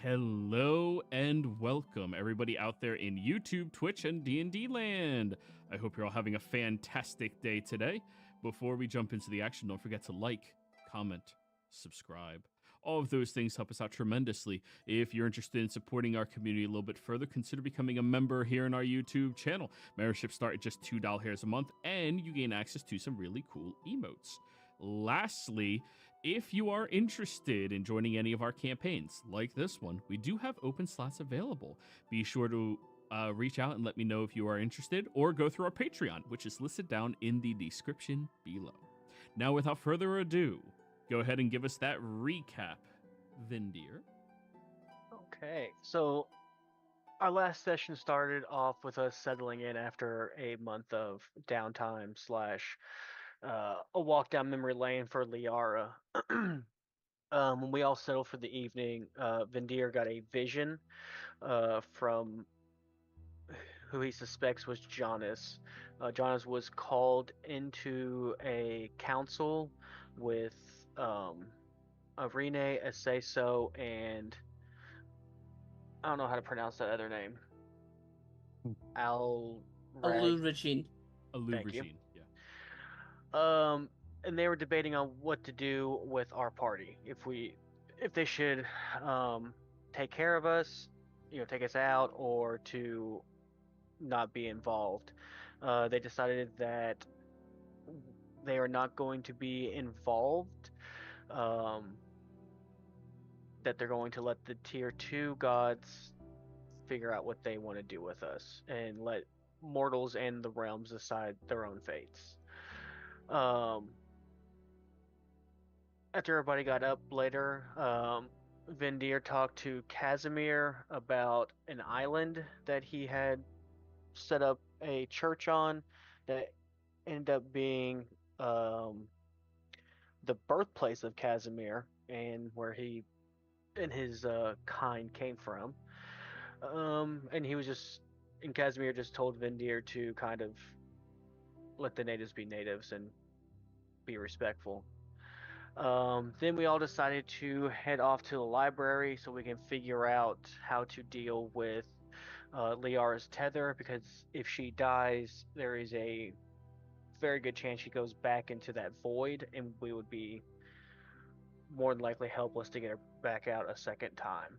Hello and welcome, everybody out there in YouTube, Twitch, and D&D land. I hope you're all having a fantastic day today. Before we jump into the action, don't forget to like, comment, subscribe. All of those things help us out tremendously. If you're interested in supporting our community a little bit further, consider becoming a member here in our YouTube channel. Memberships start at just $2 a month, and you gain access to some really cool emotes. Lastly, if you are interested in joining any of our campaigns, like this one, we do have open slots available. Be sure to reach out and let me know if you are interested, or go through our Patreon, which is listed down in the description below. Now, without further ado, go ahead and give us that recap, Vindir. Okay, so our last session started off with us settling in after a month of downtime slash a walk down memory lane for Liara. When we all settled for the evening, Vindir got a vision from who he suspects was Jonas. Jonas was called into a council with Arine, Aceso, and I don't know how to pronounce that other name. Alurachin. Thank you. Yeah. And they were debating on what to do with our party. If they should take care of us, take us out, or to not be involved. They decided that they are not going to be involved. That they're going to let the tier 2 gods figure out what they want to do with us and let mortals and the realms decide their own fates. After everybody got up later, Vindir talked to Casimir about an island that he had set up a church on that ended up being the birthplace of Casimir and where he and his kind came from. And Casimir just told Vindir to kind of let the natives be natives and be respectful. Then we all decided to head off to the library so we can figure out how to deal with Liara's tether, because if she dies, there is a very good chance she goes back into that void, and we would be more than likely helpless to get her back out a second time.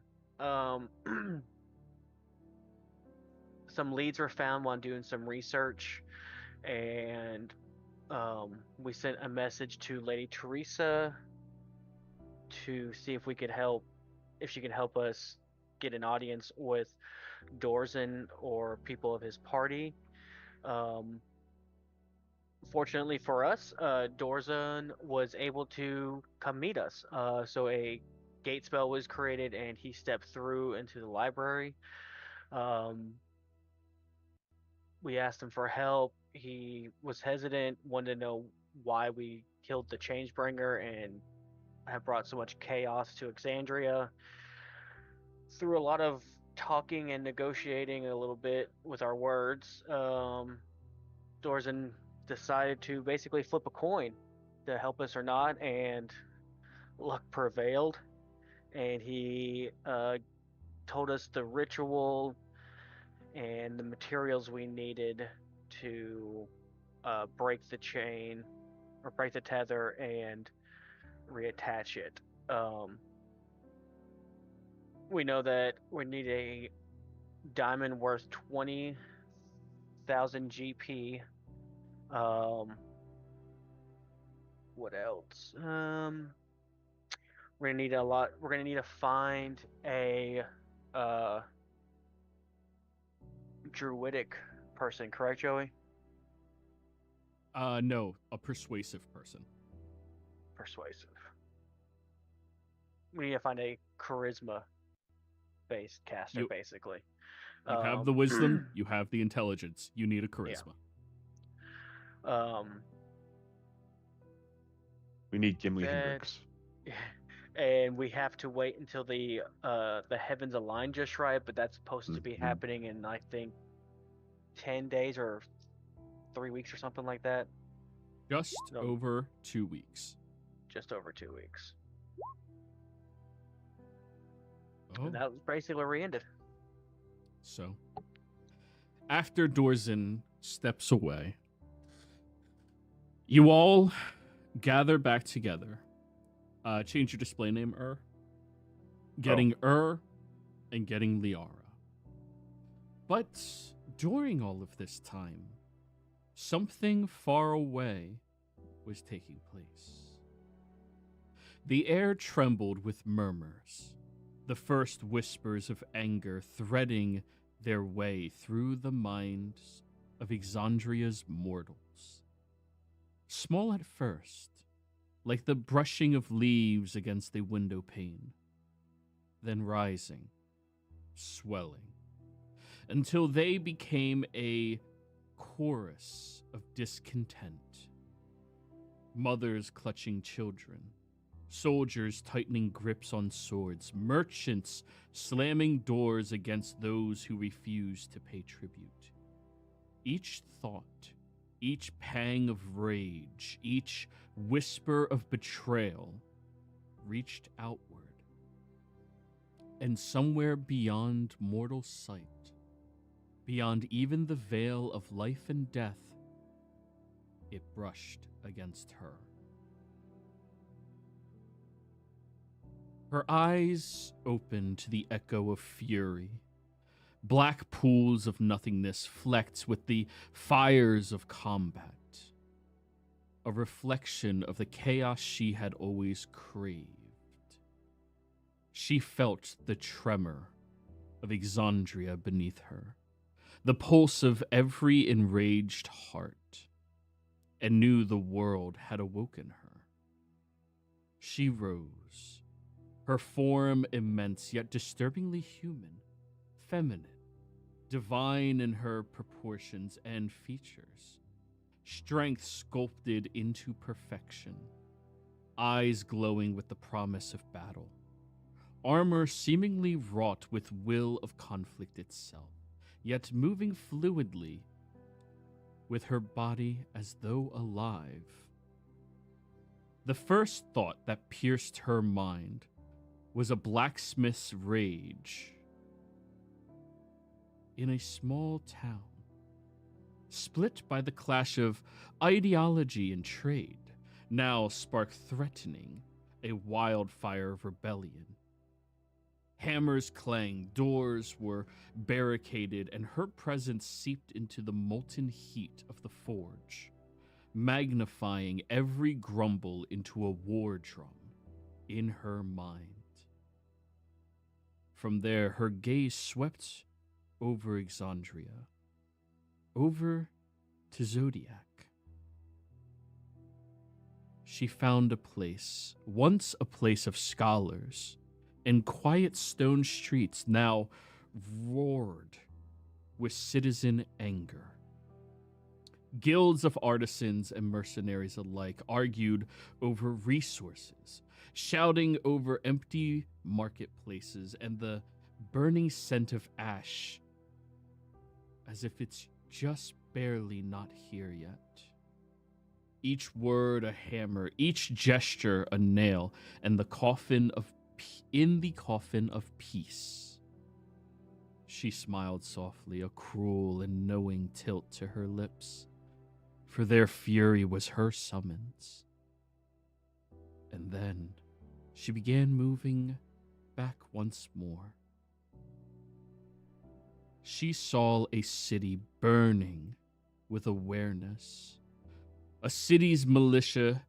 Some leads were found while doing some research, and we sent a message to Lady Teresa to see if she could help us get an audience with Dorzen or people of his party. Fortunately for us, Dorzen was able to come meet us. So a gate spell was created, and he stepped through into the library. We asked him for help. He was hesitant, wanted to know why we killed the Changebringer and have brought so much chaos to Exandria. Through a lot of talking and negotiating a little bit with our words, Dorzen decided to basically flip a coin to help us or not, and luck prevailed. And he told us the ritual and the materials we needed to break the chain or break the tether and reattach it. We know that we need a diamond worth 20,000 GP. What else? We're gonna need a lot. We're gonna need to find a druidic person, correct, Joey? No, a persuasive person. Persuasive. We need to find a charisma-based caster, basically. You have the wisdom, you have the intelligence, you need a charisma. Yeah. We need Gimli Hendrix. And we have to wait until the heavens align just right, but that's supposed to be happening in, I think, 10 days or 3 weeks or something like that. Just over 2 weeks. Just over 2 weeks. Oh. And that was basically where we ended. So, after Dorzen steps away, you all gather back together. Change your display name, Getting and getting Liara. But during all of this time, something far away was taking place. The air trembled with murmurs, the first whispers of anger threading their way through the minds of Exandria's mortals. Small at first, like the brushing of leaves against a window pane, then rising, swelling, until they became a chorus of discontent. Mothers clutching children, soldiers tightening grips on swords, merchants slamming doors against those who refused to pay tribute. Each thought, each pang of rage, each whisper of betrayal reached outward. And somewhere beyond mortal sight, beyond even the veil of life and death, it brushed against her. Her eyes opened to the echo of fury, black pools of nothingness flecked with the fires of combat, a reflection of the chaos she had always craved. She felt the tremor of Exandria beneath her, the pulse of every enraged heart, and knew the world had awoken her. She rose, her form immense yet disturbingly human, feminine, divine in her proportions and features, strength sculpted into perfection, eyes glowing with the promise of battle, armor seemingly wrought with will of conflict itself, yet moving fluidly with her body as though alive. The first thought that pierced her mind was a blacksmith's rage in a small town, split by the clash of ideology and trade, now spark threatening a wildfire of rebellion. Hammers clanged, doors were barricaded, and her presence seeped into the molten heat of the forge, magnifying every grumble into a war drum in her mind. From there, her gaze swept over Exandria, over to Zodiac. She found a place, once a place of scholars, and quiet stone streets now roared with citizen anger. Guilds of artisans and mercenaries alike argued over resources, shouting over empty marketplaces and the burning scent of ash, as if it's just barely not here yet. Each word a hammer, each gesture a nail, and in the coffin of peace. She smiled softly, a cruel and knowing tilt to her lips, for their fury was her summons. And then she began moving back once more. She saw a city burning with awareness, a city's militia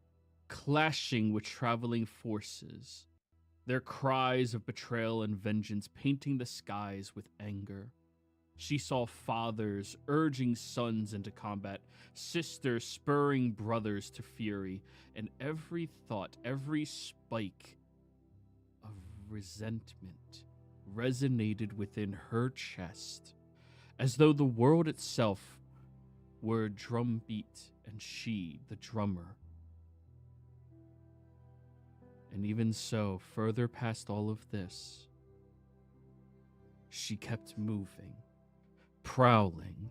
clashing with traveling forces, their cries of betrayal and vengeance painting the skies with anger. She saw fathers urging sons into combat, sisters spurring brothers to fury, and every thought, every spike of resentment resonated within her chest, as though the world itself were a drum beat and she the drummer. And even so, further past all of this, she kept moving, prowling,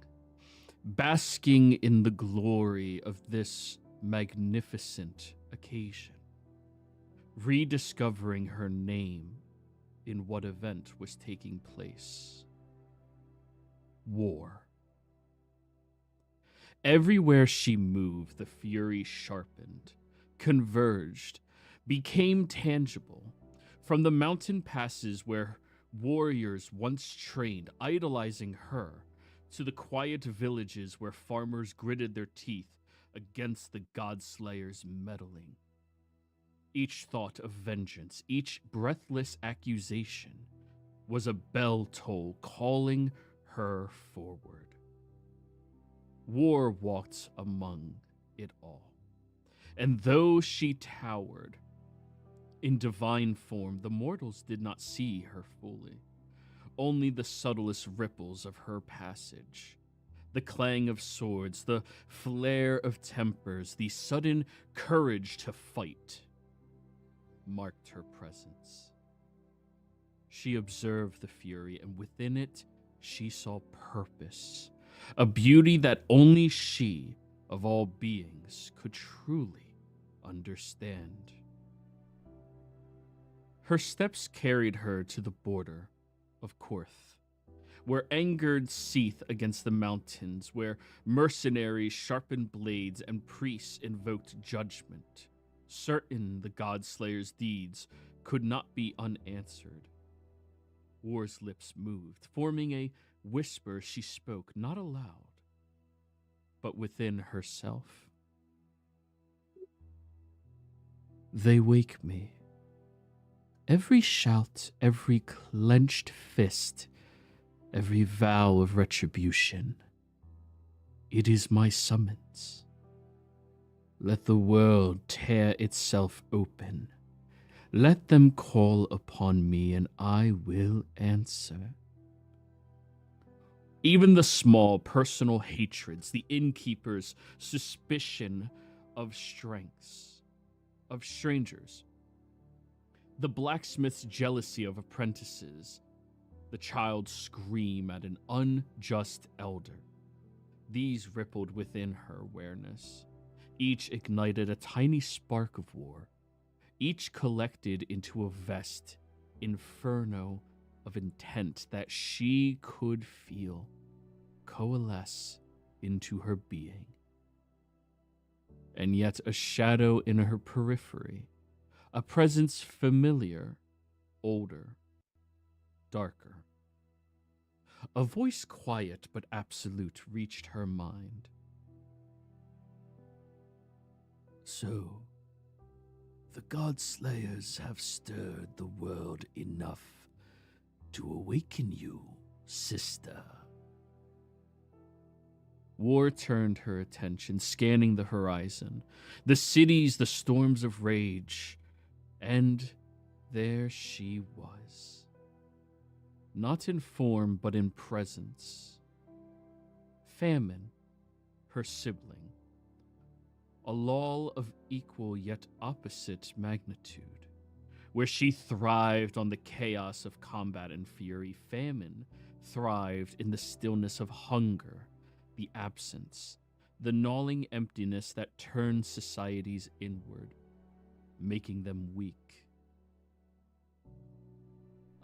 basking in the glory of this magnificent occasion, rediscovering her name in what event was taking place. War. Everywhere she moved, the fury sharpened, converged, became tangible. From the mountain passes where warriors once trained, idolizing her, to the quiet villages where farmers gritted their teeth against the Godslayers' meddling. Each thought of vengeance, each breathless accusation, was a bell toll calling her forward. War walked among it all, and though she towered in divine form, the mortals did not see her fully. Only the subtlest ripples of her passage, the clang of swords, the flare of tempers, the sudden courage to fight, marked her presence. She observed the fury, and within it she saw purpose, a beauty that only she, of all beings, could truly understand. Her steps carried her to the border of Korth, where angered seethed against the mountains, where mercenaries sharpened blades and priests invoked judgment, certain the Godslayers' deeds could not be unanswered. War's lips moved, forming a whisper. She spoke, not aloud, but within herself. They wake me. Every shout, every clenched fist, every vow of retribution. It is my summons. Let the world tear itself open. Let them call upon me, and I will answer. Even the small personal hatreds, the innkeeper's suspicion of strengths, of strangers, the blacksmith's jealousy of apprentices, the child's scream at an unjust elder. These rippled within her awareness. Each ignited a tiny spark of war. Each collected into a vast inferno of intent that she could feel coalesce into her being. And yet a shadow in her periphery, a presence familiar, older, darker. A voice quiet but absolute reached her mind. So, the Godslayers have stirred the world enough to awaken you, sister. War turned her attention, scanning the horizon, the cities, the storms of rage, and there she was. Not in form, but in presence. Famine, her sibling. A lull of equal yet opposite magnitude. Where she thrived on the chaos of combat and fury, famine thrived in the stillness of hunger, the absence, the gnawing emptiness that turned societies inward, making them weak.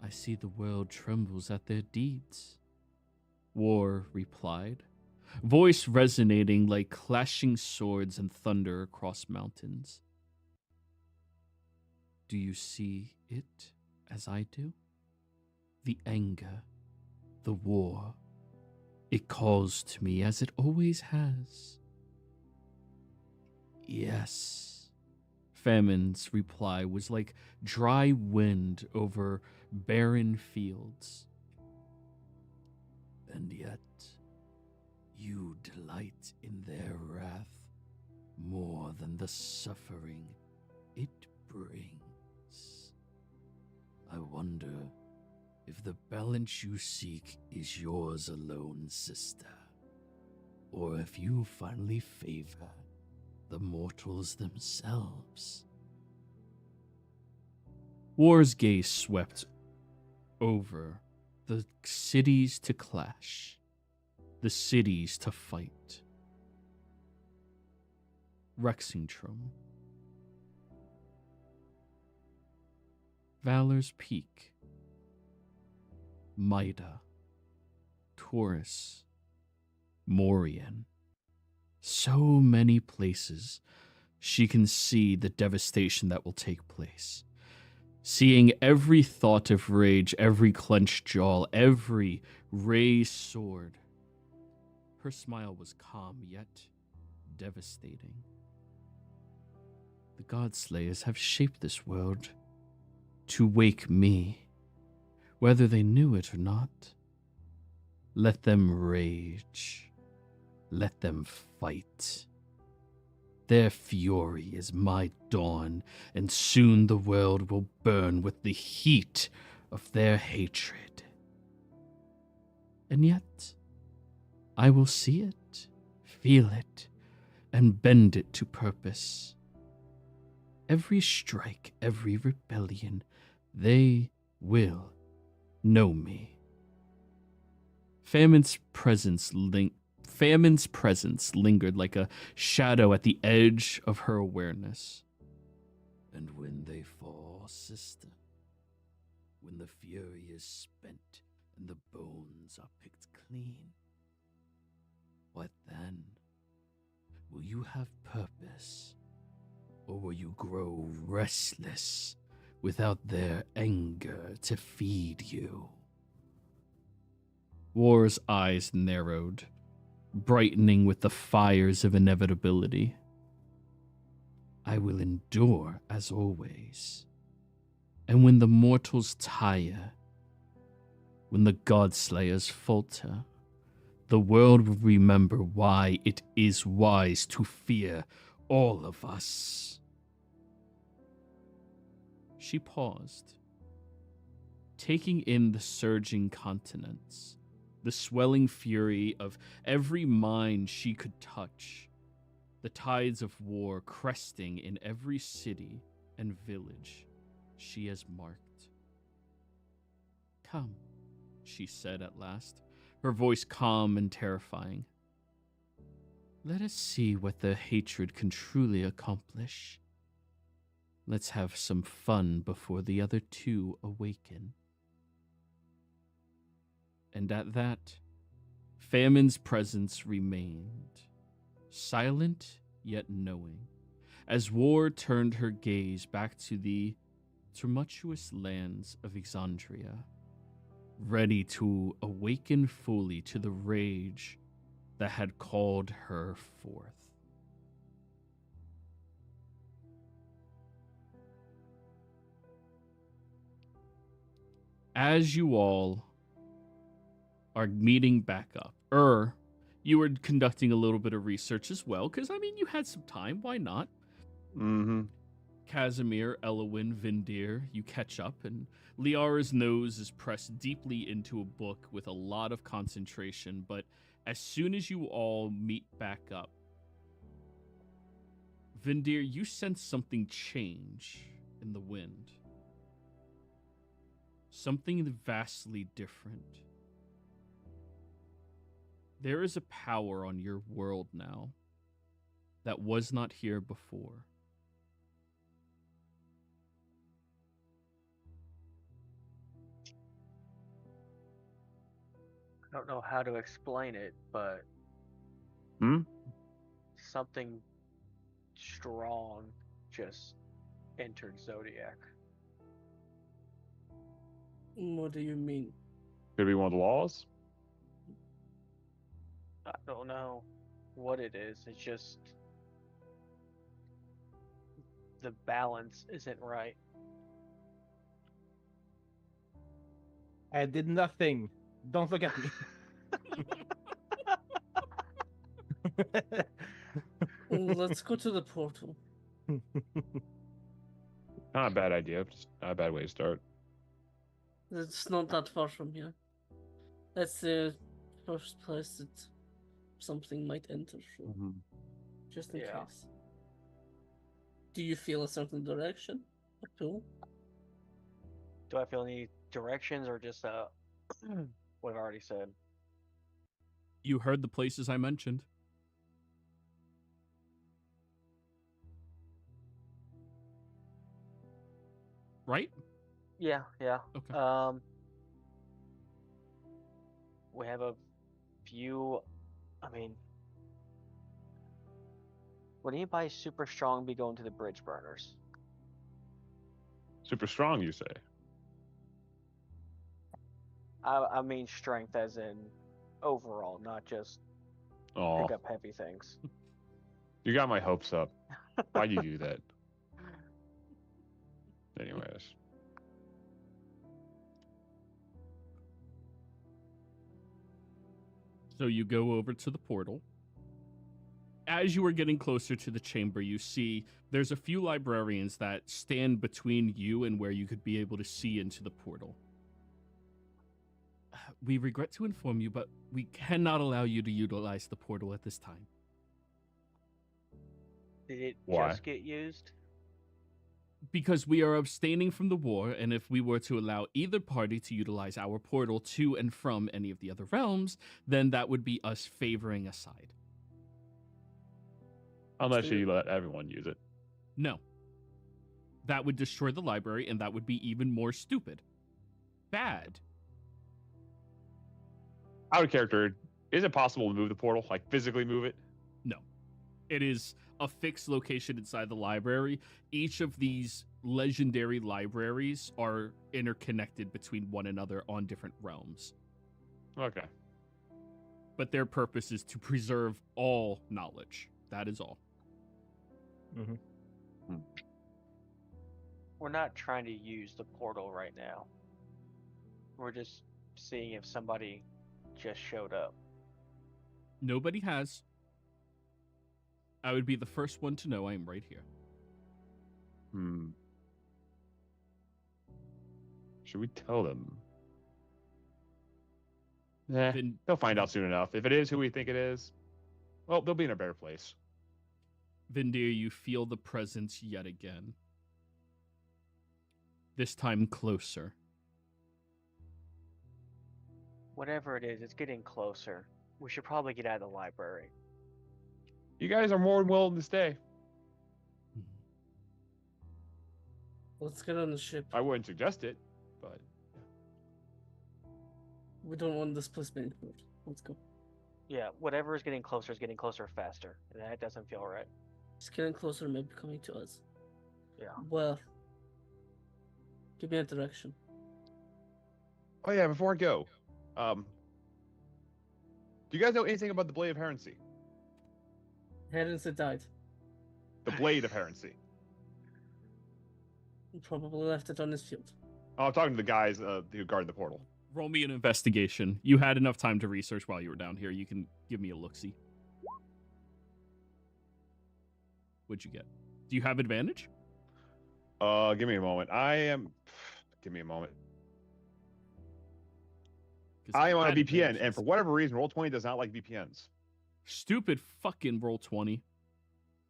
I see the world trembles at their deeds, War replied, voice resonating like clashing swords and thunder across mountains. Do you see it as I do? The anger, the war, it calls to me as it always has. Yes. Famine's reply was like dry wind over barren fields. And yet, you delight in their wrath more than the suffering it brings. I wonder if the balance you seek is yours alone, sister, or if you finally favor the mortals themselves. War's gaze swept over the cities to clash, the cities to fight. Rexingtrum, Valor's Peak, Maida, Taurus, Morian. So many places she can see the devastation that will take place. Seeing every thought of rage, every clenched jaw, every raised sword. Her smile was calm yet devastating. The Godslayers have shaped this world to wake me, whether they knew it or not. Let them rage. Let them fight. Their fury is my dawn, and soon the world will burn with the heat of their hatred. And yet, I will see it, feel it, and bend it to purpose. Every strike, every rebellion, they will know me. Famine's presence lingered like a shadow at the edge of her awareness. And when they fall, sister, when the fury is spent and the bones are picked clean, what then? Will you have purpose, or will you grow restless without their anger to feed you? War's eyes narrowed, brightening with the fires of inevitability. I will endure as always. And when the mortals tire, when the Godslayers falter, the world will remember why it is wise to fear all of us. She paused, taking in the surging continents, the swelling fury of every mind she could touch, the tides of war cresting in every city and village she has marked. Come, she said at last, her voice calm and terrifying. Let us see what the hatred can truly accomplish. Let's have some fun before the other two awaken. And at that, Famine's presence remained, silent yet knowing, as War turned her gaze back to the tumultuous lands of Exandria, ready to awaken fully to the rage that had called her forth. As you all are meeting back up, you were conducting a little bit of research as well, because, I mean, you had some time. Why not? Mm-hmm. Casimir, Elowin, Vindir, you catch up, and Liara's nose is pressed deeply into a book with a lot of concentration, but as soon as you all meet back up, Vindir, you sense something change in the wind. Something vastly different. There is a power on your world now that was not here before. I don't know how to explain it, but something strong just entered Zodiac. What do you mean? Could be one of the laws. I don't know what it is. It's just the balance isn't right. I did nothing. Don't look at me. Let's go to the portal. Not a bad idea. Just not a bad way to start. It's not that far from here. That's the first place that something might enter through. Mm-hmm. Just in Yeah. case. Do you feel a certain direction? A pull? Do I feel any directions or just what I've already said? You heard the places I mentioned. Right? Yeah. Okay. We have a few. I mean, would anybody super strong be going to the bridge burners? Super strong, you say? I mean strength as in overall, not just Oh, pick up heavy things. you got my hopes up. Why'd you do that? Anyways. So you go over to the portal. As you are getting closer to the chamber, you see there's a few librarians that stand between you and where you could be able to see into the portal. We regret to inform you, but we cannot allow you to utilize the portal at this time. Did it Why? just get used? Because we are abstaining from the war, and if we were to allow either party to utilize our portal to and from any of the other realms, then that would be us favoring a side. Unless you let everyone use it. No. That would destroy the library, and that would be even more stupid. Bad. Out of character, is it possible to move the portal? Like physically move it? No. It is a fixed location inside the library. Each of these legendary libraries are interconnected between one another on different realms. Okay. But their purpose is to preserve all knowledge. That is all. Mm-hmm. We're not trying to use the portal right now. We're just seeing if somebody just showed up. Nobody has. I would be the first one to know I am right here. Should we tell them? Nah, Then they'll find out soon enough. If it is who we think it is, well, they'll be in a better place. Vindir, you feel the presence yet again. This time closer. Whatever it is, it's getting closer. We should probably get out of the library. You guys are more than willing to stay. Let's get on the ship. I wouldn't suggest it, but We don't want this place being hurt. Let's go. Yeah, whatever is getting closer faster. And that doesn't feel right. It's getting closer, maybe coming to us. Yeah. Well, give me a direction. oh yeah, before I go, do you guys know anything about the Blade of Heresy? Hadn't died. The Blade of Heresy. He probably left it on his field. Oh, I'm talking to the guys who guard the portal. Roll me an investigation. You had enough time to research while you were down here. You can give me a look-see. What'd you get? Do you have advantage? Give me a moment. Give me a moment. 'Cause I am on a had VPN, and advantages. for whatever reason, Roll20 does not like VPNs. Stupid fucking roll 20.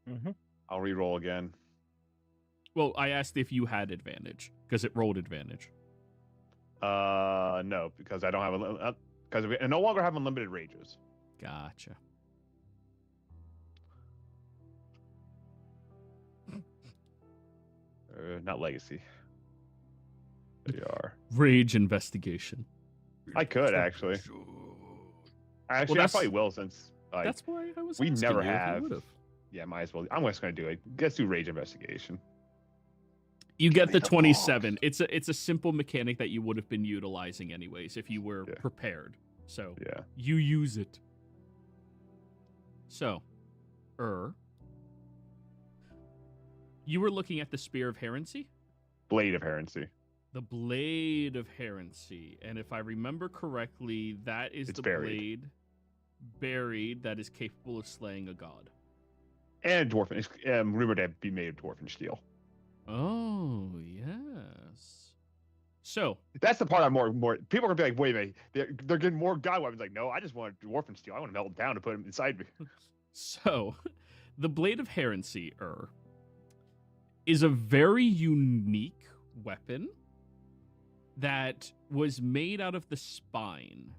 Mm-hmm. I'll re-roll again. Well, I asked if you had advantage, because it rolled advantage. No, because I don't have because I no longer have unlimited rages. Gotcha. Not legacy. There you are. Rage investigation. I could actually. I that's- probably will since like, That's why I was we asking never you if you have. would've. Yeah, might as well. I'm just gonna do it. Let's do rage investigation. You get me the the 27. It's a simple mechanic that you would have been utilizing anyways if you were Yeah. prepared. So Yeah. you use it. So, you were looking at the Spear of Heresy? Blade of Heresy. The Blade of Heresy. And if I remember correctly, that is It's the buried. blade buried that is capable of slaying a god. And dwarfen. It's rumored to be made of dwarfen steel. Oh, yes. So, That's the part I'm more. People are gonna be like, wait a minute, they're getting more god weapons. Like, no, I just want dwarfen steel. I want to melt them down to put them inside me. So, the Blade of Heresy, is a very unique weapon that was made out of the spine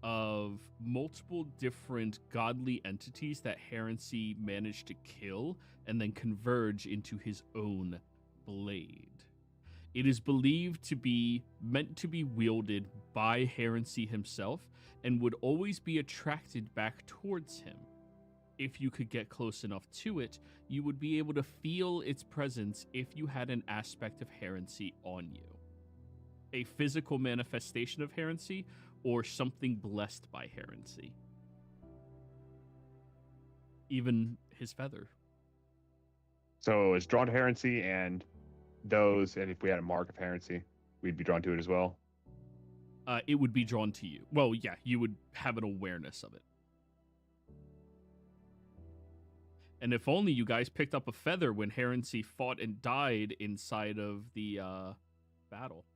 of multiple different godly entities that Heresy managed to kill and then converge into his own blade. It is believed to be meant to be wielded by Heresy himself and would always be attracted back towards him. If you could get close enough to it, you would be able to feel its presence if you had an aspect of Heresy on you. A physical manifestation of Heresy or something blessed by Heresy. Even his feather. So it's drawn to heresy, and if we had a mark of heresy, we'd be drawn to it as well. It would be drawn to you. Well, yeah, you would have an awareness of it. And if only you guys picked up a feather when Heresy fought and died inside of the battle.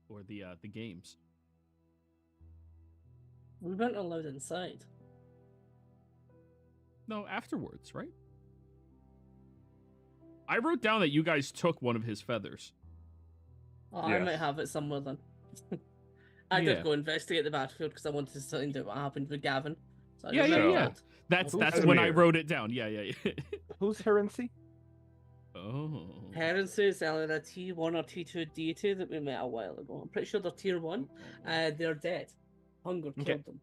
Or the games. We weren't allowed inside. No, afterwards, right? I wrote down that you guys took one of his feathers. Oh, Yes. I might have it somewhere then. I Yeah. did go investigate the battlefield because I wanted to find out what happened with Gavin. So I Yeah, just yeah, went yeah. out. That's Who's when I Amir? wrote it down. Yeah. Who's Heresy? Oh. Heresy is either a T1 or T2 deity that we met a while ago. I'm pretty sure they're tier 1. They're dead. Hunger Okay. killed them.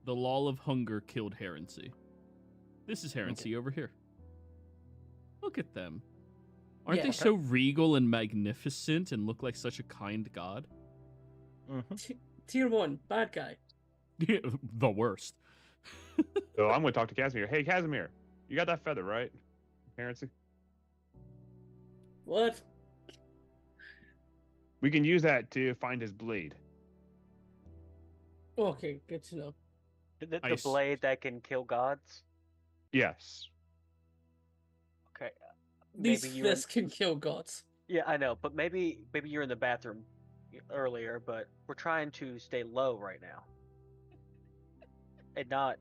The law of hunger killed Heresy. This is Heresy over here. Look at them. Aren't Yeah. they so regal and magnificent and look like such a kind god? Mm-hmm. Tier 1, bad guy. The worst. So I'm going to talk to Casimir. Hey, Casimir, you got that feather, right? Heresy? What? We can use that to find his blade. Okay, good to know. The Ice. blade that can kill gods. Yes. Okay. These Maybe you were in- fists can kill gods. Yeah, I know, but maybe you're in the bathroom earlier, but we're trying to stay low right now. And not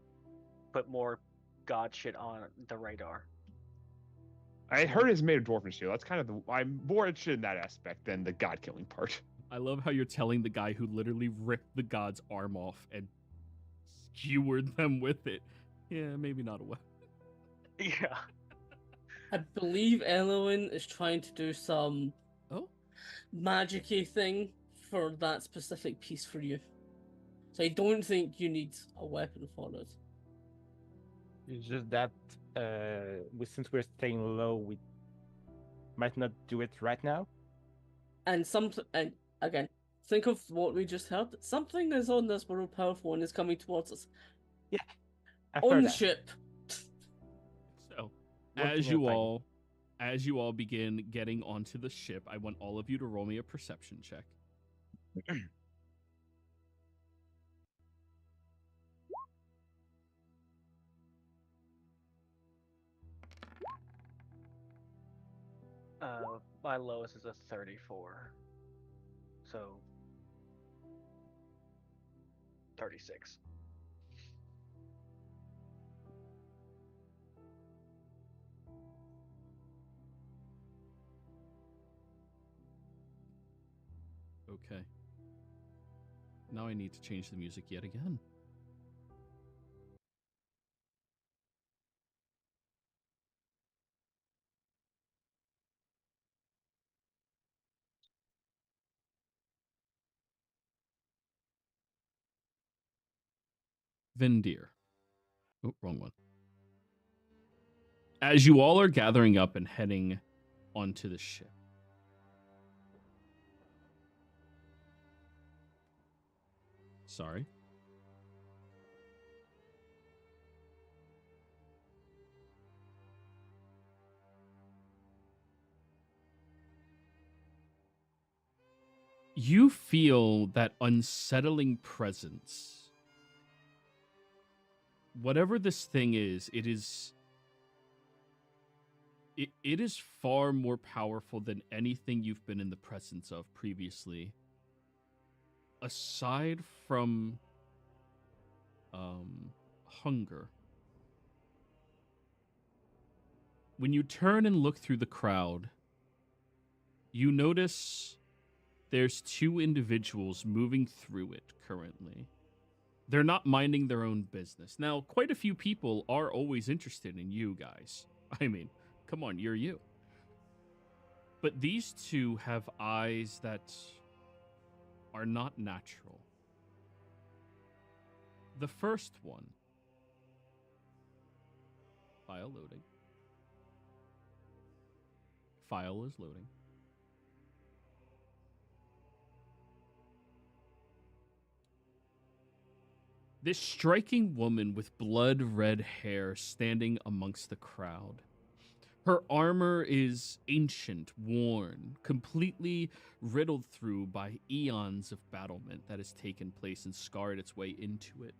put more god shit on the radar. I heard it's made of dwarven steel. That's kind of I'm more interested in that aspect than the god killing part. I love how you're telling the guy who literally ripped the god's arm off and skewered them with it. Yeah, maybe not a weapon. Yeah. I believe Elowen is trying to do some magic-y thing for that specific piece for you. So I don't think you need a weapon for it. It's just that since we're staying low, we might not do it right now. And again, think of what we just heard. Something is on this world powerful and is coming towards us. I've On heard the that. ship. So, Working as on you all begin getting onto the ship, I want all of you to roll me a perception check. My lowest is a 34. So 36. Okay. Now I need to change the music yet again. Vindir. Oh, wrong one. As you all are gathering up and heading onto the ship, sorry. You feel that unsettling presence. Whatever this thing is, it is far more powerful than anything you've been in the presence of previously. Aside from hunger. When you turn and look through the crowd, you notice there's two individuals moving through it currently. They're not minding their own business. Now, quite a few people are always interested in you guys. I mean, come on, you're you. But these two have eyes that are not natural. The first one, file loading. File is loading. This striking woman with blood-red hair standing amongst the crowd. Her armor is ancient, worn, completely riddled through by eons of battlement that has taken place and scarred its way into it.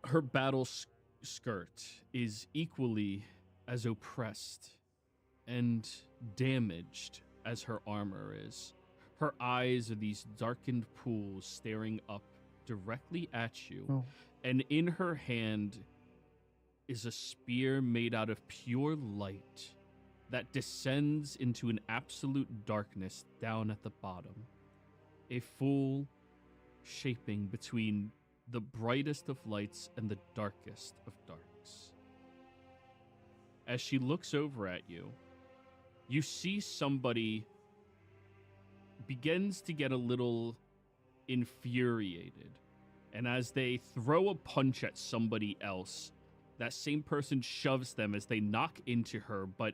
Her battle skirt is equally as oppressed and damaged as her armor is. Her eyes are these darkened pools staring up directly at you, and in her hand is a spear made out of pure light that descends into an absolute darkness down at the bottom. A full shaping between the brightest of lights and the darkest of darks. As she looks over at you, you see somebody begins to get a little infuriated. And as they throw a punch at somebody else, that same person shoves them as they knock into her, but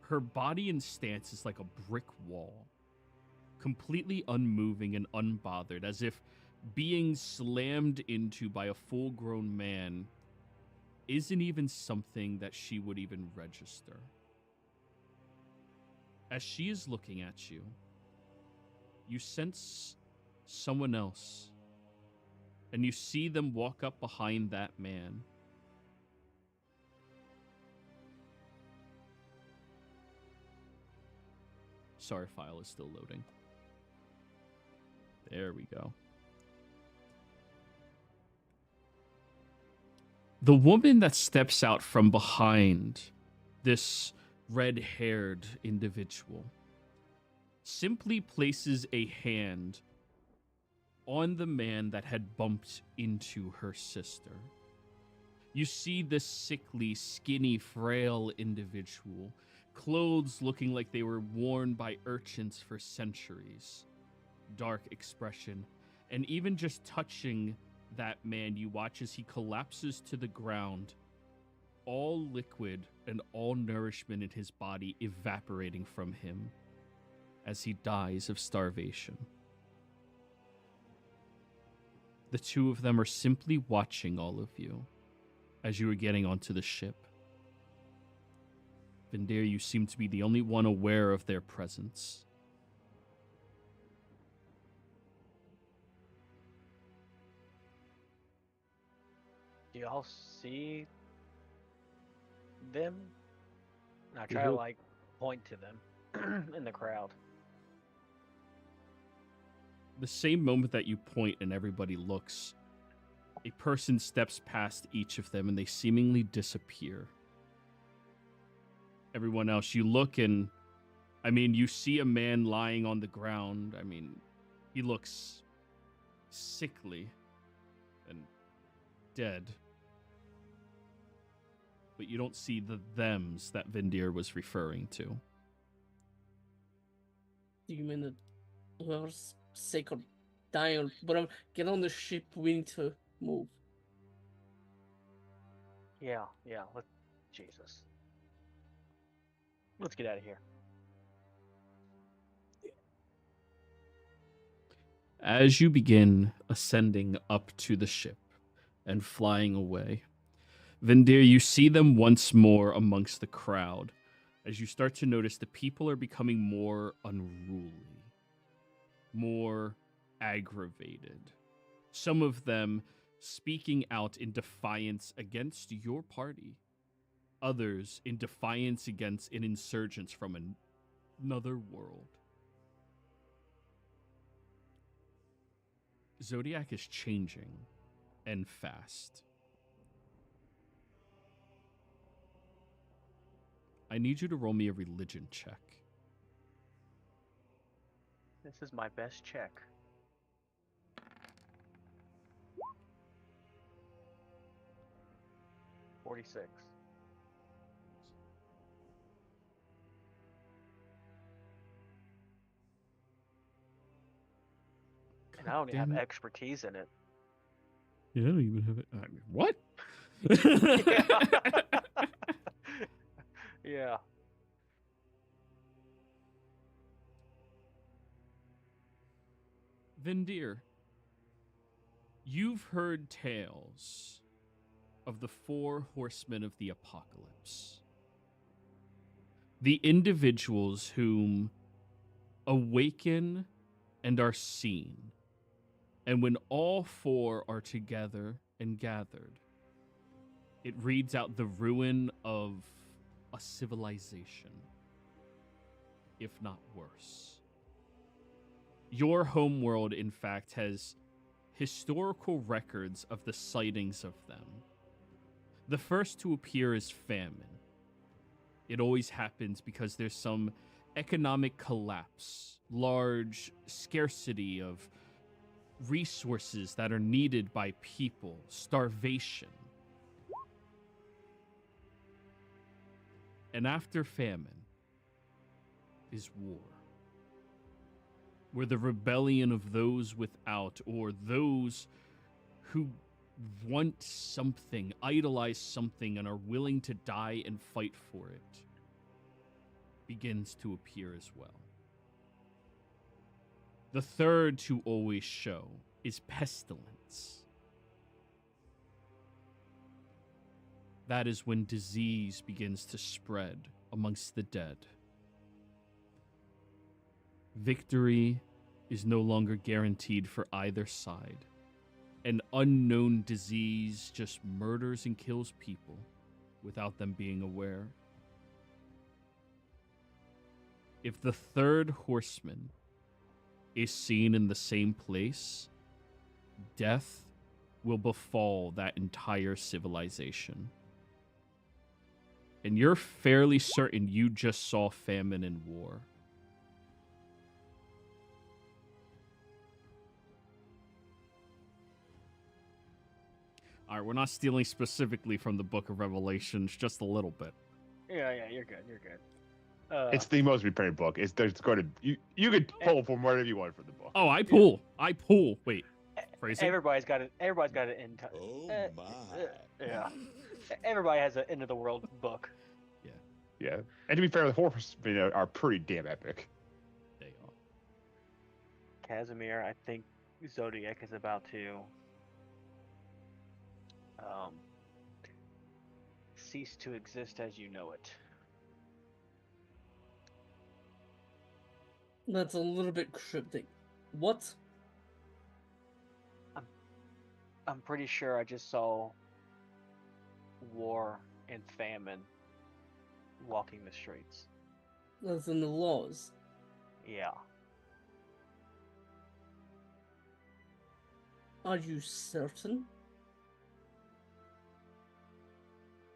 her body and stance is like a brick wall, completely unmoving and unbothered, as if being slammed into by a full-grown man isn't even something that she would even register. As she is looking at you, you sense someone else, and you see them walk up behind that man. Sorry, file is still loading. There we go. The woman that steps out from behind this red-haired individual simply places a hand on the man that had bumped into her sister. You see this sickly, skinny, frail individual, clothes looking like they were worn by urchins for centuries, dark expression, and even just touching that man, you watch as he collapses to the ground, all liquid and all nourishment in his body evaporating from him as he dies of starvation. The two of them are simply watching all of you as you are getting onto the ship. Vendir, you seem to be the only one aware of their presence. Do y'all see them? And I try to like point to them in the crowd. The same moment that you point and everybody looks, a person steps past each of them and they seemingly disappear. Everyone else, you look and, I mean, you see a man lying on the ground. I mean, he looks sickly and dead. But you don't see the thems that Vendir was referring to. Do you mean that whoever's sick or dying or whatever, get on the ship, we need to move? Yeah, Jesus. Let's get out of here. As you begin ascending up to the ship and flying away, Vendir, you see them once more amongst the crowd as you start to notice the people are becoming more unruly, more aggravated. Some of them speaking out in defiance against your party. Others in defiance against an insurgence from another world. Zodiac is changing, and fast. I need you to roll me a religion check. This is my best check. $46. I don't even have damn it. expertise in it. Yeah, I don't even have it. I mean, what? Yeah. Vindir, you've heard tales of the 4 horsemen of the apocalypse. The individuals whom awaken and are seen. And when all 4 are together and gathered, it reads out the ruin of a civilization, if not worse. Your homeworld, in fact, has historical records of the sightings of them. The first to appear is famine. It always happens because there's some economic collapse, large scarcity of resources that are needed by people, starvation. And after famine is war, where the rebellion of those without, or those who want something, idolize something, and are willing to die and fight for it, begins to appear as well. The third to always show is pestilence. That is when disease begins to spread amongst the dead. Victory is no longer guaranteed for either side. An unknown disease just murders and kills people without them being aware. If the third horseman is seen in the same place, death will befall that entire civilization. And you're fairly certain you just saw famine and war. All right, we're not stealing specifically from the Book of Revelations, just a little bit. Yeah, you're good. You're good. It's the most reprinted book. There's going to you could pull from whatever you want from the book. Oh, I pull. I pull. Wait. Phrasing? Everybody's got it. Everybody's got an end. Oh my. Yeah. Everybody has an end of the world book. Yeah, and to be fair, the horsemen are pretty damn epic. They are. Casimir, I think Zodiac is about to cease to exist as you know it. That's a little bit cryptic. What? I'm pretty sure I just saw war and famine walking the streets. That's in the laws. Yeah. Are you certain?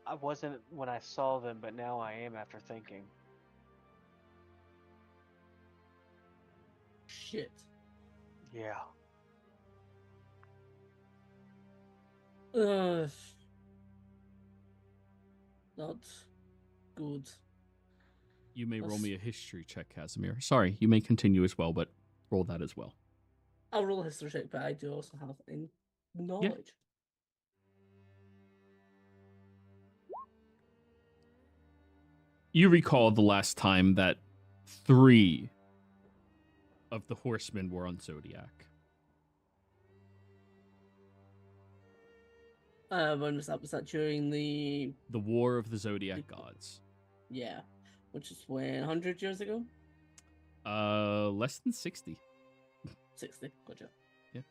I wasn't when I saw them, but now I am after thinking. Shit. Yeah. Not good. You may roll me a history check, Casimir. Sorry, you may continue as well, but roll that as well. I'll roll a history check, but I do also have knowledge. You recall the last time that 3 of the horsemen were on Zodiac. When was that? Was that during the War of the Zodiac Gods. Yeah, which is when 100 years ago. Less than 60. 60. Gotcha. Yeah.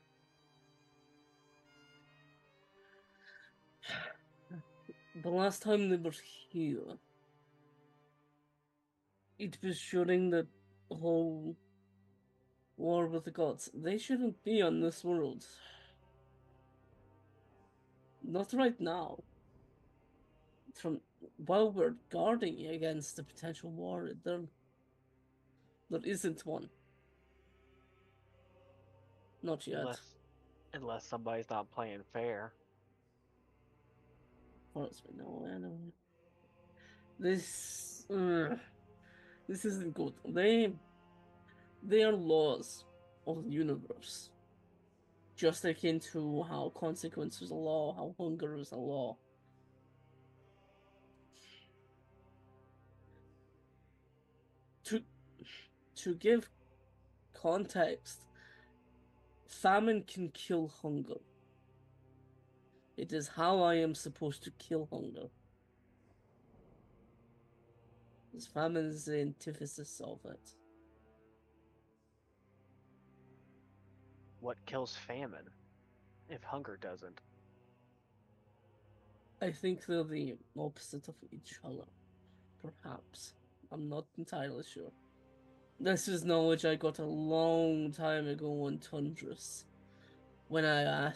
The last time they were here, it was during the whole war with the gods. They shouldn't be on this world. Not right now. From while we're guarding against the potential war, there isn't one. Not yet. Unless somebody's not playing fair. No, anyway. This isn't good. They are laws of the universe. just akin to how consequence is a law, how hunger is a law. To give context, famine can kill hunger. It is how I am supposed to kill hunger. This famine is the antithesis of it. What kills famine if hunger doesn't? I think they're the opposite of each other. Perhaps. I'm not entirely sure. This is knowledge I got a long time ago on Tundras. When I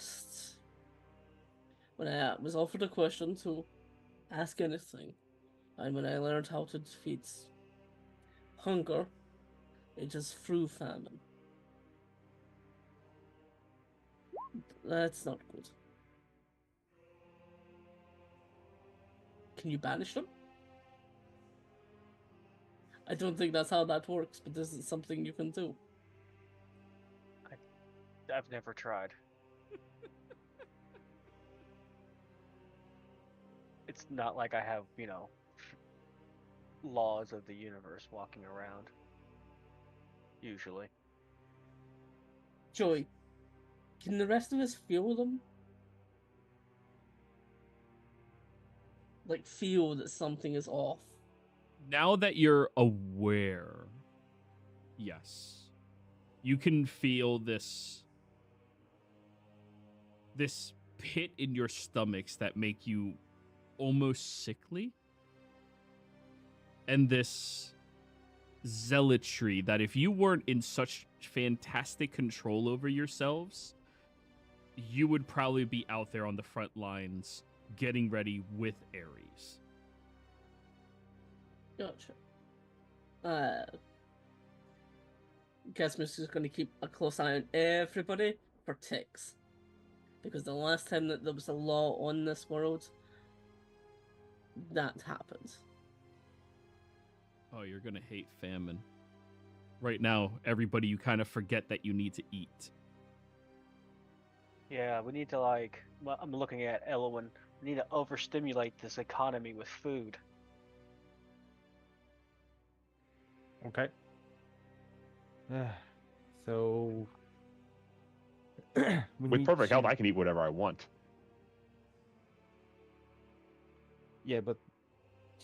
was offered a question to ask anything, and when I learned how to defeat hunger, it is through famine. That's not good. Can you banish them? I don't think that's how that works, but this is something you can do. I've never tried. It's not like I have, laws of the universe walking around. Usually. Joey, can the rest of us feel them? Like, feel that something is off? Now that you're aware, yes. You can feel this pit in your stomachs that make you almost sickly. And this zealotry that if you weren't in such fantastic control over yourselves, you would probably be out there on the front lines getting ready with Ares. Gotcha. Gasmus is going to keep a close eye on everybody for ticks. Because the last time that there was a law on this world, that happened. Oh, you're going to hate famine. Right now, everybody, you kind of forget that you need to eat. Yeah, we need to I'm looking at Elwyn. We need to overstimulate this economy with food. Okay. So With perfect health, I can eat whatever I want. Yeah, but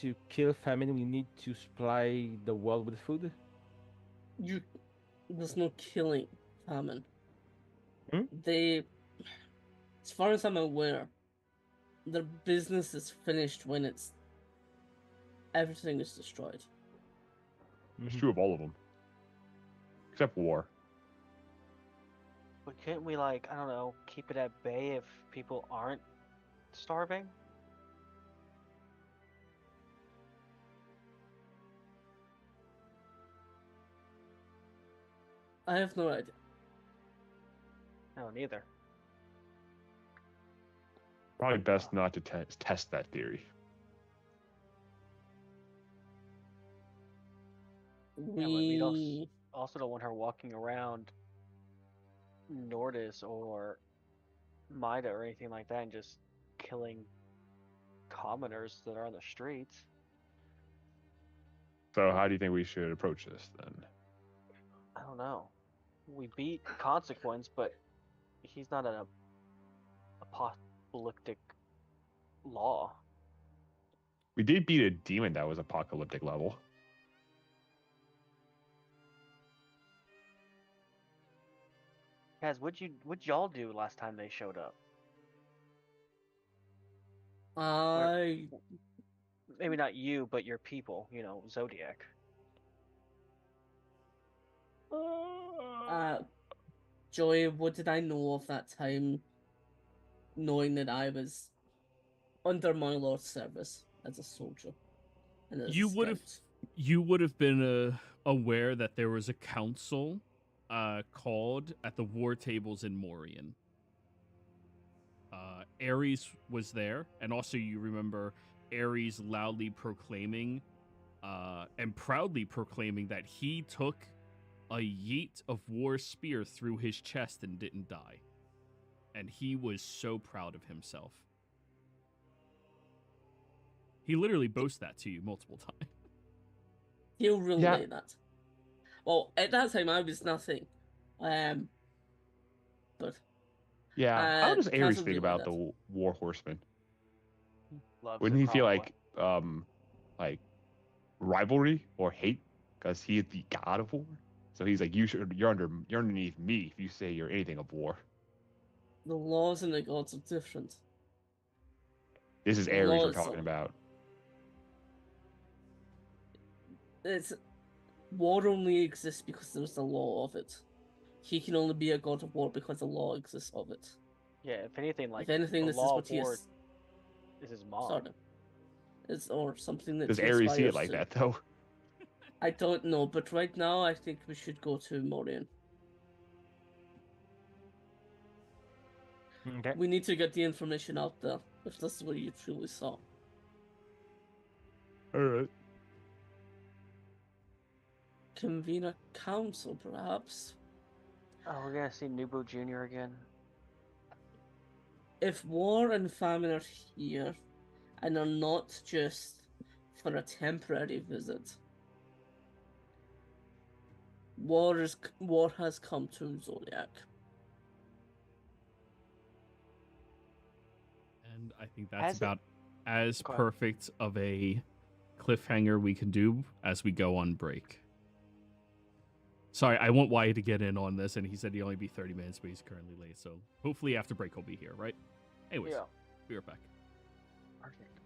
to kill famine, we need to supply the world with food. There's no killing famine. Hmm? As far as I'm aware, their business is finished when everything is destroyed. It's true of all of them. Except war. But can't we, I don't know, keep it at bay if people aren't starving? I have no idea. No, neither. Probably best not to test that theory. We also don't want her walking around Nordis or Mida or anything like that and just killing commoners that are on the streets. So how do you think we should approach this then? I don't know. We beat Consequence, but he's not an apocalyptic law. We did beat a demon that was apocalyptic level. Guys, what'd y'all do last time they showed up? Maybe not you, but your people, Zodiac. Joy, what did I know of that time, knowing that I was under my lord's service as a soldier? And as You would have been aware that there was a council called at the war tables in Morian. Ares was there, and also you remember Ares loudly proclaiming and proudly proclaiming that he took a yeet of war spear through his chest and didn't die. and he was so proud of himself. He literally boasts that to you multiple times. He'll relay that. Well, at that time I was nothing. But Yeah, how does Ares Kazum think relayed about that. the War Horseman? Loves Wouldn't it, he feel probably. like rivalry or hate because he is the god of war? So he's like, you're underneath me if you say you're anything of war. The laws and the gods are different. This is The Ares we're laws talking are- about. It's war only exists because there's the law of it. He can only be a god of war because the law exists of it. Yeah, if anything, like If anything, the this is law what of he war is. is his mom. Sort of. It's or something that Does he Ares see it aspires like to. that though? I don't know, but right now I think we should go to Morian. Okay. We need to get the information out there, if this is what you truly saw. Alright. Convene a council, perhaps? Oh, we're gonna see Nubo Jr. again. If war and famine are here, and are not just for a temporary visit, war has come to Zodiac. And I think that's As it- about as Go ahead. perfect of a cliffhanger we can do as we go on break. Sorry, I want Wyatt to get in on this, and he said he'd only be 30 minutes, but he's currently late. So hopefully after break he'll be here, right? Anyways, Yeah. be right back. Perfect.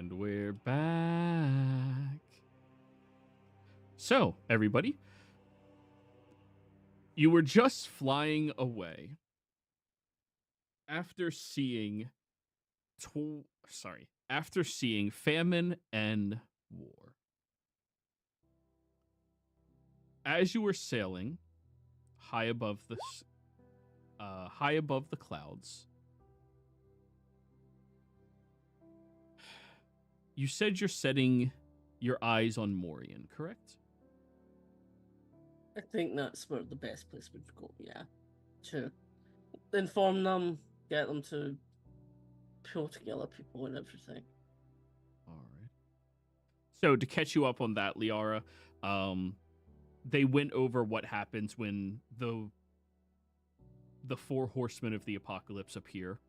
And we're back. So, everybody, you were just flying away after seeing famine and war. As you were sailing high above the clouds, you said you're setting your eyes on Morian, correct? I think that's where the best place would go, yeah. To inform them, get them to pull together people and everything. All right. So to catch you up on that, Liara, they went over what happens when the four horsemen of the apocalypse appear.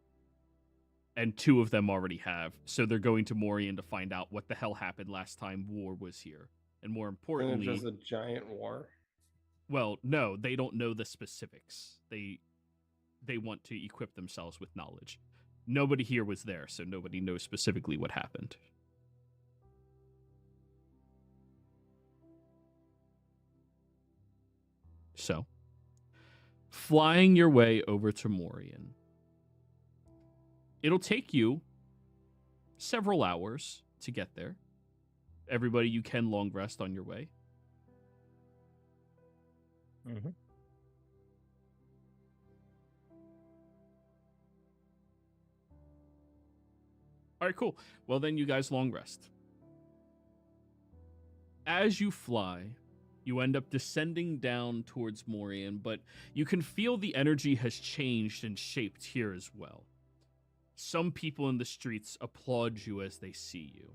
And two of them already have. So they're going to Morian to find out what the hell happened last time war was here. And more importantly... And it's just a giant war? Well, no, they don't know the specifics. They want to equip themselves with knowledge. Nobody here was there, so nobody knows specifically what happened. So, flying your way over to Morian. It'll take you several hours to get there. Everybody, you can long rest on your way. Mm-hmm. All right, cool. Well, then you guys long rest. As you fly, you end up descending down towards Morian, but you can feel the energy has changed and shaped here as well. Some people in the streets applaud you as they see you,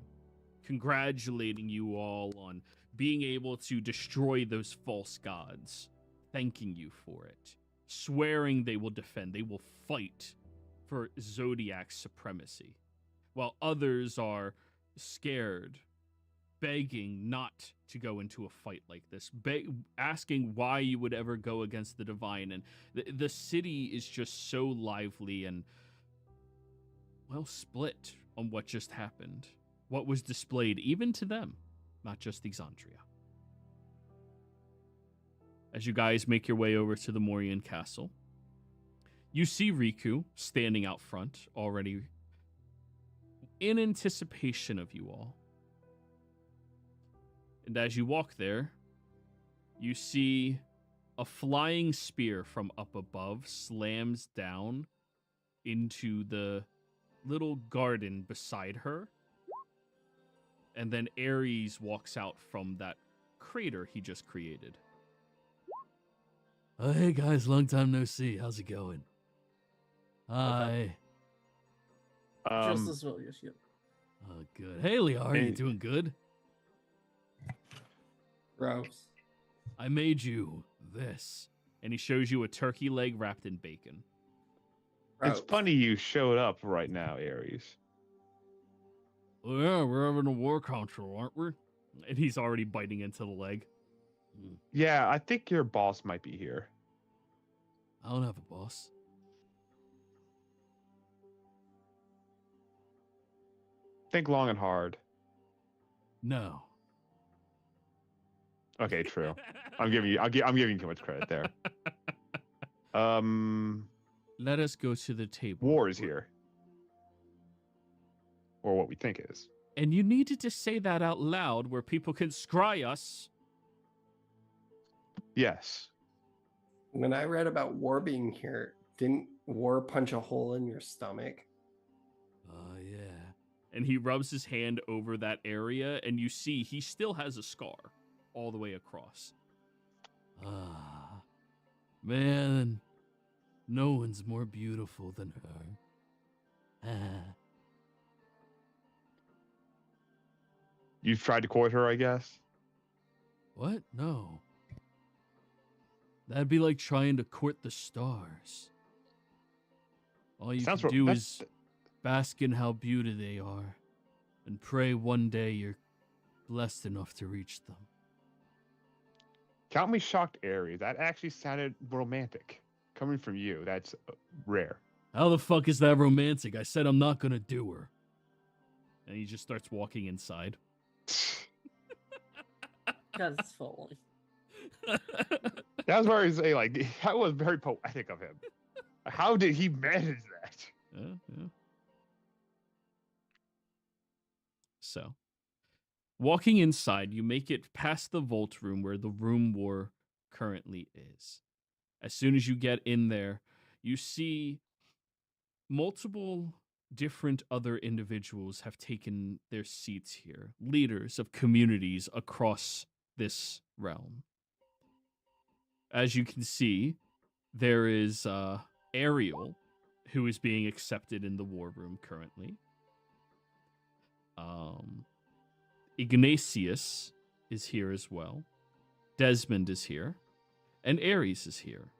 congratulating you all on being able to destroy those false gods, thanking you for it, swearing they will defend, they will fight for Zodiac's supremacy, while others are scared, begging not to go into a fight like this, asking why you would ever go against the divine. And the city is just so lively and, well, split on what just happened, what was displayed even to them, not just EXANDRIA. As you guys make your way over to the Morian castle, you see Riku standing out front, already in anticipation of you all. And as you walk there, you see a flying spear from up above slams down into the little garden beside her. And then Ares walks out from that crater he just created. Oh, hey guys, long time no see. How's it going? Hi. Just as well, yes, yep. Oh, good. Hey, Liara, you doing good? Gross. I made you this. And he shows you a turkey leg wrapped in bacon. It's funny you showed up right now, Ares. Oh, yeah, we're having a war council, aren't we? And he's already biting into the leg. Yeah, I think your boss might be here. I don't have a boss. Think long and hard. No. Okay, true. I'm giving you too much credit there. Let us go to the table. War is here. Or what we think is. And you needed to say that out loud where people can scry us. Yes. When I read about war being here, didn't war punch a hole in your stomach? Oh, yeah. And he rubs his hand over that area, and you see he still has a scar all the way across. Ah. Man, no one's more beautiful than her. Ah. You've tried to court her, I guess? What? No. That'd be like trying to court the stars. All you can do is bask in how beautiful they are and pray one day you're blessed enough to reach them. Count me shocked, Ares. That actually sounded romantic. Coming from you, that's rare. How the fuck is that romantic? I said I'm not gonna do her. And he just starts walking inside. Because it's falling. That's where he's saying, like, that was very poetic of him. How did he manage that? Yeah. So, walking inside, you make it past the vault room where the room war currently is. As soon as you get in there, you see multiple different other individuals have taken their seats here, leaders of communities across this realm. As you can see, there is Ariel, who is being accepted in the war room currently. Ignatius is here as well. Desmond is here. And Ares is here.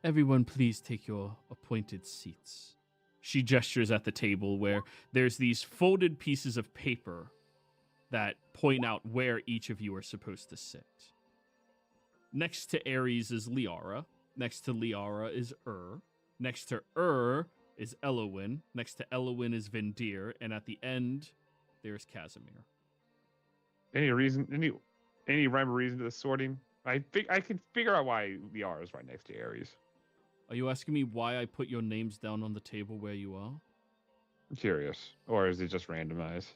Everyone, please take your appointed seats. She gestures at the table where there's these folded pieces of paper that point out where each of you are supposed to sit. Next to Ares is Liara. Next to Liara is Next to is Elowin. Next to Elowin is Vendir. And at the end, there's Casimir. Any rhyme or reason to the sorting? I can figure out why Liara is right next to Ares. Are you asking me why I put your names down on the table where you are? I'm curious. Or is it just randomized?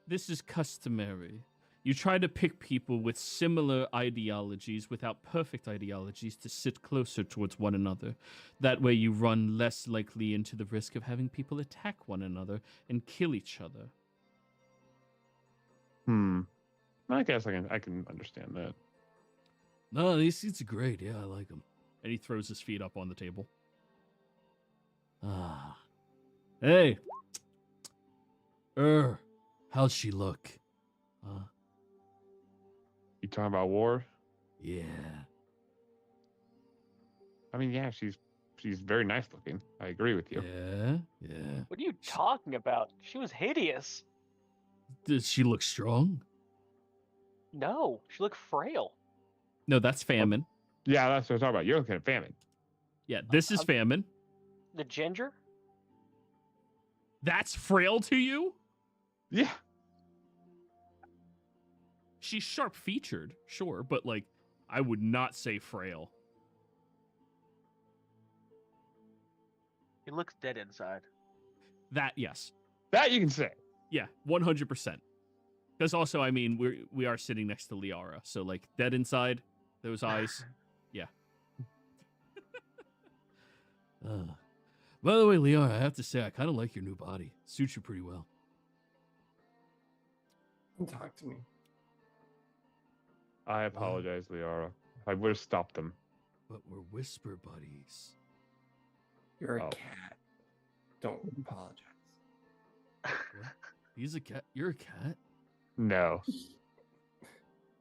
This is customary. You try to pick people with similar ideologies without perfect ideologies to sit closer towards one another. That way you run less likely into the risk of having people attack one another and kill each other. I guess I can understand that. No, these seats are great. Yeah, I like them. And he throws his feet up on the table. Ah. Hey. How's she look? You talking about war? Yeah. I mean, yeah, she's very nice looking. I agree with you. Yeah. What are you talking about? She was hideous. Does she look strong? No, she looked frail. No, that's Famine. Yeah, that's what I'm talking about. You're looking at Famine. Yeah, this is Famine. The ginger? That's frail to you? Yeah. She's sharp-featured, sure, but, like, I would not say frail. He looks dead inside. That, yes. That you can say. Yeah, 100%. Because also, I mean, we are sitting next to Liara, so, like, dead inside, those eyes, yeah. By the way, Liara, I have to say, I kind of like your new body. Suits you pretty well. Don't talk to me. I apologize, Liara. I would have stopped them. But we're whisper buddies. You're a cat. Don't apologize. What? He's a cat. You're a cat? No.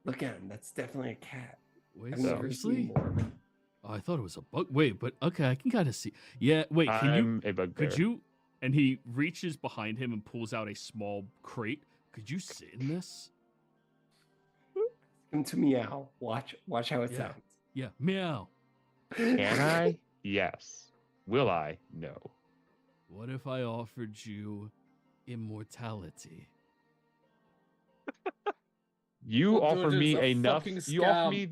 Look at him. That's definitely a cat. Wait, I've never seen more. Oh, I thought it was a bug. Wait, but okay, I can kind of see. Yeah, wait, I'm a bugbear. Could you? And he reaches behind him and pulls out a small crate. Could you sit in this? Come to meow. Watch how it sounds. Yeah, meow. Can I? Yes. Will I? No. What if I offered you immortality? You Well, offer dude, me it's a enough. fucking You offer scam.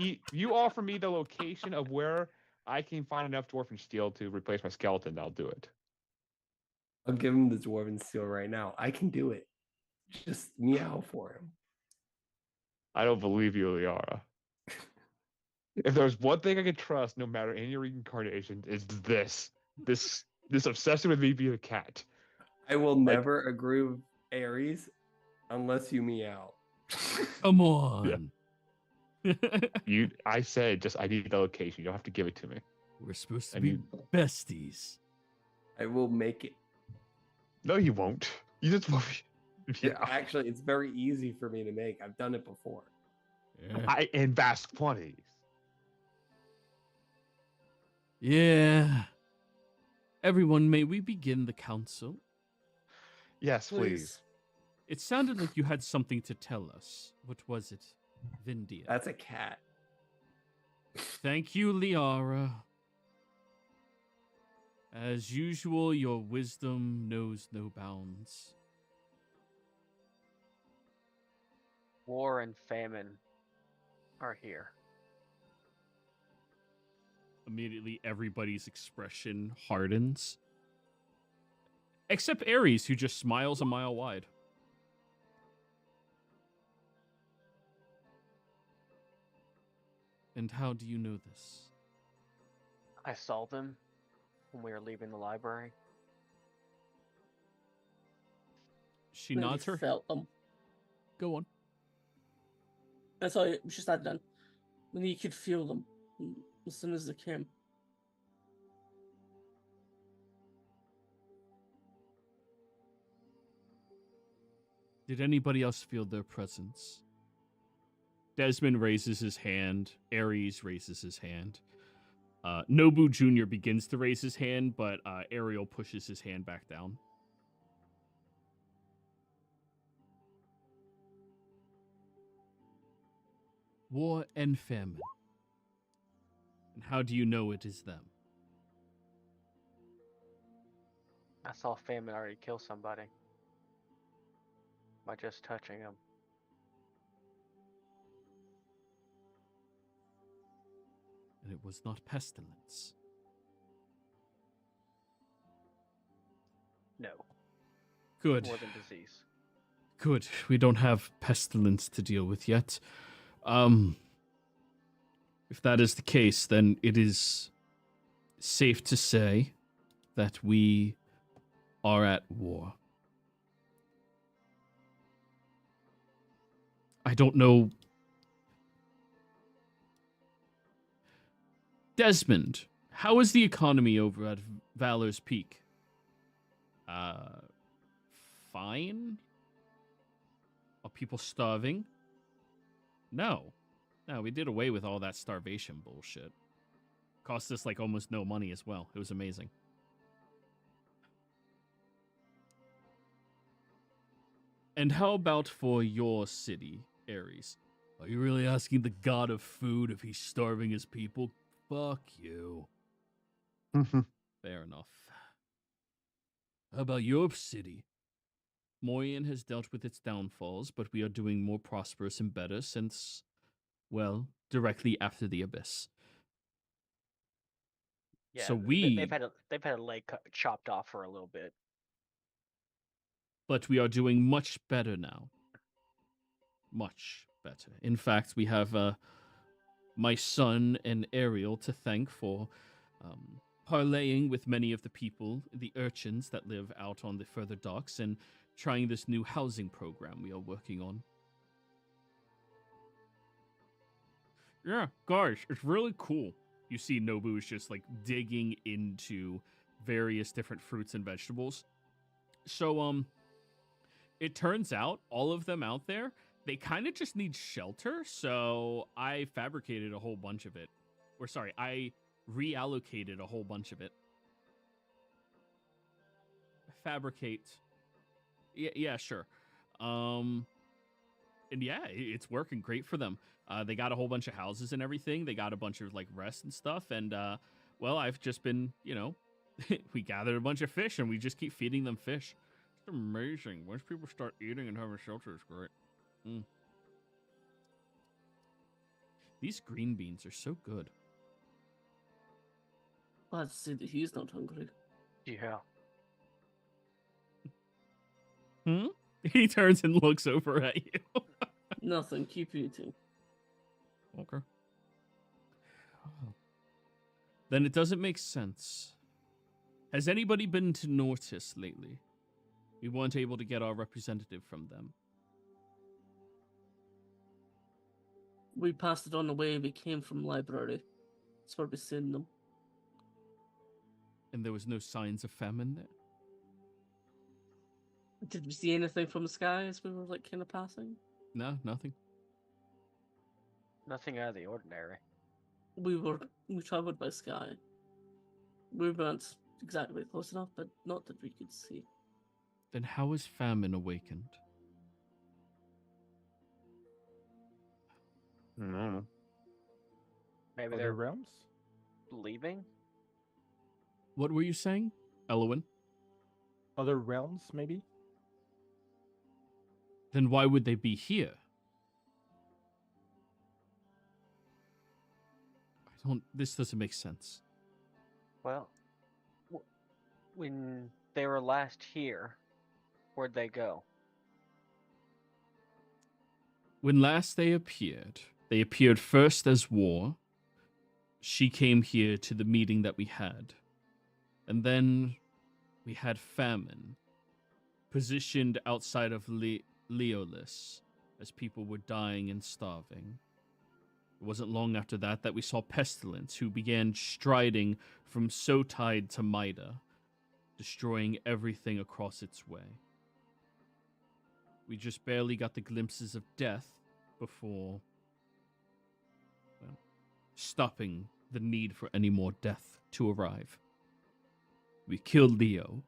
me you offer me the location of where I can find enough dwarven steel to replace my skeleton. I'll do it. I'll give him the dwarven steel right now. I can do it. Just meow for him. I don't believe you, Liara. If there's one thing I can trust, no matter any reincarnation, it's this obsession with me being a cat. I will never agree with Ares unless you meow. Come on. Yeah. I said I need the location. You don't have to give it to me. We're supposed to be besties. I will make it. No, you won't. You just won't. Actually, it's very easy for me to make. I've done it before. Yeah. In vast quantities. Yeah. Everyone, may we begin the council? Yes, please. It sounded like you had something to tell us. What was it, Vindia? That's a cat. Thank you, Liara. As usual, your wisdom knows no bounds. War and famine are here. Immediately, everybody's expression hardens. Except Ares, who just smiles a mile wide. And how do you know this? I saw them when we were leaving the library. She Maybe nods her. Felt them. Go on. Sorry, we should start done. When you could feel them as soon as they came. Did anybody else feel their presence? Desmond raises his hand. Ares raises his hand. Nobu Jr. begins to raise his hand, but Ariel pushes his hand back down. War and famine. And how do you know it is them? I saw famine already kill somebody by just touching them. And it was not pestilence. No, Good. more than disease. Good. We don't have pestilence to deal with yet. If that is the case, then it is safe to say that we are at war. I don't know. Desmond, how is the economy over at Valor's Peak? Fine? Are people starving? No. No, we did away with all that starvation bullshit. Cost us like almost no money as well. It was amazing. And how about for your city, Ares? Are you really asking the god of food if he's starving his people? Fuck you. Fair enough. How about your city? Moyen has dealt with its downfalls, but we are doing more prosperous and better since, well, directly after the Abyss. Yeah, So they've had a leg chopped off for a little bit. But we are doing much better now. Much better. In fact, we have my son and Ariel to thank for parlaying with many of the people, the urchins that live out on the further docks, and trying this new housing program we are working on. Yeah, guys, it's really cool. You see Nobu is just like digging into various different fruits and vegetables. So, it turns out all of them out there, they kind of just need shelter. So I fabricated a whole bunch of it. Or sorry, I reallocated a whole bunch of it. Fabricate. Yeah, sure. And yeah, it's working great for them. They got a whole bunch of houses and everything. They got a bunch of like rest and stuff. And well, I've just been, we gathered a bunch of fish and we just keep feeding them fish. It's amazing. Once people start eating and having shelter, it's great. These green beans are so good. Glad to see that he's not hungry. Yeah. He turns and looks over at you. Nothing, keep eating. Okay. Then it doesn't make sense. Has anybody been to Nortis lately? We weren't able to get our representative from them. We passed it on the way we came from library. That's where we seen them. And there was no signs of famine there? Did we see anything from the sky as we were like kind of passing? No, nothing. Nothing out of the ordinary. We traveled by sky. We weren't exactly close enough, but not that we could see. Then how is famine awakened? No. Maybe Other they're realms? leaving? What were you saying, Elowin? Other realms, maybe? Then why would they be here? This doesn't make sense. Well, when they were last here, where'd they go? When last they appeared first as War. She came here to the meeting that we had. And then we had famine, positioned outside of Leolis, as people were dying and starving. It wasn't long after that we saw Pestilence, who began striding from Sotide to Mida, destroying everything across its way. We just barely got the glimpses of death before, well, stopping the need for any more death to arrive. We killed Leo.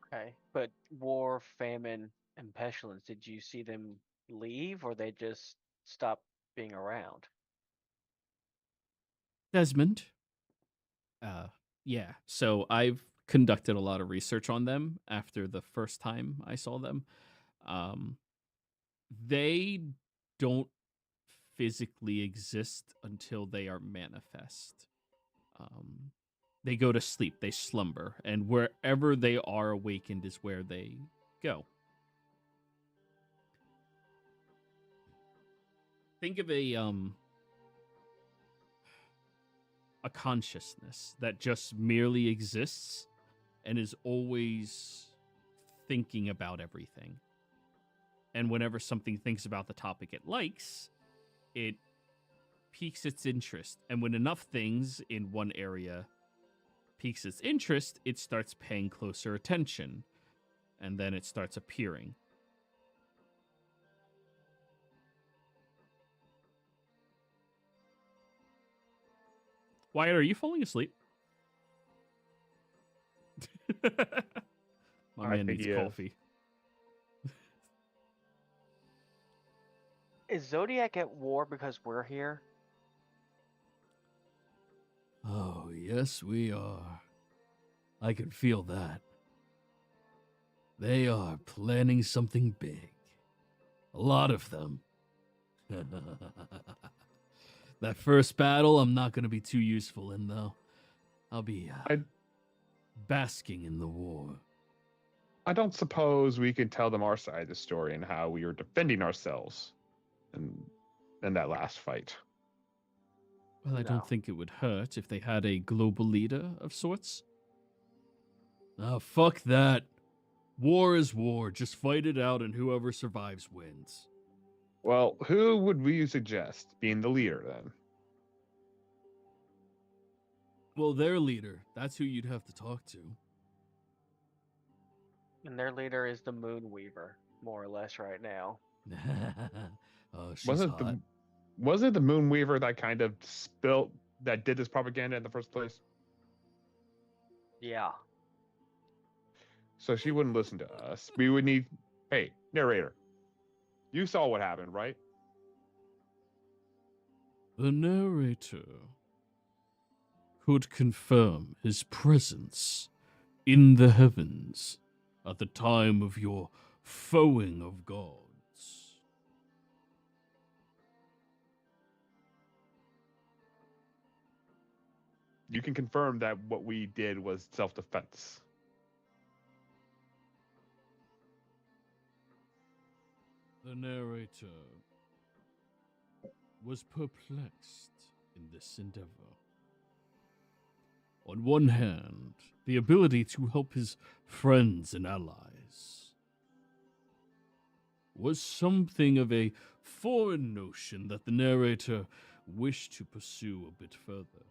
Okay, but war, famine, and pestilence, did you see them leave, or they just stopped being around? Desmond. Yeah. So I've conducted a lot of research on them after the first time I saw them. They don't physically exist until they are manifest. They go to sleep, they slumber, and wherever they are awakened is where they go. Think of a consciousness that just merely exists and is always thinking about everything. And whenever something thinks about the topic it likes, it piques its interest. And when enough things in one area piques its interest, it starts paying closer attention. And then it starts appearing. Wyatt, are you falling asleep? My man needs coffee. Is Zodiac at war because we're here? Oh, yes, we are. I can feel that. They are planning something big. A lot of them. That first battle, I'm not going to be too useful in, though. I'll be basking in the war. I don't suppose we can tell them our side of the story and how we were defending ourselves in that last fight. Well, I don't think it would hurt if they had a global leader of sorts. Oh, fuck that. War is war. Just fight it out and whoever survives wins. Well, who would we suggest being the leader then? Well, their leader. That's who you'd have to talk to. And their leader is the Moonweaver, more or less, right now. Oh, she's hot. Was it the Moonweaver that kind of that did this propaganda in the first place? Yeah. So she wouldn't listen to us. We would need, hey, narrator, you saw what happened, right? The narrator could confirm his presence in the heavens at the time of your foeing of gods. You can confirm that what we did was self-defense. The narrator was perplexed in this endeavor. On one hand, the ability to help his friends and allies was something of a foreign notion that the narrator wished to pursue a bit further.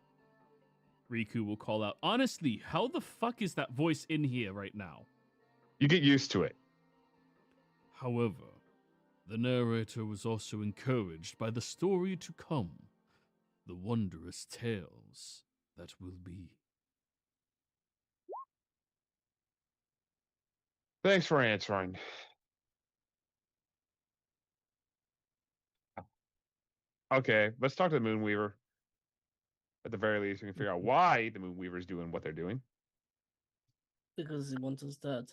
Riku will call out, honestly, how the fuck is that voice in here right now? You get used to it. However, the narrator was also encouraged by the story to come, the wondrous tales that will be. Thanks for answering. Okay, let's talk to the Moonweaver. At the very least, we can figure out why the Moonweaver's doing what they're doing. Because he wants us dead.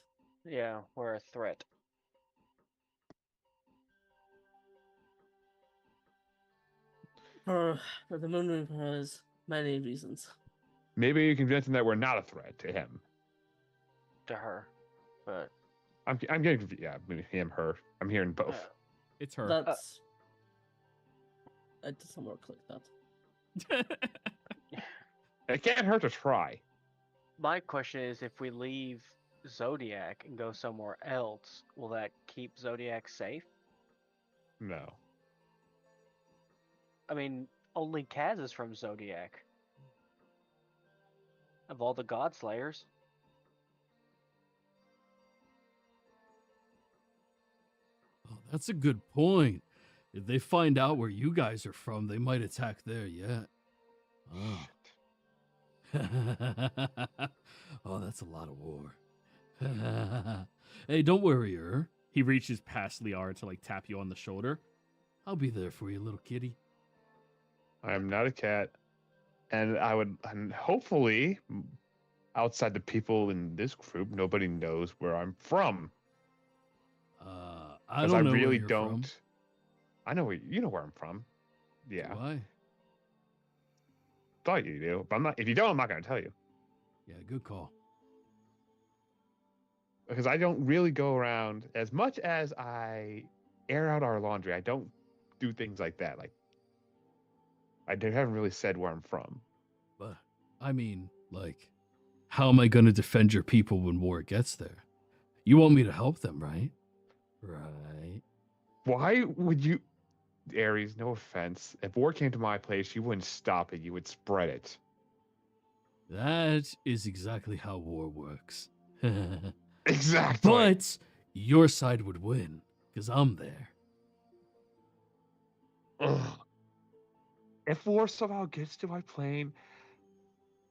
Yeah, we're a threat. The Moonweaver has many reasons. Maybe you convince him that we're not a threat to him. To her, but I'm getting confused. Yeah, him, her. I'm hearing both. It's her. That's. It doesn't work like that. It can't hurt to try. my question is, if we leave Zodiac and go somewhere else, will that keep Zodiac safe? No. I mean, only Kaz is from Zodiac. Of all the Godslayers. Oh, that's a good point. If they find out where you guys are from, they might attack there yet. Oh. Oh, that's a lot of war. Hey, don't worry, her. He reaches past Liara to like tap you on the shoulder. I'll be there for you, little kitty. I am not a cat. And and hopefully, outside the people in this group, nobody knows where I'm from. I don't know really where you're don't. from. I know you know where I'm from. Yeah. Do I? Thought you do, but I'm not. If you don't, I'm not going to tell you. Yeah, good call. Because I don't really go around as much as I air out our laundry. I don't do things like that. Like I haven't really said where I'm from. But I mean, like, how am I going to defend your people when war gets there? You want me to help them, right? Right. Why would you, Ares? No offense. If war came to my place, you wouldn't stop it. You would spread it. That is exactly how war works. Exactly. But your side would win, because I'm there. Ugh. If war somehow gets to my plane,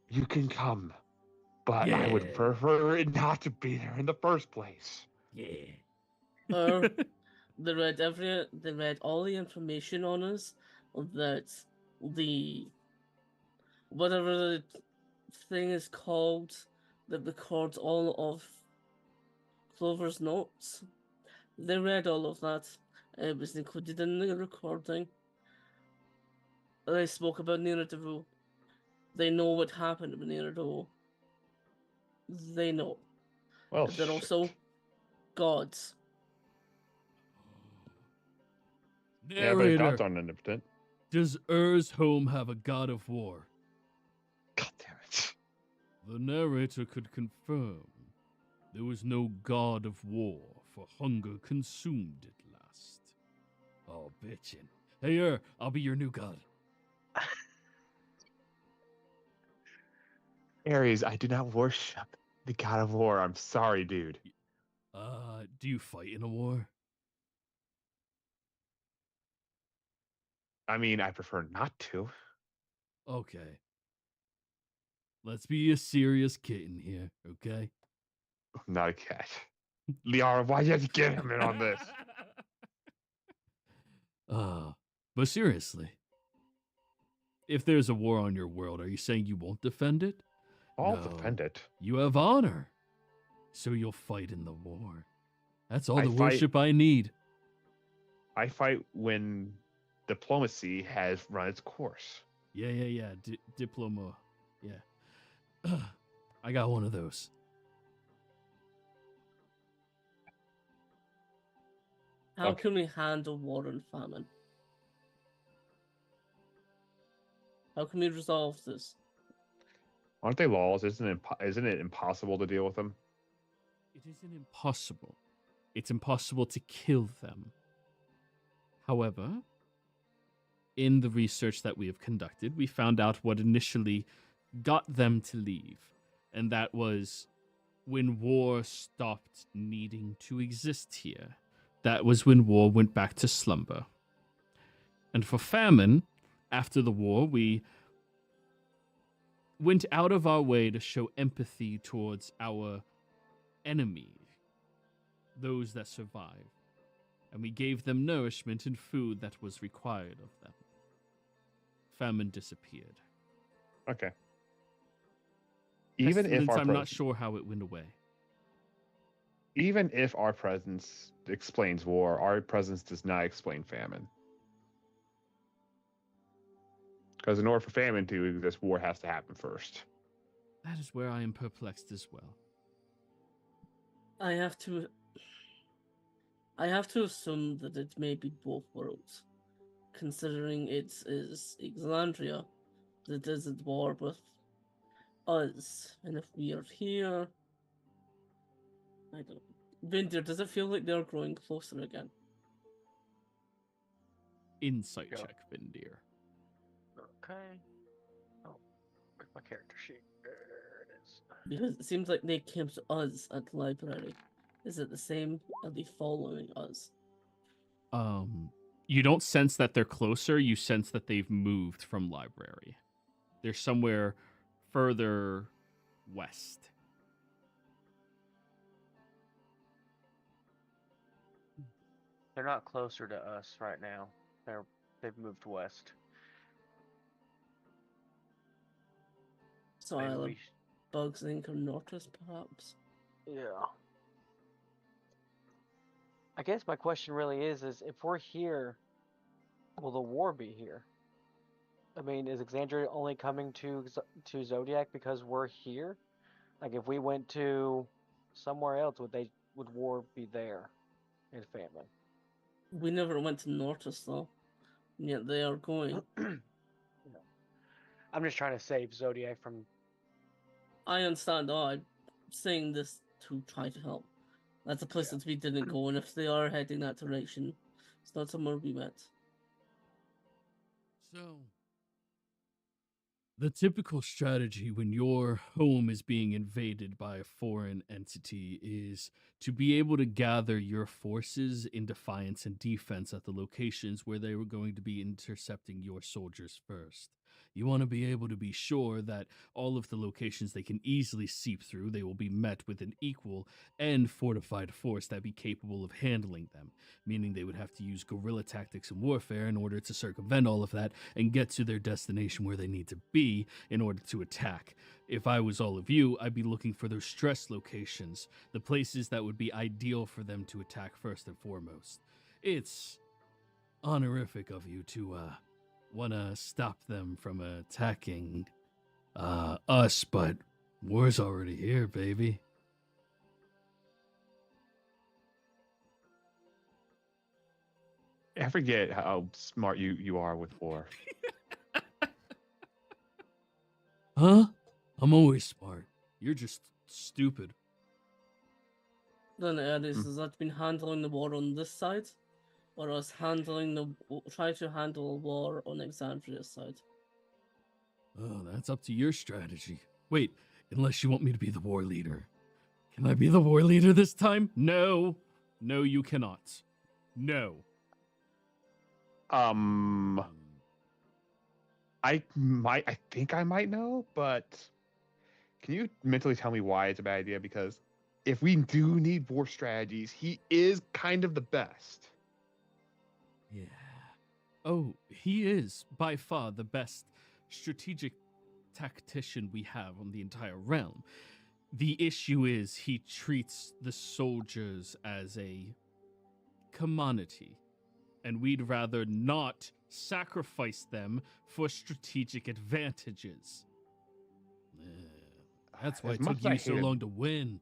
you can come. But I would Yeah. prefer it not to be there in the first place. Yeah. They read all the information on us that the whatever the thing is called that records all of Clover's notes. They read all of that. It was included in the recording. They spoke about Niraduru. They know what happened with Niraduru. They know. Well, But they're also gods. yeah, but gods aren't omnipotent. Does Ur's home have a god of war? God damn it. The narrator could confirm there was no god of war, for hunger consumed it last. Oh, bitchin'. Hey, I'll be your new god. Ares, I do not worship the god of war. I'm sorry, dude. Do you fight in a war? I mean, I prefer not to. Okay. Let's be a serious kitten here, okay? I'm not a cat. Liara, why you have to get him in on this? But seriously, if there's a war on your world, are you saying you won't defend it? I'll No. defend it. You have honor, so you'll fight in the war. That's all I the fight- worship I need. I fight when diplomacy has run its course. Yeah. Diploma. Yeah. I got one of those. How Okay. can we handle war and famine? How can we resolve this? Aren't they laws? Isn't it impossible to deal with them? It isn't impossible. It's impossible to kill them. However, in the research that we have conducted, we found out what initially got them to leave. And that was when war stopped needing to exist here. That was when war went back to slumber. And for famine, after the war, we went out of our way to show empathy towards our enemy, those that survived. And we gave them nourishment and food that was required of them. Famine disappeared. Okay. Even if our I'm not sure how it went away. Even if our presence explains war, our presence does not explain famine. Because in order for famine to exist, war has to happen first. That is where I am perplexed as well. I have to assume that it may be both worlds, considering it is Exandria that is at war with us, and if we are here, I don't. Vindir, does it feel like they're growing closer again? Insight check, Vindir. Okay. Oh, where's my character sheet? There it is. Because it seems like they came to us at the library. Is it the same? Are they following us? You don't sense that they're closer. You sense that they've moved from library. They're somewhere further west. They're not closer to us right now. They've moved west. So either Bugs Inc. or Nortus, perhaps? Yeah. I guess my question really is if we're here, will the war be here? I mean, is Exandria only coming to Zodiac because we're here? Like, if we went to somewhere else, would war be there in famine? We never went to Nortus, though. And yet they are going. I'm just trying to save Zodiac from... I understand. I'm saying this to try to help. That's a place that we didn't go, and if they are heading that direction, it's not somewhere we met. So, the typical strategy when your home is being invaded by a foreign entity is to be able to gather your forces in defiance and defense at the locations where they were going to be intercepting your soldiers first. You want to be able to be sure that all of the locations they can easily seep through, they will be met with an equal and fortified force that be capable of handling them, meaning they would have to use guerrilla tactics and warfare in order to circumvent all of that and get to their destination where they need to be in order to attack. If I was all of you, I'd be looking for those stress locations, the places that would be ideal for them to attack first and foremost. It's honorific of you to, want to stop them from attacking us, but war's already here, baby. I forget how smart you are with war. Huh? I'm always smart. You're just stupid. Then has that been handling the war on this side? Or us try to handle war on Exandria's side? Oh, that's up to your strategy. Wait, unless you want me to be the war leader. Can I be the war leader this time? No. No, you cannot. No. I think I might know, but can you mentally tell me why it's a bad idea? Because if we do need war strategies, he is kind of the best. Yeah. Oh, he is by far the best strategic tactician we have on the entire realm. The issue is he treats the soldiers as a commodity, and we'd rather not sacrifice them for strategic advantages. That's why it took you so long to win.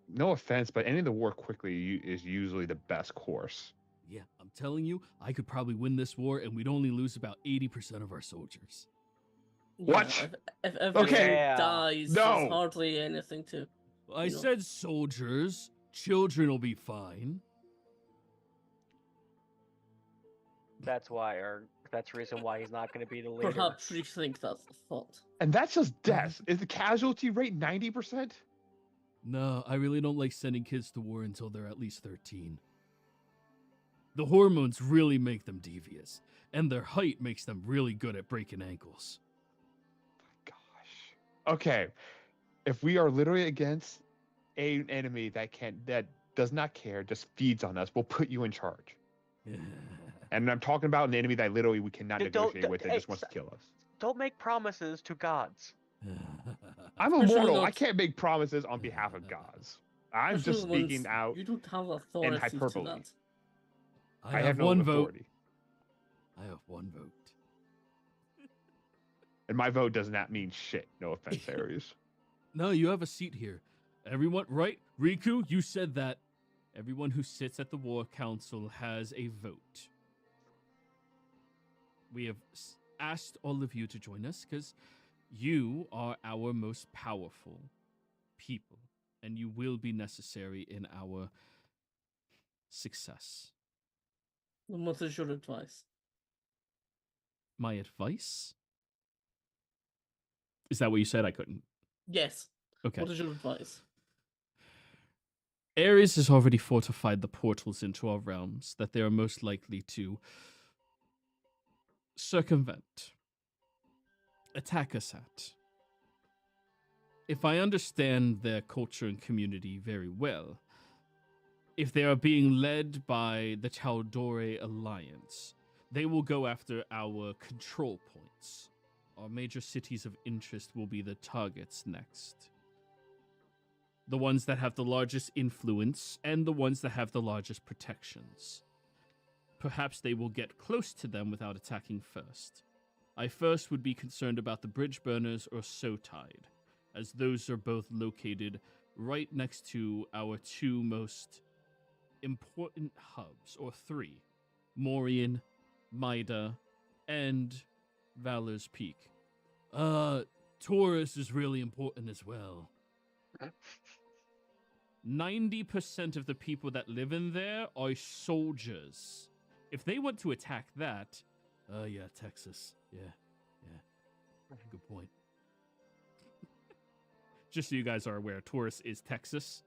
No offense, but ending the war quickly is usually the best course. Yeah, I'm telling you, I could probably win this war and we'd only lose about 80% of our soldiers. What? If everyone dies, no. There's hardly anything to... I said soldiers. Children will be fine. That's the reason why he's not going to be the leader. Perhaps you think that's the fault. And that's just death. Is the casualty rate 90%? No, I really don't like sending kids to war until they're at least 13. The hormones really make them devious, and their height makes them really good at breaking ankles. Gosh. Okay. If we are literally against an enemy that does not care, just feeds on us, we'll put you in charge. And I'm talking about an enemy that literally we cannot negotiate with that just wants to kill us. don't make promises to gods. I'm Especially immortal. I not- can't make promises on behalf of gods. I'm just Especially once speaking out You don't have in authority to hyperbole. that. I have no one vote. authority. I have one vote. And my vote does not mean shit. No offense, Aries. No, you have a seat here. Everyone, right? Riku, you said that. Everyone who sits at the War Council has a vote. We have asked all of you to join us because you are our most powerful people, and you will be necessary in our success. And what is your advice? My advice? Is that what you said? I couldn't. Yes. Okay. What is your advice? Ares has already fortified the portals into our realms that they are most likely to circumvent, attack us at. If I understand their culture and community very well, if they are being led by the Tal'Dorei Alliance, they will go after our control points. Our major cities of interest will be the targets next. The ones that have the largest influence and the ones that have the largest protections. Perhaps they will get close to them without attacking first. I first would be concerned about the bridge burners or Sotide, as those are both located right next to our two most important hubs, or three: Morian, Maida, and Valor's Peak. Taurus is really important as well. 90% of the people that live in there are soldiers. If they want to attack that, yeah, Texas. Yeah. Good point. Just so you guys are aware, Taurus is Texas.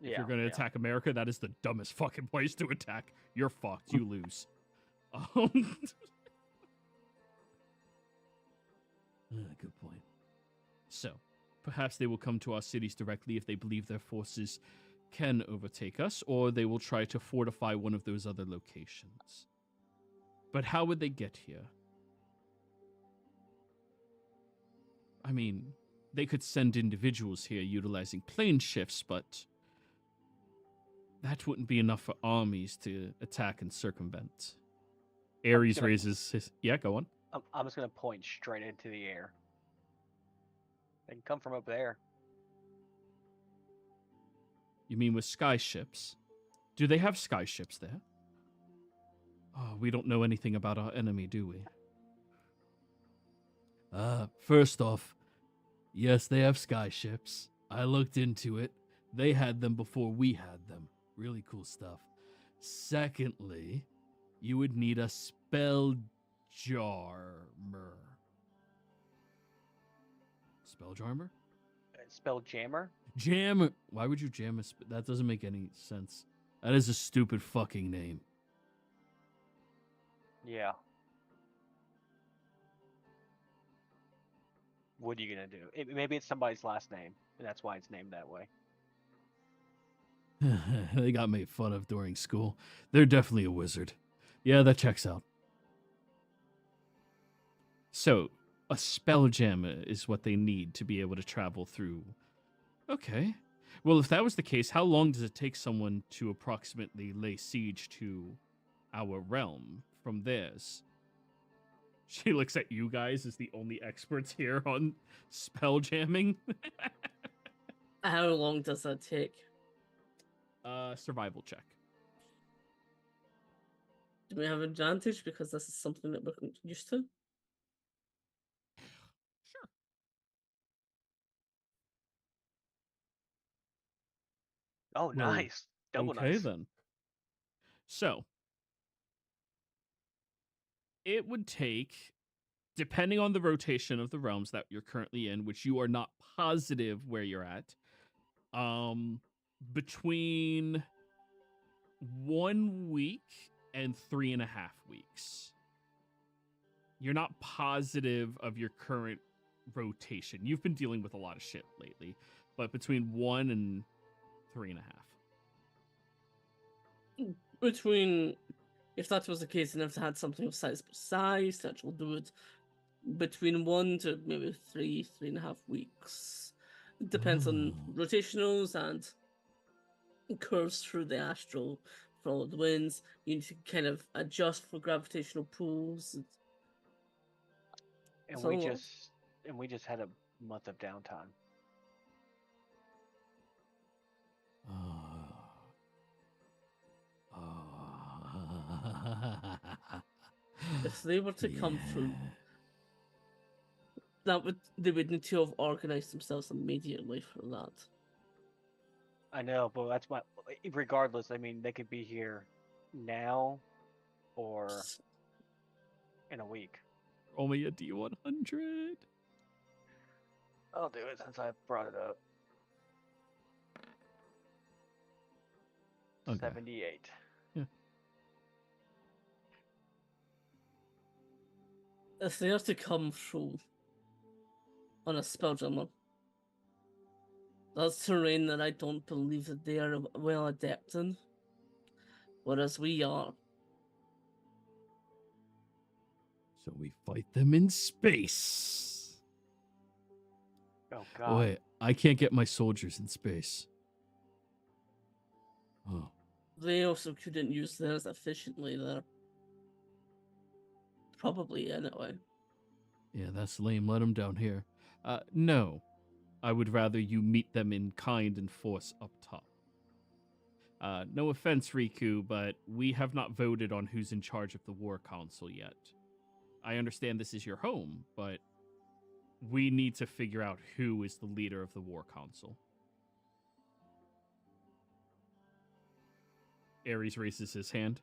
If you're going to attack America, that is the dumbest fucking place to attack. You're fucked. You lose. Good point. So, perhaps they will come to our cities directly if they believe their forces can overtake us, or they will try to fortify one of those other locations. But how would they get here? I mean, they could send individuals here utilizing plane shifts, but that wouldn't be enough for armies to attack and circumvent. Ares raises his... Yeah, go on. I'm just going to point straight into the air. They can come from up there. You mean with sky ships? Do they have sky ships there? Oh, we don't know anything about our enemy, do we? First off, yes, they have sky ships. I looked into it. They had them before we had them. Really cool stuff. Secondly, you would need a spelljarmer. Spelljarmer? Spelljammer? Jam. Why would you jam a that doesn't make any sense. That is a stupid fucking name. Yeah. What are you gonna do? Maybe it's somebody's last name, and that's why it's named that way. They got made fun of during school. They're definitely a wizard. Yeah, that checks out. So, a spelljammer is what they need to be able to travel through. Okay. Well, if that was the case, how long does it take someone to approximately lay siege to our realm from theirs? She looks at you guys as the only experts here on spelljamming. How long does that take? Survival check. Do we have advantage because this is something that we're used to? Sure. Oh, nice. Double okay, nice. then. So, it would take, depending on the rotation of the realms that you're currently in, which you are not positive where you're at, between 1 week and 3.5 weeks. You're not positive of your current rotation. You've been dealing with a lot of shit lately, but between 1 and 3.5. Between, if that was the case, and if they had something of size, that will do it. between 1 to maybe 3.5 weeks. It depends on rotationals and curves through the astral, follow the winds. You need to kind of adjust for gravitational pulls. And So we long. just had a month of downtime. If they were to come through, they would need to have organized themselves immediately for that. I know, but that's my. Regardless, I mean, they could be here now, or in a week. Roll me a D100. I'll do it since I brought it up. Okay. 78. Yeah. If they are to come through on a spelljammer, that's terrain that I don't believe that they are well adept in, whereas we are. So we fight them in space. Oh Oh, God. wait, I can't get my soldiers in space. Oh. They also couldn't use theirs efficiently there. Probably, anyway. Yeah, that's lame. Let them down here. No. I would rather you meet them in kind and force up top. No offense, Riku, but we have not voted on who's in charge of the War Council yet. I understand this is your home, but we need to figure out who is the leader of the War Council. Ares raises his hand.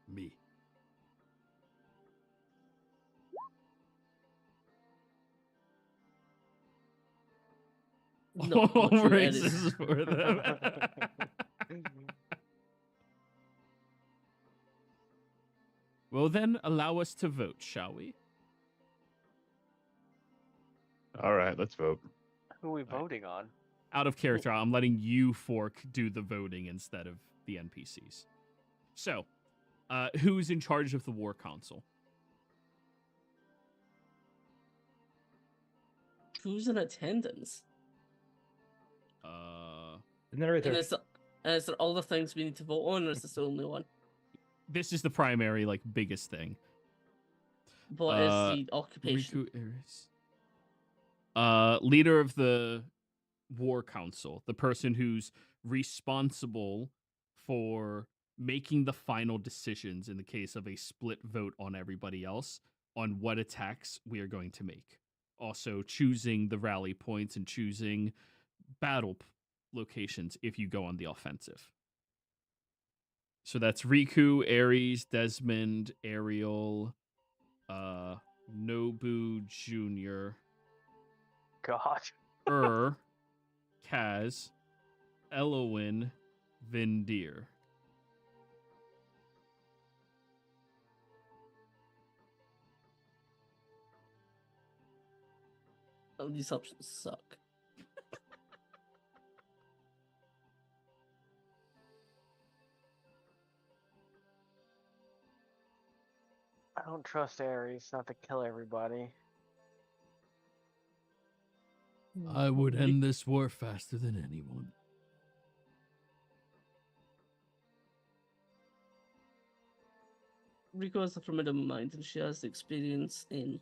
Me. No, All not you, Ares. races for them. Well, then, allow us to vote, shall we? All right, let's vote. Who are we voting on? Out of character, I'm letting you, Fork, do the voting instead of the NPCs. So, who's in charge of the War Council? Who's in attendance? The narrator. And is there all the things we need to vote on, or is this the only one? This is the primary, biggest thing. What is the occupation? Riku Ares. Leader of the War Council, the person who's responsible for making the final decisions in the case of a split vote on everybody else on what attacks we are going to make. Also choosing the rally points and choosing battle locations if you go on the offensive. So that's Riku, Ares, Desmond, Ariel, Nobu Jr., God. Kaz, Elowin, Vindir. Oh, these options suck. I don't trust Ares not to kill everybody. I would end this war faster than anyone. Rico has a formidable mind, and she has experience in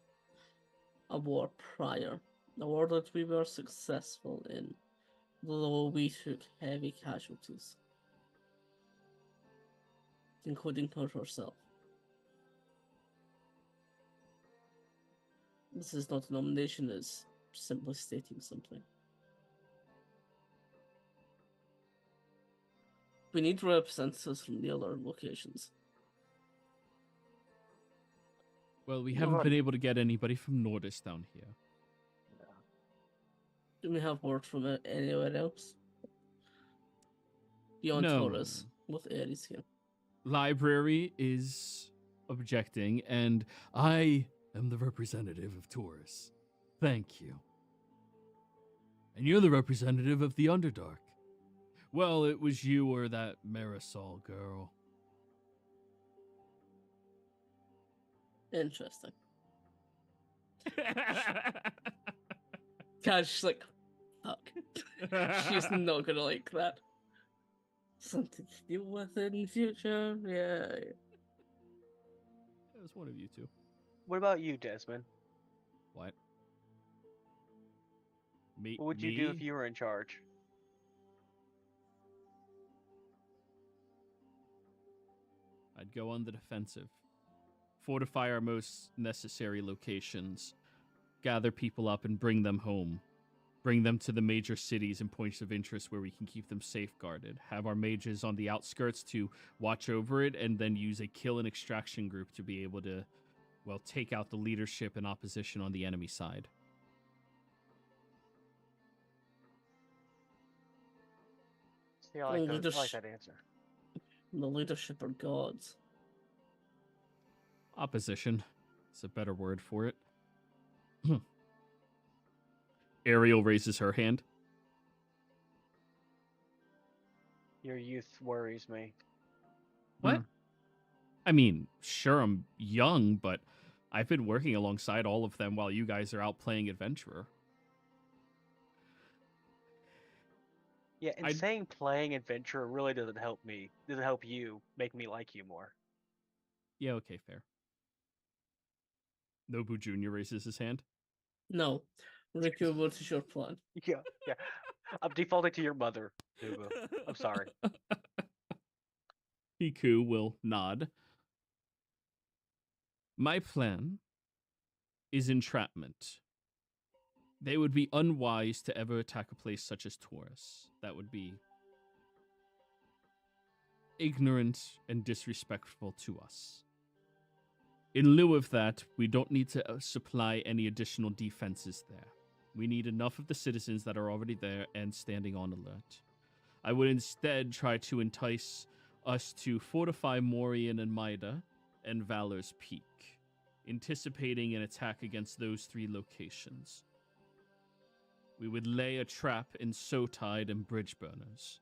a war prior. A war that we were successful in, though we took heavy casualties, including her herself. This is not a nomination, it's simply stating something. We need representatives from the other locations. Well, we haven't been able to get anybody from Nordis down here. Do we have word from anywhere else? Beyond No. Taurus, with Ares here. Library is objecting, and I am the representative of Taurus. Thank you. And you're the representative of the Underdark. Well, it was you or that Marisol girl. Interesting. Cash like, fuck. She's not gonna like that. Something to deal with in the future. Yeah. It was one of you two. What about you, Desmond? What? Me? What would you do if you were in charge? I'd go on the defensive. Fortify our most necessary locations. Gather people up and bring them home. Bring them to the major cities and points of interest where we can keep them safeguarded. Have our mages on the outskirts to watch over it, and then use a kill and extraction group to be able to, well, take out the leadership and opposition on the enemy side. See, I like that answer. The leadership are gods. Opposition is a better word for it. Ariel raises her hand. Your youth worries me. What? I mean, sure, I'm young, but I've been working alongside all of them while you guys are out playing adventurer. Yeah, and saying playing adventurer really doesn't help me. Doesn't help you make me like you more. Yeah, okay, fair. Nobu Jr. raises his hand. No. Riku, what is your plan? Yeah. I'm defaulting to your mother, Nobu. I'm sorry. Hiku will nod. My plan is entrapment. They would be unwise to ever attack a place such as Taurus. That would be ignorant and disrespectful to us. In lieu of that, we don't need to supply any additional defenses there. We need enough of the citizens that are already there and standing on alert. I would instead try to entice us to fortify Morian and Maida and Valor's Peak, anticipating an attack against those three locations. We would lay a trap in Sotide and Bridge Burners,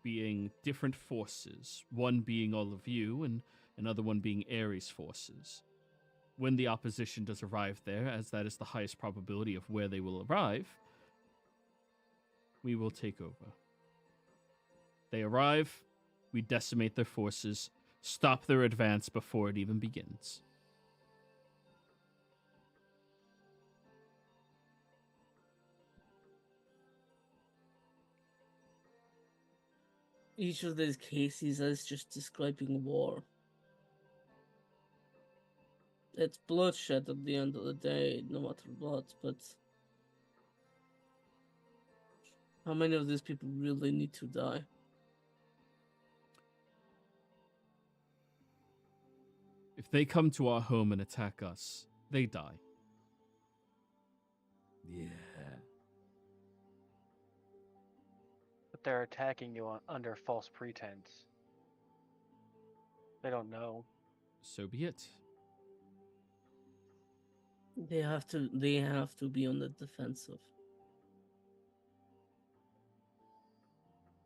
being different forces, one being all of you and another one being Ares forces. When the opposition does arrive there, as that is the highest probability of where they will arrive, we will take over. They arrive, we decimate their forces, stop their advance before it even begins. Each of these cases is just describing war. It's bloodshed at the end of the day, no matter what, but how many of these people really need to die? If they come to our home and attack us, they die. Yeah. But they're attacking you under false pretense. They don't know. So be it. They have to be on the defensive.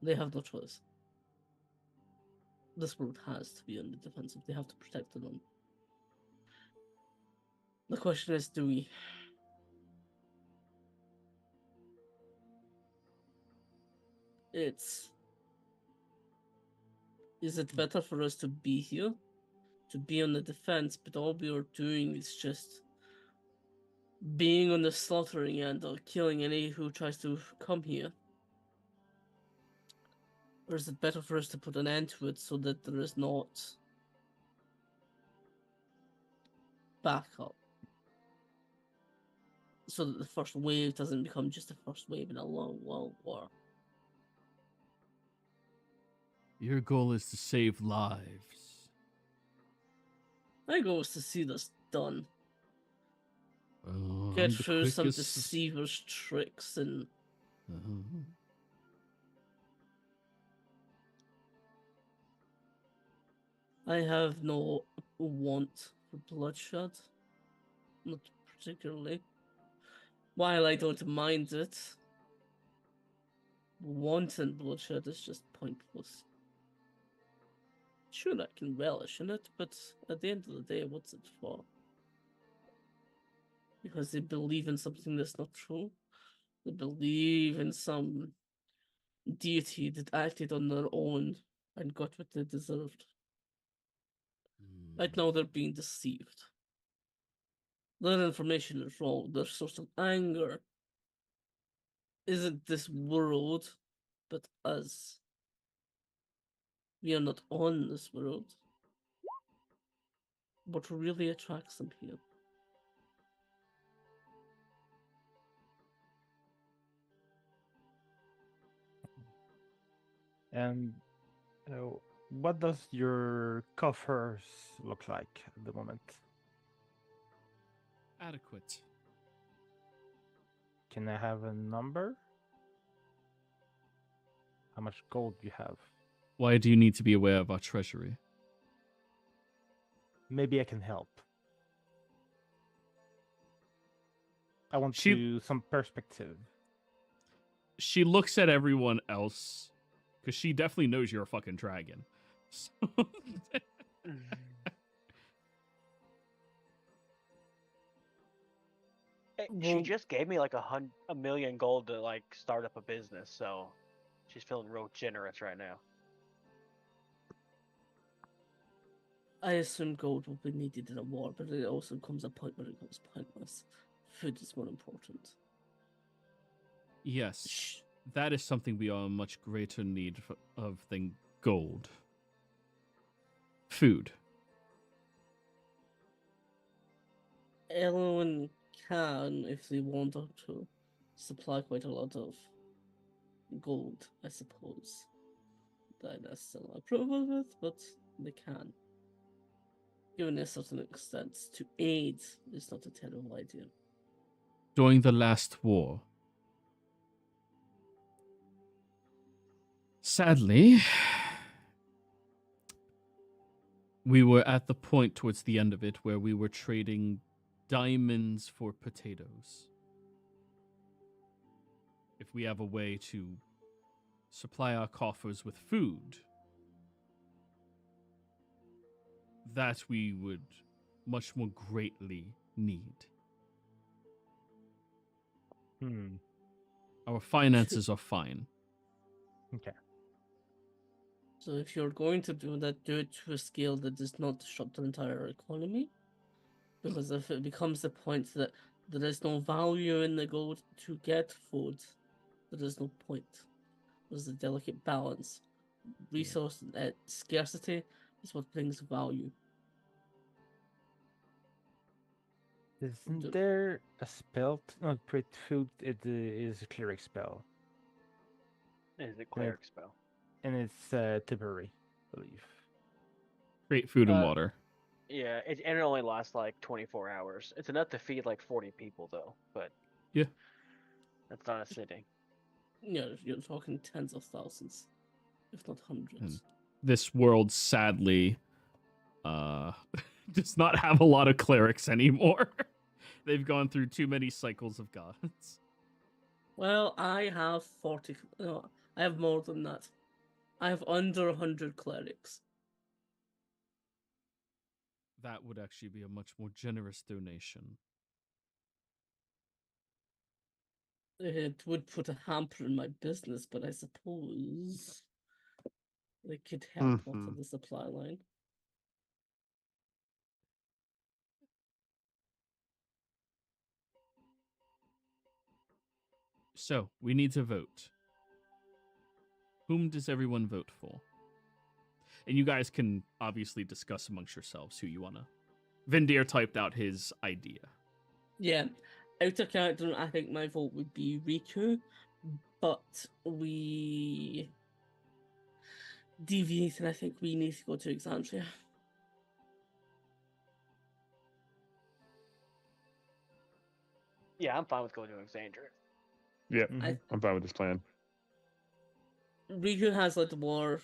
They have no choice. This world has to be on the defensive. They have to protect them. The question is, do we? Is it better for us to be here, to be on the defense, but all we are doing is just being on the slaughtering end or killing any who tries to come here? Or is it better for us to put an end to it so that there is not backup? So that the first wave doesn't become just the first wave in a long, long war. Your goal is to save lives. My goal is to see this done. Oh, Get through some deceivers' tricks and... I have no want for bloodshed. Not particularly. While I don't mind it, wanting bloodshed is just pointless. Sure, I can relish in it, but at the end of the day, what's it for? because they believe in something that's not true. They believe in some deity that acted on their own and got what they deserved. Right now they're being deceived. Their information is wrong. Their source of anger isn't this world, but us. We are not on this world. What really attracts them here? And what does your coffers look like at the moment? Adequate. Can I have a number? How much gold you have? Why do you need to be aware of our treasury? Maybe I can help. I want some perspective. She looks at everyone else because she definitely knows you're a fucking dragon. So she just gave me like a million gold to like start up a business, so she's feeling real generous right now. I assume gold will be needed in a war, but it also comes a point where it becomes pointless. Food is more important. Yes, that is something we are in much greater need of than gold. Food. Anyone can, if they wanted to, supply quite a lot of gold, I suppose. That I still approve of it, but they can. Given a certain extent, to aid is not a terrible idea. During the last war, sadly, we were at the point towards the end of it where we were trading diamonds for potatoes. If we have a way to supply our coffers with food, that we would much more greatly need. Our finances are fine. Okay. So if you're going to do that, do it to a scale that does not disrupt the entire economy. Because if it becomes the point that there is no value in the gold to get food, there is no point. There's a delicate balance. Resource scarcity is what brings value. Isn't there a spell to not create food? It is a cleric spell. It is a cleric spell. And it's temporary, I believe. Create food and water. Yeah, and it only lasts like 24 hours. It's enough to feed like 40 people, though. But yeah, that's not a sitting. Yeah, you're talking tens of thousands, if not hundreds. And this world, sadly, does not have a lot of clerics anymore. They've gone through too many cycles of gods. Well, I have 40. No, I have more than that. I have under 100 clerics. That would actually be a much more generous donation. It would put a hamper in my business, but I suppose it could help off of the supply line. So, we need to vote. Whom does everyone vote for? And you guys can obviously discuss amongst yourselves who you want to. Vindir typed out his idea. Yeah, out of character, I think my vote would be Riku, but we deviate, and I think we need to go to Exandria. Yeah, I'm fine with going to Exandria. Yeah, I'm fine with this plan. Riku has led the war,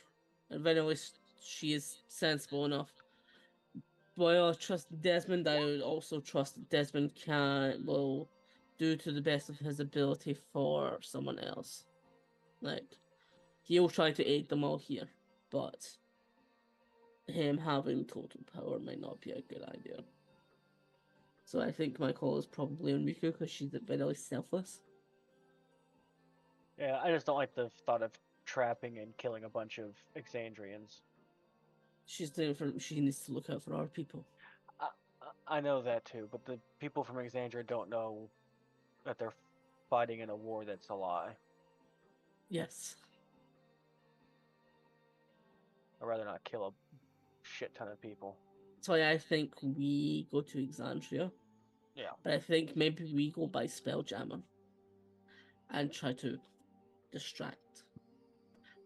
and very much she is sensible enough. While I trust Desmond, I would also trust that Desmond will do to the best of his ability for someone else. Like, he'll try to aid them all here, but him having total power might not be a good idea. So I think my call is probably on Riku because she's very selfless. Yeah, I just don't like the thought of trapping and killing a bunch of Exandrians. She's doing for. She needs to look out for our people. I know that too, but the people from Exandria don't know that they're fighting in a war that's a lie. Yes. I'd rather not kill a shit ton of people. So I think we go to Exandria. Yeah. But I think maybe we go by Spelljammer and try to distract.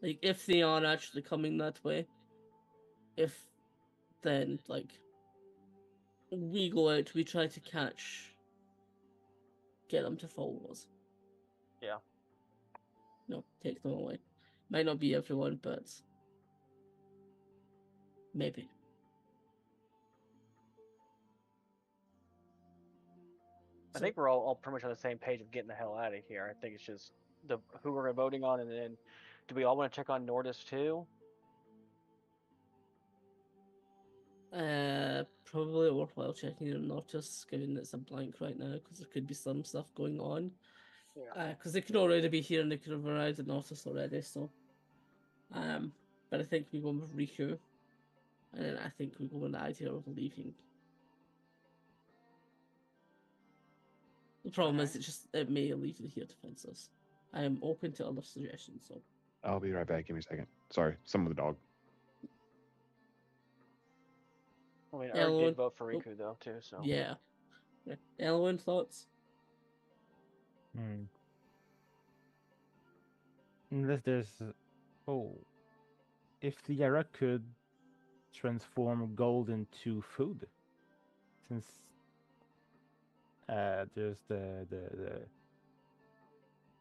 Like, if they are actually coming that way, then, like, we go out, we try to get them to follow us. Yeah. No, take them away. Might not be everyone, but maybe. I think we're all pretty much on the same page of getting the hell out of here. I think it's just who we're voting on, and then do we all want to check on Nordis too? Probably worthwhile checking in Nordis, given it's a blank right now, because there could be some stuff going on. Yeah. Because they could already be here and they could have arrived at Nordis already, so. But I think we go with Riku, and then I think we go with the idea of leaving. The problem is it may leave it here defenseless. I am open to other suggestions, so. I'll be right back. Give me a second. Sorry, some of the dog. I mean, I did vote for Riku though too, so. Yeah. Elwyn, thoughts? Unless there's if the Yara could transform gold into food, since there's the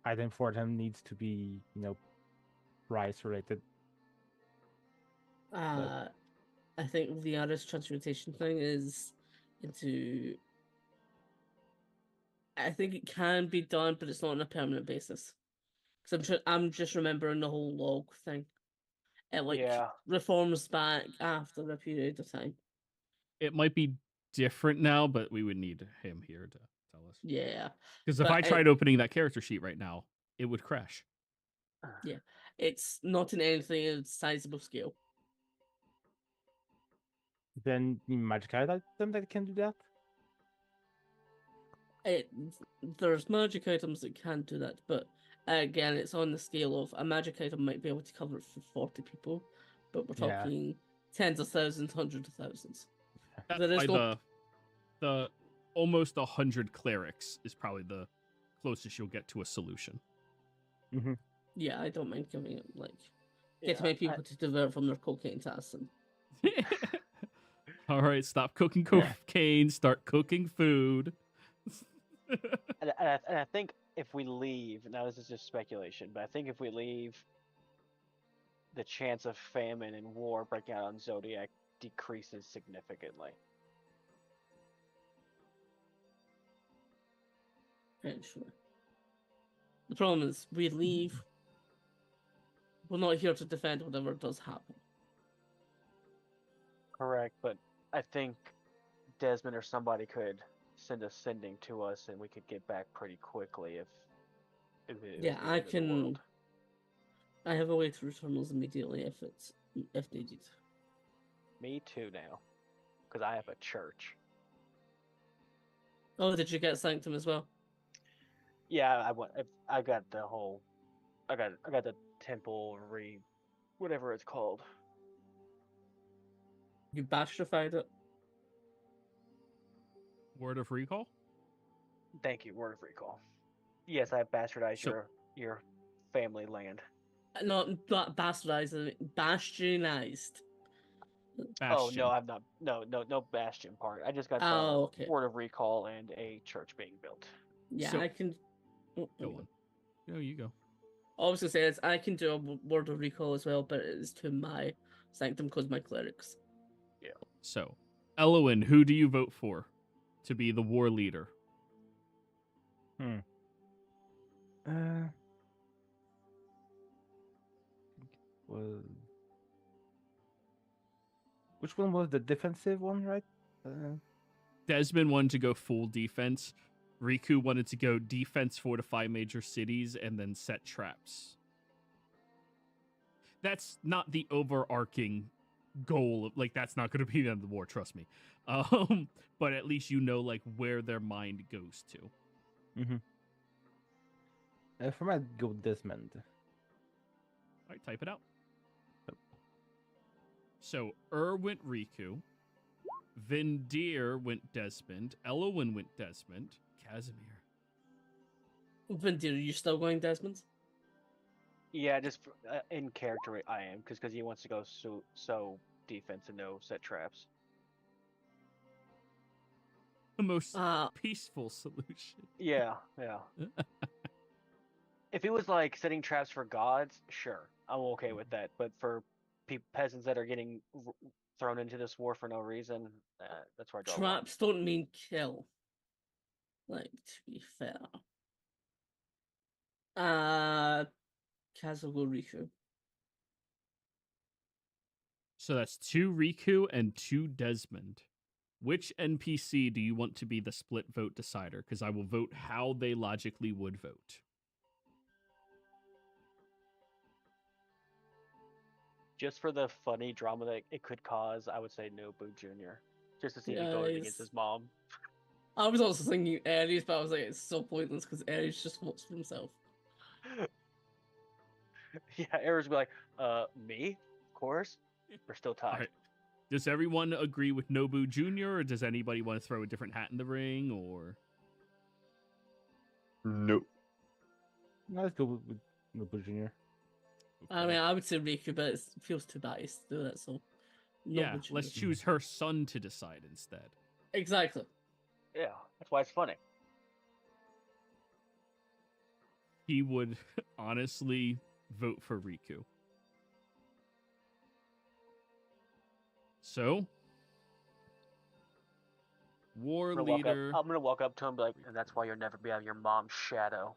item for them needs to be rice related. I think the Yara's transmutation thing is into. I think it can be done, but it's not on a permanent basis. Because I'm just remembering the whole log thing. It reforms back after a period of time. It might be different now, but we would need him here to tell us. Yeah. Because if I tried opening that character sheet right now, it would crash. Yeah. It's not in anything of sizable scale. Then the magic item that can do that? There's magic items that can do that, but again, it's on the scale of a magic item might be able to cover it for 40 people, but we're talking tens of thousands, hundreds of thousands. That's why the almost 100 clerics is probably the closest you'll get to a solution. Mm-hmm. Yeah, I don't mind giving it, get my people to divert from their cocaine tasks. All right, stop cooking cocaine, start cooking food. and I think if we leave, now this is just speculation, but I think if we leave, the chance of famine and war breaking out on Zodiac decreases significantly. Yeah, sure. The problem is, we leave, we're not here to defend whatever does happen. Correct, but I think Desmond or somebody could send a sending to us, and we could get back pretty quickly if I can. I have a way to return those immediately if needed. Me too now, because I have a church. Oh, did you get Sanctum as well? Yeah, I got the whole. I got the temple whatever it's called. You bastardified it. Word of recall? Thank you, word of recall. Yes, I bastardized your family land. No, not bastardized, bastionized. Bastion. Oh no, I'm not. No bastion part. I just got the word of recall and a church being built. Yeah, I can. Go on. No, you go. I was gonna say I can do a word of recall as well, but it is to my sanctum because my clerics. Yeah. So, Elowin, who do you vote for to be the war leader? Well, which one was the defensive one, right? Desmond wanted to go full defense. Riku wanted to go defense, fortify major cities, and then set traps. That's not the overarching goal. Like, that's not going to be the end of the war, trust me. But at least you know, like, where their mind goes to. Mm-hmm. For me, I'd go Desmond. All right, type it out. So, went Riku. Vindir went Desmond. Elowin went Desmond. Casimir. Vindir, are you still going Desmond? Yeah, just in character I am, because he wants to go so defense and no set traps. The most peaceful solution. Yeah. If it was like setting traps for gods, sure, I'm okay with that. But for peasants that are getting thrown into this war for no reason, that's where I draw. Traps don't mean kill. Like, to be fair. Kazuo Riku. So that's 2 Riku and 2 Desmond. Which NPC do you want to be the split vote decider? Because I will vote how they logically would vote. Just for the funny drama that it could cause, I would say Nobu Jr. Just to see him going against his mom. I was also thinking Ares, but I was like, it's so pointless because Ares just votes for himself. Yeah, Ares would be like, me? Of course. We're still tied. Right. Does everyone agree with Nobu Jr., or does anybody want to throw a different hat in the ring, or? Nope. Let's go with Nobu Jr. Okay. I mean, I would say Riku, but it feels too biased to do that, so... Yeah, let's choose her son to decide instead. Exactly. Yeah, that's why it's funny. He would honestly vote for Riku. So, war leader. I'm gonna walk up to him and be like, and that's why you'll never be out of your mom's shadow.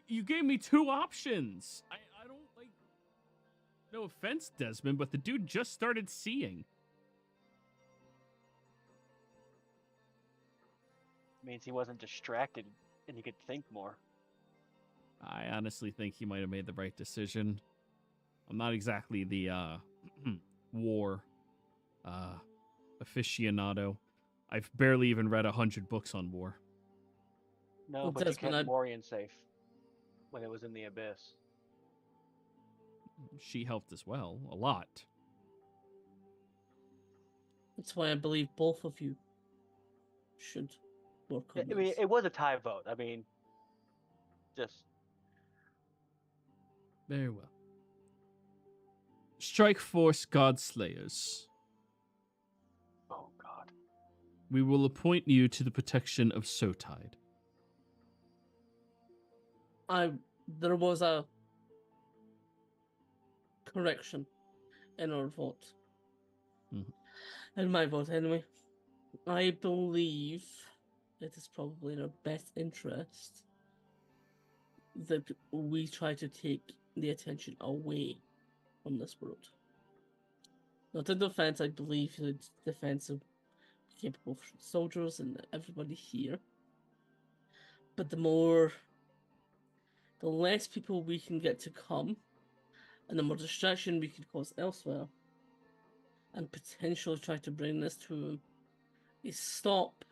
You gave me 2 options. I don't like. No offense, Desmond, but the dude just started seeing. Means he wasn't distracted and he could think more. I honestly think he might have made the right decision. I'm not exactly the war aficionado. I've barely even read 100 books on war. No, but you kept Morian safe when it was in the abyss. She helped as well, a lot. That's why I believe both of you should work on this. I mean, it was a tie vote. I mean, just... Very well. Strike Force Godslayers. Oh, God. We will appoint you to the protection of Sotide. There was a correction in our vote. In my vote, anyway. I believe it is probably in our best interest that we try to take the attention away from this world. Not in defense, I believe the defense of capable soldiers and everybody here. But the less people we can get to come, and the more distraction we can cause elsewhere, and potentially try to bring this to a stop,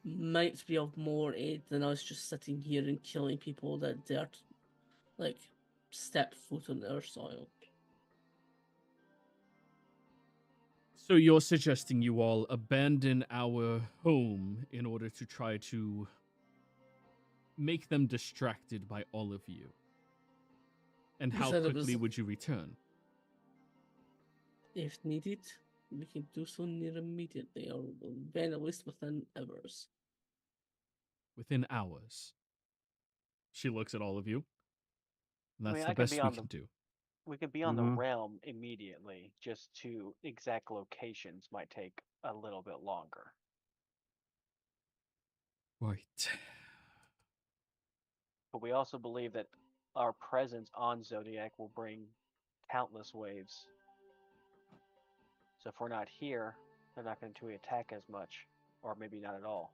might be of more aid than us just sitting here and killing people that dare to, step foot on our soil. So you're suggesting you all abandon our home in order to try to make them distracted by all of you? And how quickly would you return? If needed, we can do so near immediately, or then at least within hours. Within hours? She looks at all of you. And that's the best we can do. We could be on the realm immediately. Just to exact locations might take a little bit longer. Right. But we also believe that our presence on Zodiac will bring countless waves. So if we're not here, they're not going to attack as much, or maybe not at all.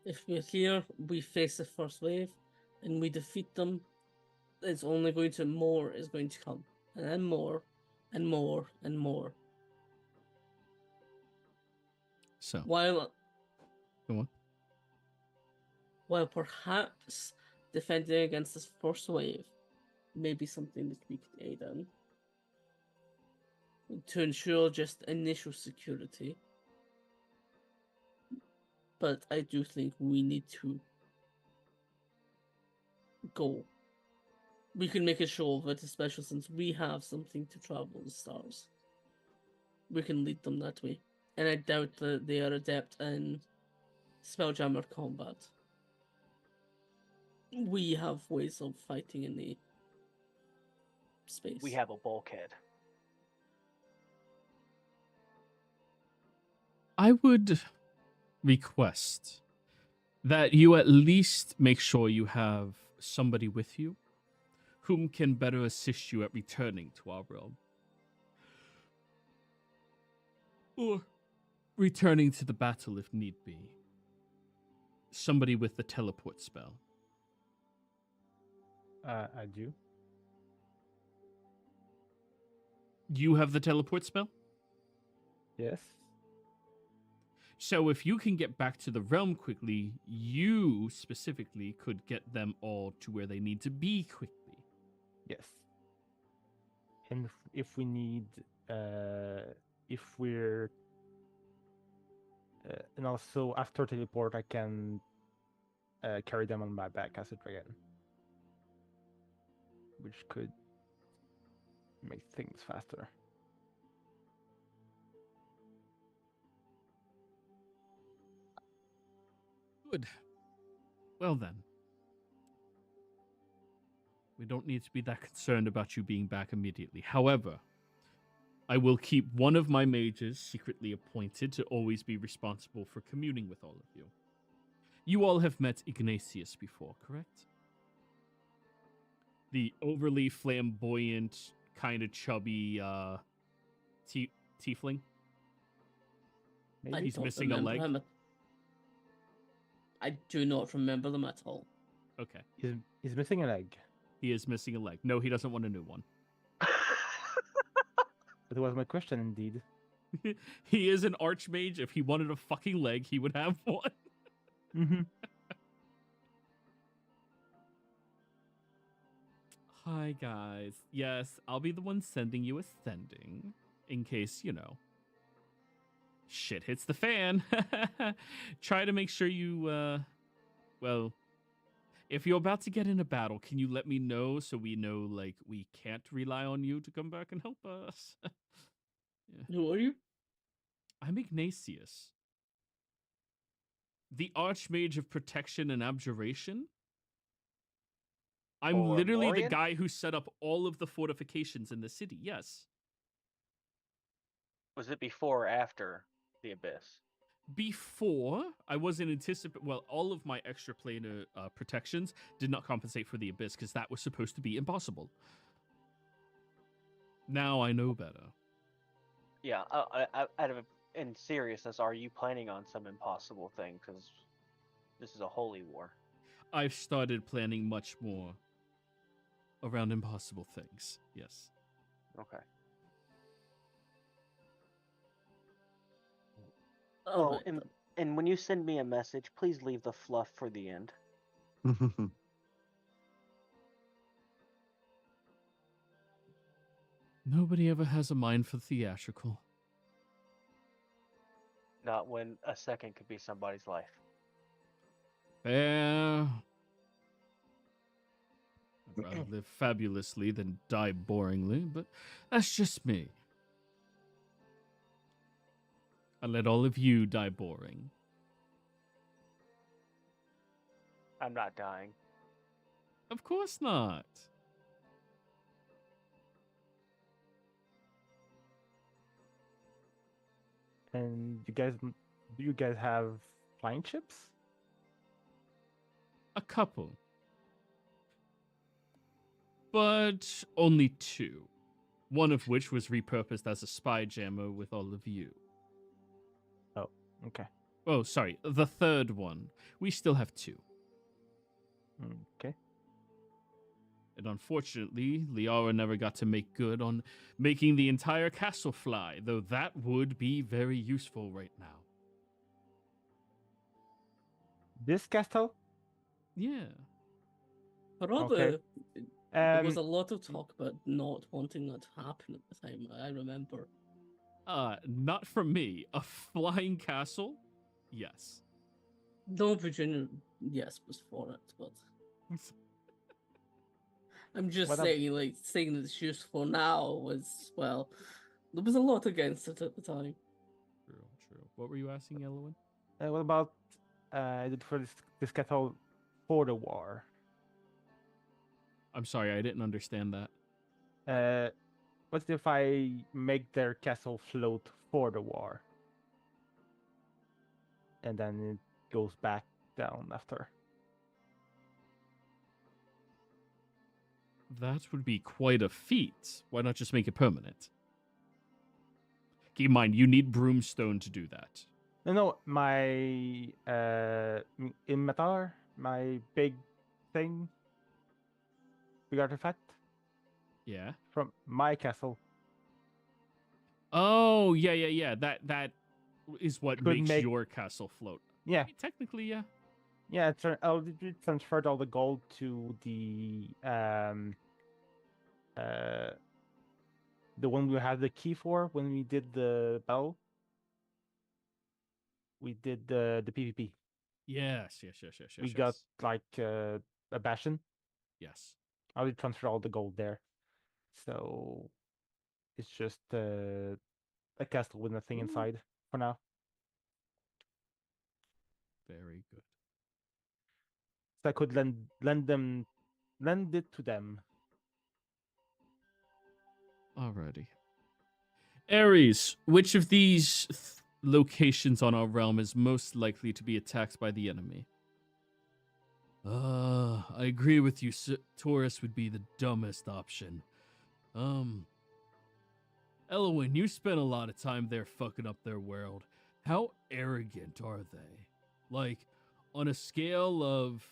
If we're here, we face the first wave, and we defeat them. It's only going to more is going to come, and then more, and more, and more. So While go on. While perhaps defending against this first wave may be something that we could aid in to ensure just initial security. But I do think we need to go. We can make a show of it, especially since we have something to travel the stars. We can lead them that way. And I doubt that they are adept in spelljammer combat. We have ways of fighting in the space. We have a bulkhead. I would request that you at least make sure you have somebody with you whom can better assist you at returning to our realm. Or returning to the battle if need be. Somebody with the teleport spell. I do. You have the teleport spell? Yes. So if you can get back to the realm quickly, you specifically could get them all to where they need to be quickly. Yes. And if we need, if we're, and also after teleport, I can carry them on my back as a dragon, which could make things faster. Good. Well then. We don't need to be that concerned about you being back immediately. However, I will keep one of my mages secretly appointed to always be responsible for communing with all of you. You all have met Ignatius before, correct? The overly flamboyant, kind of chubby tiefling. He's missing a leg. I do not remember them at all. Okay. He's missing a leg. He is missing a leg. No, he doesn't want a new one. That was my question, indeed. He is an archmage. If he wanted a fucking leg, he would have one. Mm-hmm. Hi, guys. Yes, I'll be the one sending you a sending. In case, shit hits the fan. Try to make sure you, well, if you're about to get in a battle, can you let me know so we know, like, we can't rely on you to come back and help us? Yeah. Who are you? I'm Ignatius, the Archmage of Protection and Abjuration. I'm literally the guy who set up all of the fortifications in the city, yes. Was it before or after the Abyss? Before, I wasn't anticipating. Well, all of my extra planar protections did not compensate for the Abyss because that was supposed to be impossible. Now I know better. Yeah, in seriousness, are you planning on some impossible thing? Because this is a holy war. I've started planning much more around impossible things, yes. Okay. Oh, and when you send me a message, please leave the fluff for the end. Nobody ever has a mind for theatrical. Not when a second could be somebody's life. Fair. I'd rather live fabulously than die boringly, but that's just me. I let all of you die boring. I'm not dying. Of course not. And do you guys have flying ships? A couple. But only 2. One of which was repurposed as a spy jammer with all of you. Oh, okay. Oh, sorry. The third one. We still have 2. Okay. And unfortunately, Liara never got to make good on making the entire castle fly, though that would be very useful right now. This castle? Yeah. Probably. Okay. There was a lot of talk about not wanting that to happen at the time, I remember. Not from me. A flying castle? Yes. No, Virginia, yes, was for it, but I'm just saying, like, saying that it's useful now was, well, there was a lot against it at the time. True. What were you asking, Elowen? What about for this castle for the war? I'm sorry, I didn't understand that. What if I make their castle float for the war? And then it goes back down after. That would be quite a feat. Why not just make it permanent? Keep in mind, you need broomstone to do that. No, my Inmatar, my big thing, big artifact. Yeah. From my castle. Oh, yeah. That is what Could makes your castle float. Yeah. I mean, technically, yeah. Yeah, it transferred all the gold to the one we had the key for when we did the battle. We did the PvP. Yes. We got like a bastion. Yes. I will transfer all the gold there. So it's just a castle with nothing inside for now. Very good. So I could lend it to them. Alrighty. Ares, which of these locations on our realm is most likely to be attacked by the enemy? I agree with you. Taurus would be the dumbest option. Elowen, you spent a lot of time there fucking up their world. How arrogant are they? Like, on a scale of...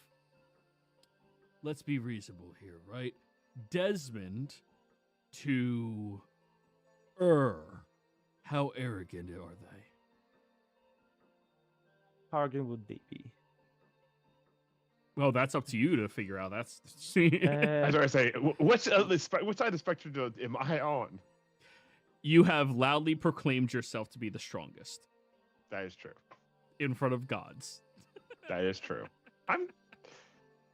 Let's be reasonable here, right? Desmond to... How arrogant are they? How arrogant would they be? Well, that's up to you to figure out. That's... That's what I say. What side of the spectrum am I on? You have loudly proclaimed yourself to be the strongest. That is true. In front of gods. That is true.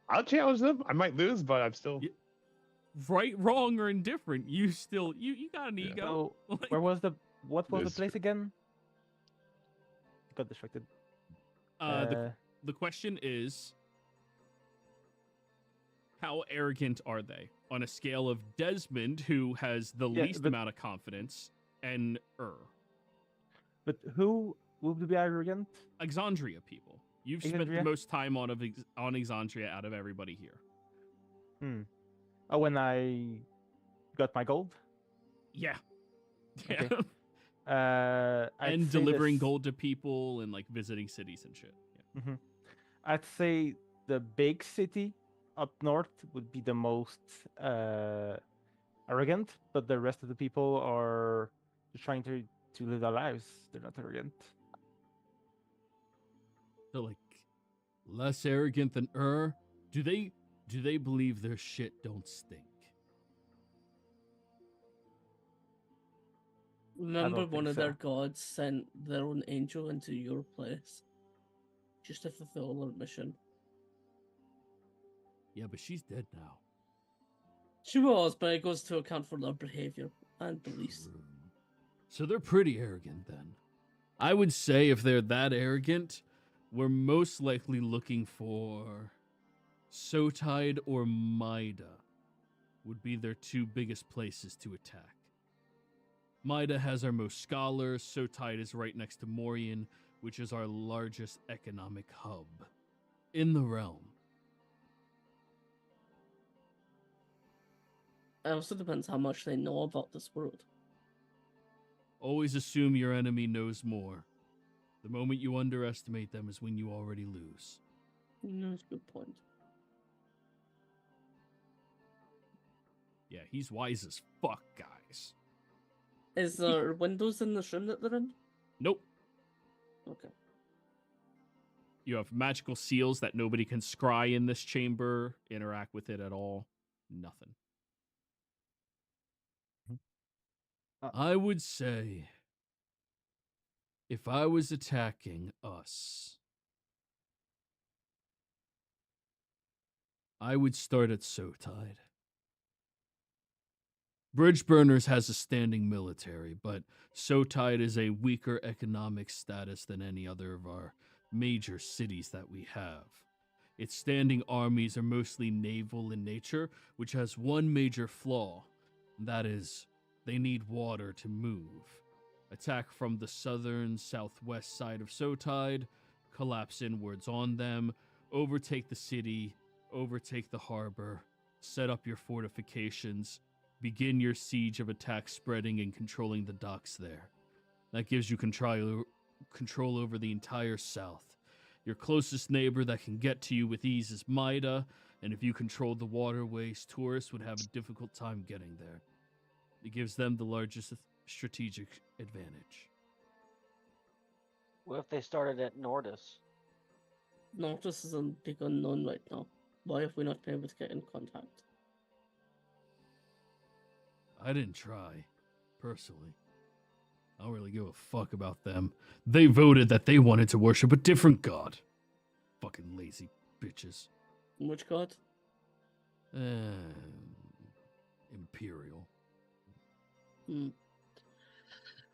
I'll challenge them. I might lose, but I'm still... Right, wrong, or indifferent, you still... You got an ego. So, what was the place again? Got distracted. The question is... How arrogant are they? On a scale of Desmond, who has the least amount of confidence, and But who will be arrogant? Exandria people. You've spent the most time on Exandria out of everybody here. Oh, when I got my gold? Yeah. Okay. And delivering gold to people and like visiting cities and shit. Yeah. I'd say the big city up north would be the most arrogant, but the rest of the people are just trying to live their lives. They're not arrogant. So like less arrogant than Do they believe their shit don't stink? Remember, one of their gods sent their own angel into your place just to fulfill their mission. Yeah, but she's dead now. She was, but it goes to account for their behavior and beliefs. So they're pretty arrogant then. I would say if they're that arrogant, we're most likely looking for Sotide or Maida would be their two biggest places to attack. Maida has our most scholars. Sotide is right next to Morian, which is our largest economic hub in the realm. It also depends how much they know about this world. Always assume your enemy knows more. The moment you underestimate them is when you already lose. That's a good point. Yeah, he's wise as fuck, guys. Is there windows in this room that they're in? Nope. Okay. You have magical seals that nobody can scry in this chamber, interact with it at all. Nothing. I would say, if I was attacking us, I would start at Sotide. Bridgeburners has a standing military, but Sotide is a weaker economic status than any other of our major cities that we have. Its standing armies are mostly naval in nature, which has one major flaw, and that is they need water to move. Attack from the southern southwest side of Sotide, collapse inwards on them, overtake the city, overtake the harbor, set up your fortifications, begin your siege of attack spreading and controlling the docks there. That gives you control over the entire south. Your closest neighbor that can get to you with ease is Maida, and if you controlled the waterways, tourists would have a difficult time getting there. It gives them the largest strategic advantage. What if they started at Nordis? Nordis is a big unknown right now. Why have we not been able to get in contact? I didn't try, personally. I don't really give a fuck about them. They voted that they wanted to worship a different god. Fucking lazy bitches. Which god? Imperial.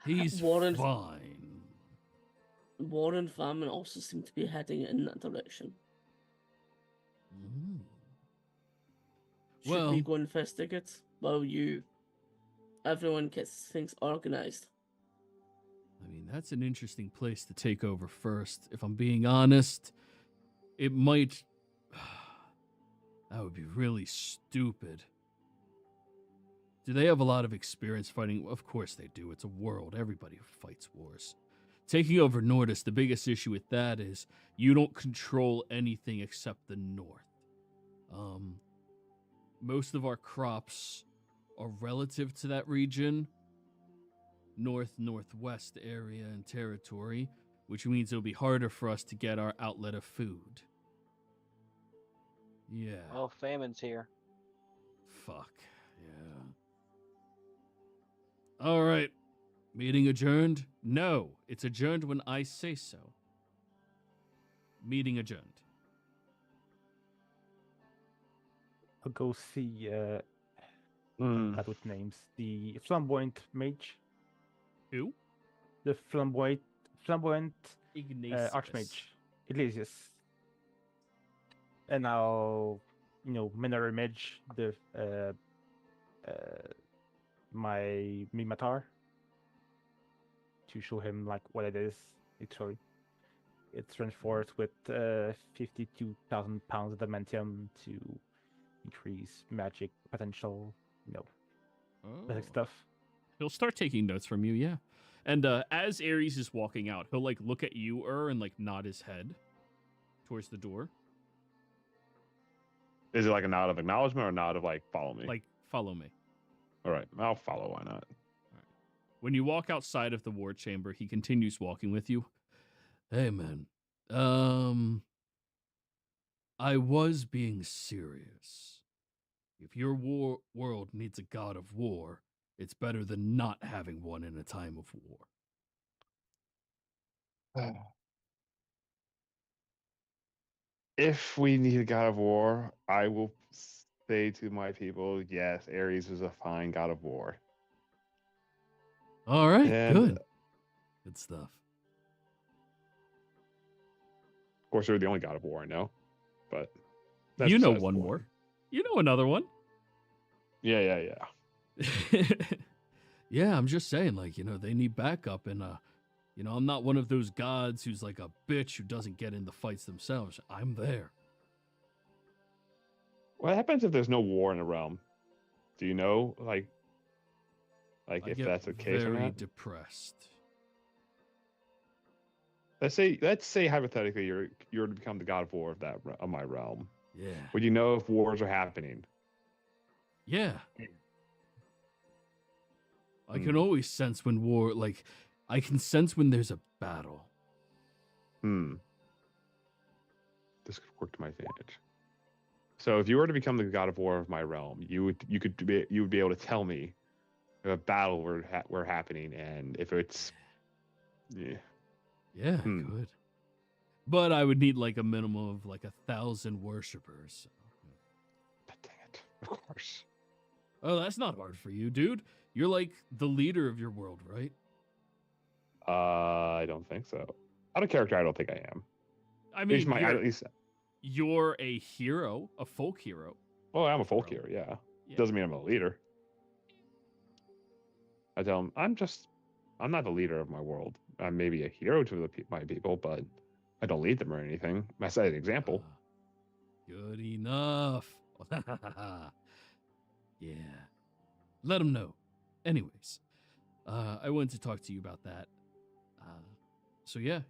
He's fine. War and famine also seem to be heading in that direction. Should we go investigate? Well, everyone gets things organized. I mean, that's an interesting place to take over first. If I'm being honest, it might... that would be really stupid. Do they have a lot of experience fighting? Of course they do. It's a world. Everybody fights wars. Taking over Nordis, the biggest issue with that is you don't control anything except the north. Most of our crops are relative to that region. Northwest area and territory, which means it'll be harder for us to get our outlet of food. Yeah. Oh, famine's here. Fuck. Yeah. All right. Meeting adjourned? No, it's adjourned when I say so. Meeting adjourned. I'll go see that with names. The flamboyant mage. Who? The flamboyant Ignatius. archmage. Iglesias. And I'll, mirror image the my Mimatar to show him like what it is. Actually, it's reinforced with 52,000 pounds of adamantium to increase magic potential. Basic stuff. He'll start taking notes from you, yeah. And as Ares is walking out, he'll look at you, and nod his head towards the door. Is it like a nod of acknowledgement or a nod of follow me? Follow me. All right, I'll follow. Why not? All right. When you walk outside of the war chamber, he continues walking with you. Hey, man. I was being serious. If your world needs a god of war, it's better than not having one in a time of war. If we need a god of war, I will say to my people, yes, Ares is a fine god of war. All right, good stuff. Of course, you're the only god of war I know, but you know one more. You know another one. Yeah. Yeah, I'm just saying, they need backup, and I'm not one of those gods who's like a bitch who doesn't get in the fights themselves. I'm there. What happens if there's no war in a realm? Do you know, like I if get that's the case or very not? depressed. Let's say hypothetically you're to become the god of war of my realm. Yeah. Would you know if wars are happening? Yeah. I can always sense when I can sense when there's a battle. This could work to my advantage. So if you were to become the god of war of my realm, you would be able to tell me if a battle were happening, and if it's Yeah, I could. But I would need like a minimum of like 1,000 worshippers. Dang it. Of course. Oh, that's not hard for you, dude. You're like the leader of your world, right? I don't think so. Out of character, I don't think I am. I mean, you're a hero, a folk hero. Oh, I'm a folk hero, yeah. Doesn't mean I'm a leader. I tell them, I'm not the leader of my world. I'm maybe a hero to my people, but I don't lead them or anything. I set an example. Good enough. Yeah. Let them know. Anyways, I wanted to talk to you about that. So yeah.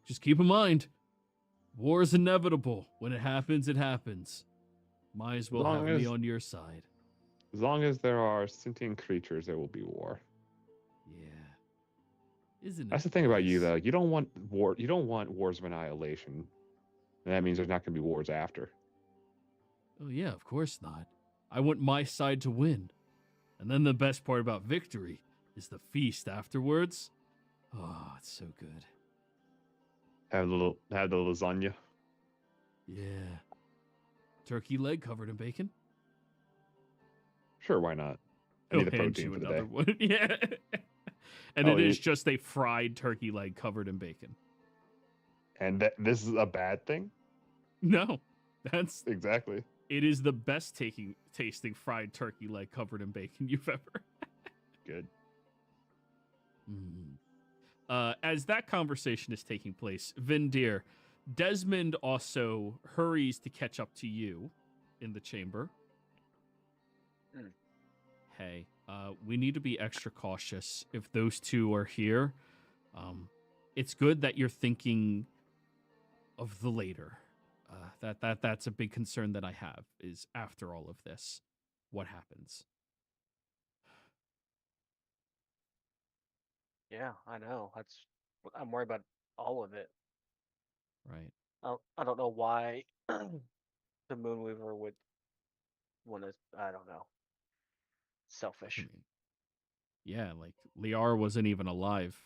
Just keep in mind, war is inevitable. When it happens, it happens. Might as well have me on your side. As long as there are sentient creatures, there will be war. Yeah. Isn't it? That's the thing about you, though. You don't want war. You don't want wars of annihilation. And that means there's not going to be wars after. Oh yeah, of course not. I want my side to win. And then the best part about victory is the feast afterwards. Oh, it's so good. Have the lasagna. Yeah. Turkey leg covered in bacon. Sure, why not? I need the protein for the day. One. Yeah. And it is just a fried turkey leg covered in bacon. And this is a bad thing? No. That's exactly. It is the best tasting fried turkey leg covered in bacon you've ever. Good. As that conversation is taking place, Vindir, Desmond also hurries to catch up to you in the chamber. Hey, we need to be extra cautious if those two are here. It's good that you're thinking of the later. That's a big concern that I have, is after all of this, what happens? Yeah, I know. I'm worried about all of it. Right. I don't know why the Moonweaver would want to. I don't know. Selfish. Yeah, like Liara wasn't even alive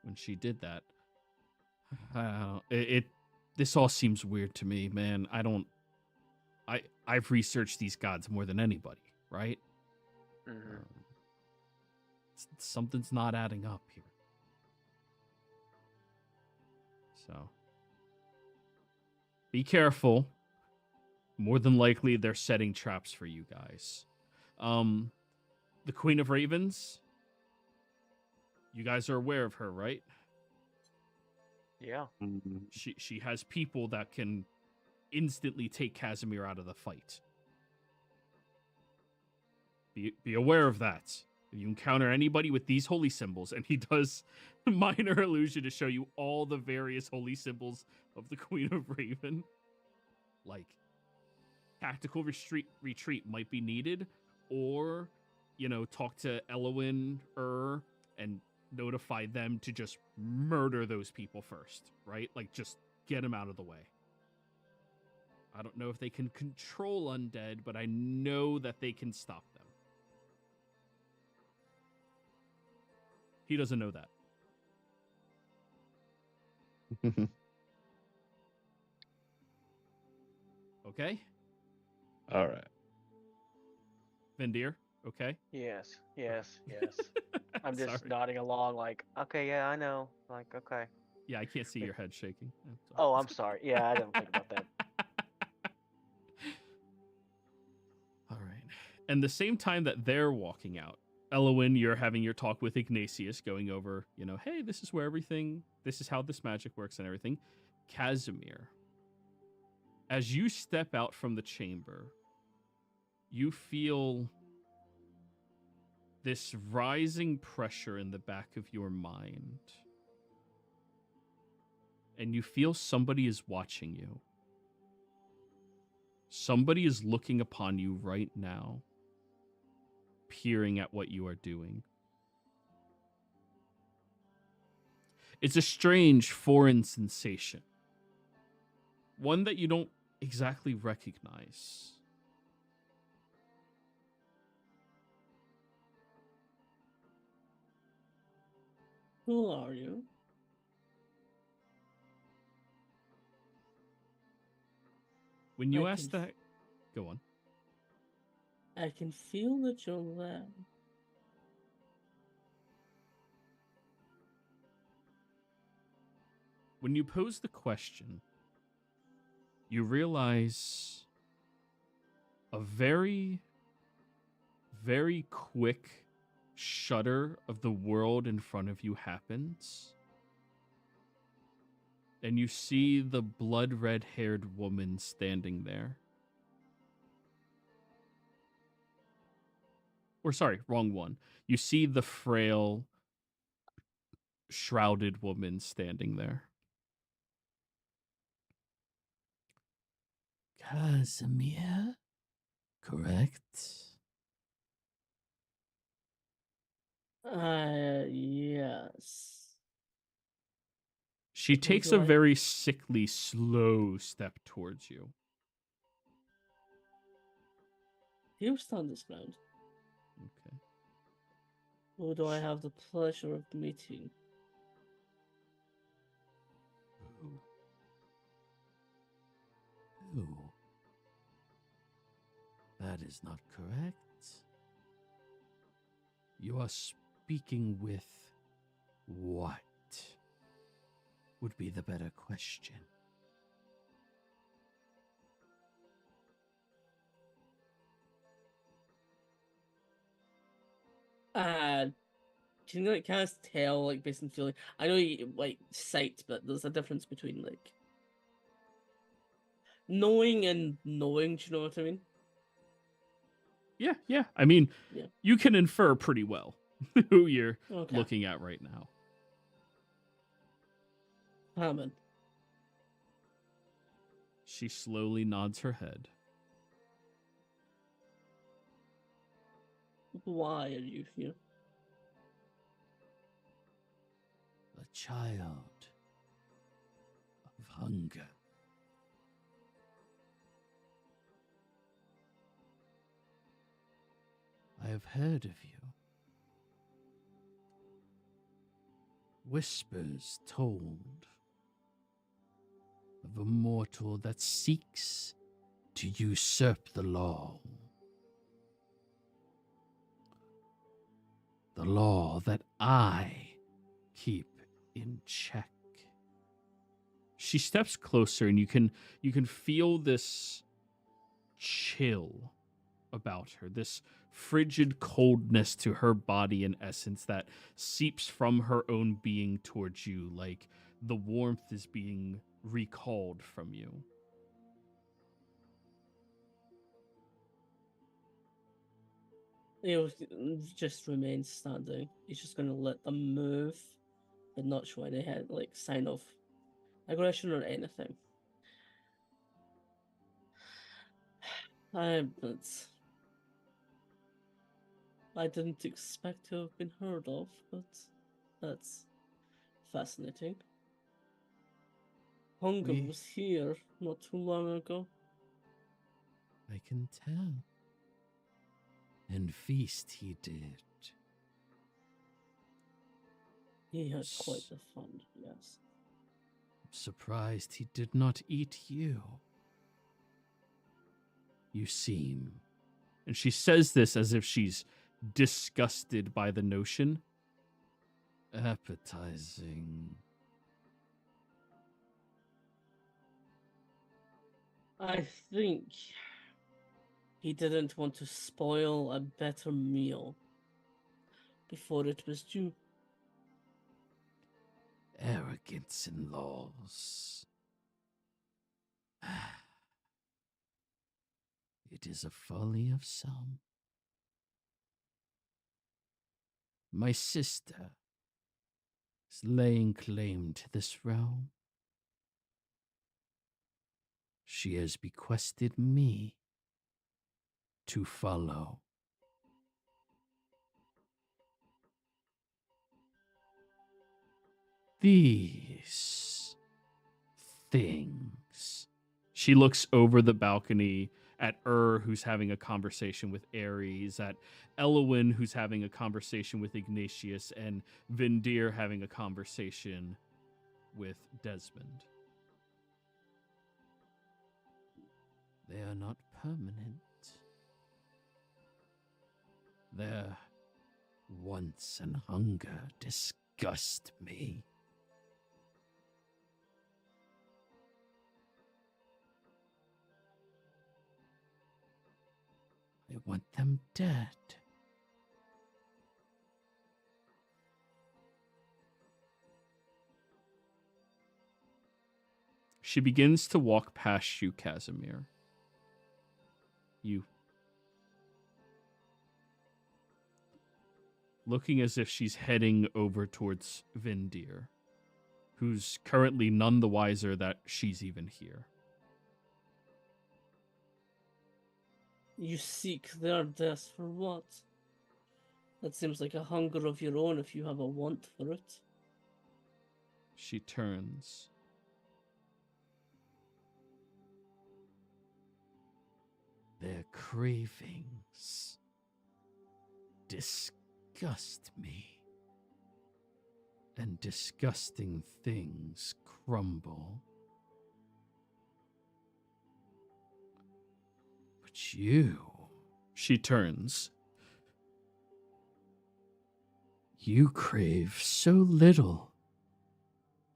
when she did that. I don't know. This all seems weird to me, man. I've researched these gods more than anybody, right? Something's not adding up here. So be careful. More than likely, they're setting traps for you guys. The Queen of Ravens, you guys are aware of her, right? Yeah. She has people that can instantly take Casimir out of the fight. Be aware of that. If you encounter anybody with these holy symbols, and he does minor illusion to show you all the various holy symbols of the Queen of Raven, like tactical retreat might be needed, or talk to Elowin and notify them to just murder those people first, right? Like, just get them out of the way. I don't know if they can control undead, but I know that they can stop them. He doesn't know that. Okay? All right. Vindir, okay? Yes. I'm just nodding along like, okay, yeah, I know. Like, okay. Yeah, I can't see your head shaking. Oh, I'm sorry. Yeah, I didn't think about that. All right. And the same time that they're walking out, Elowin, you're having your talk with Ignatius, going over, hey, this is how this magic works and everything. Casimir, as you step out from the chamber, you feel this rising pressure in the back of your mind. And you feel somebody is watching you. Somebody is looking upon you right now, peering at what you are doing. It's a strange foreign sensation. One that you don't exactly recognize. Who are you? When you ask that, go on. I can feel that you're there. When you pose the question, you realize a very, very quick shudder of the world in front of you happens. And you see the blood red-haired woman standing there. Or sorry, wrong one. You see the frail, shrouded woman standing there. Casimir, correct? Yes. She takes a very sickly, slow step towards you. You stand this ground. Okay. Who do I have the pleasure of meeting? Who? That is not correct. You are speaking with what? Would be the better question. Can you like kind of tell like based on feeling? I know you like sight, but there's a difference between like knowing and knowing. Do you know what I mean? Yeah. I mean, Yeah. You can infer pretty well who you're looking at right now. Hammond. She slowly nods her head. Why are you here? A child of hunger. I have heard of you. Whispers told of a mortal that seeks to usurp the law. The law that I keep in check. She steps closer and you can feel this chill about her, this frigid coldness to her body and essence that seeps from her own being towards you, like the warmth is being recalled from you. He'll just remain standing. He's just gonna let them move, but not show any head like sign of aggression or anything. I didn't expect to have been heard of, but that's fascinating. Hunger was here not too long ago. I can tell. And feast he did. He had quite the fun, yes. Surprised he did not eat you. You seem. And she says this as if she's disgusted by the notion. Appetizing. I think he didn't want to spoil a better meal before it was due. Arrogance in laws. It is a folly of some. My sister is laying claim to this realm. She has bequested me to follow. These things. She looks over the balcony at who's having a conversation with Ares, at Elowin, who's having a conversation with Ignatius, and Vindir having a conversation with Desmond. They are not permanent. Their wants and hunger disgust me. I want them dead. She begins to walk past you, Casimir. You. Looking as if she's heading over towards Vindir, who's currently none the wiser that she's even here. You seek their death for what? That seems like a hunger of your own if you have a want for it. She turns. Their cravings disgust me, and disgusting things crumble. But you, she turns. You crave so little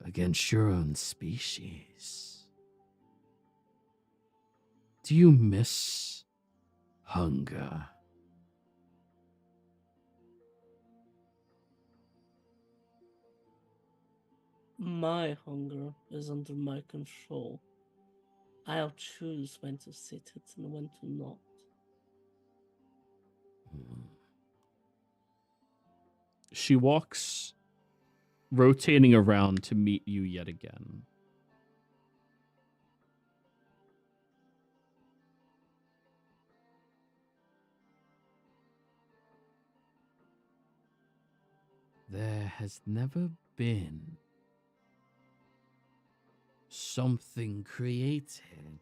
against your own species. Do you miss hunger? My hunger is under my control. I'll choose when to sit it and when to not. She walks, rotating around to meet you yet again. There has never been something created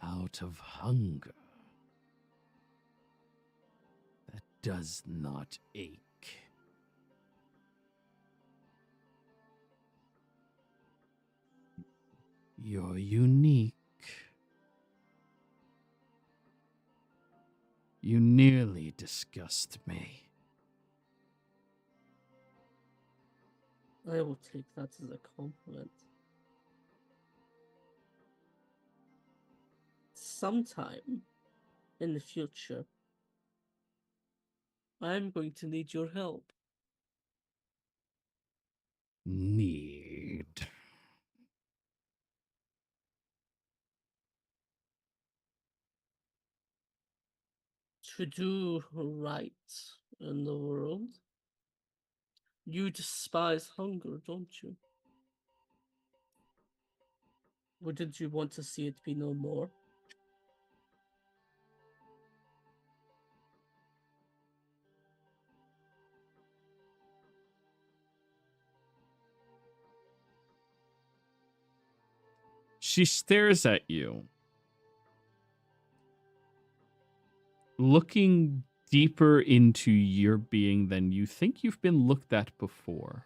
out of hunger that does not ache. You're unique. You nearly disgust me. I will take that as a compliment. Sometime in the future, I'm going to need your help. Need. To do right in the world. You despise hunger, don't you? Wouldn't you want to see it be no more? She stares at you, looking deeper into your being than you think you've been looked at before.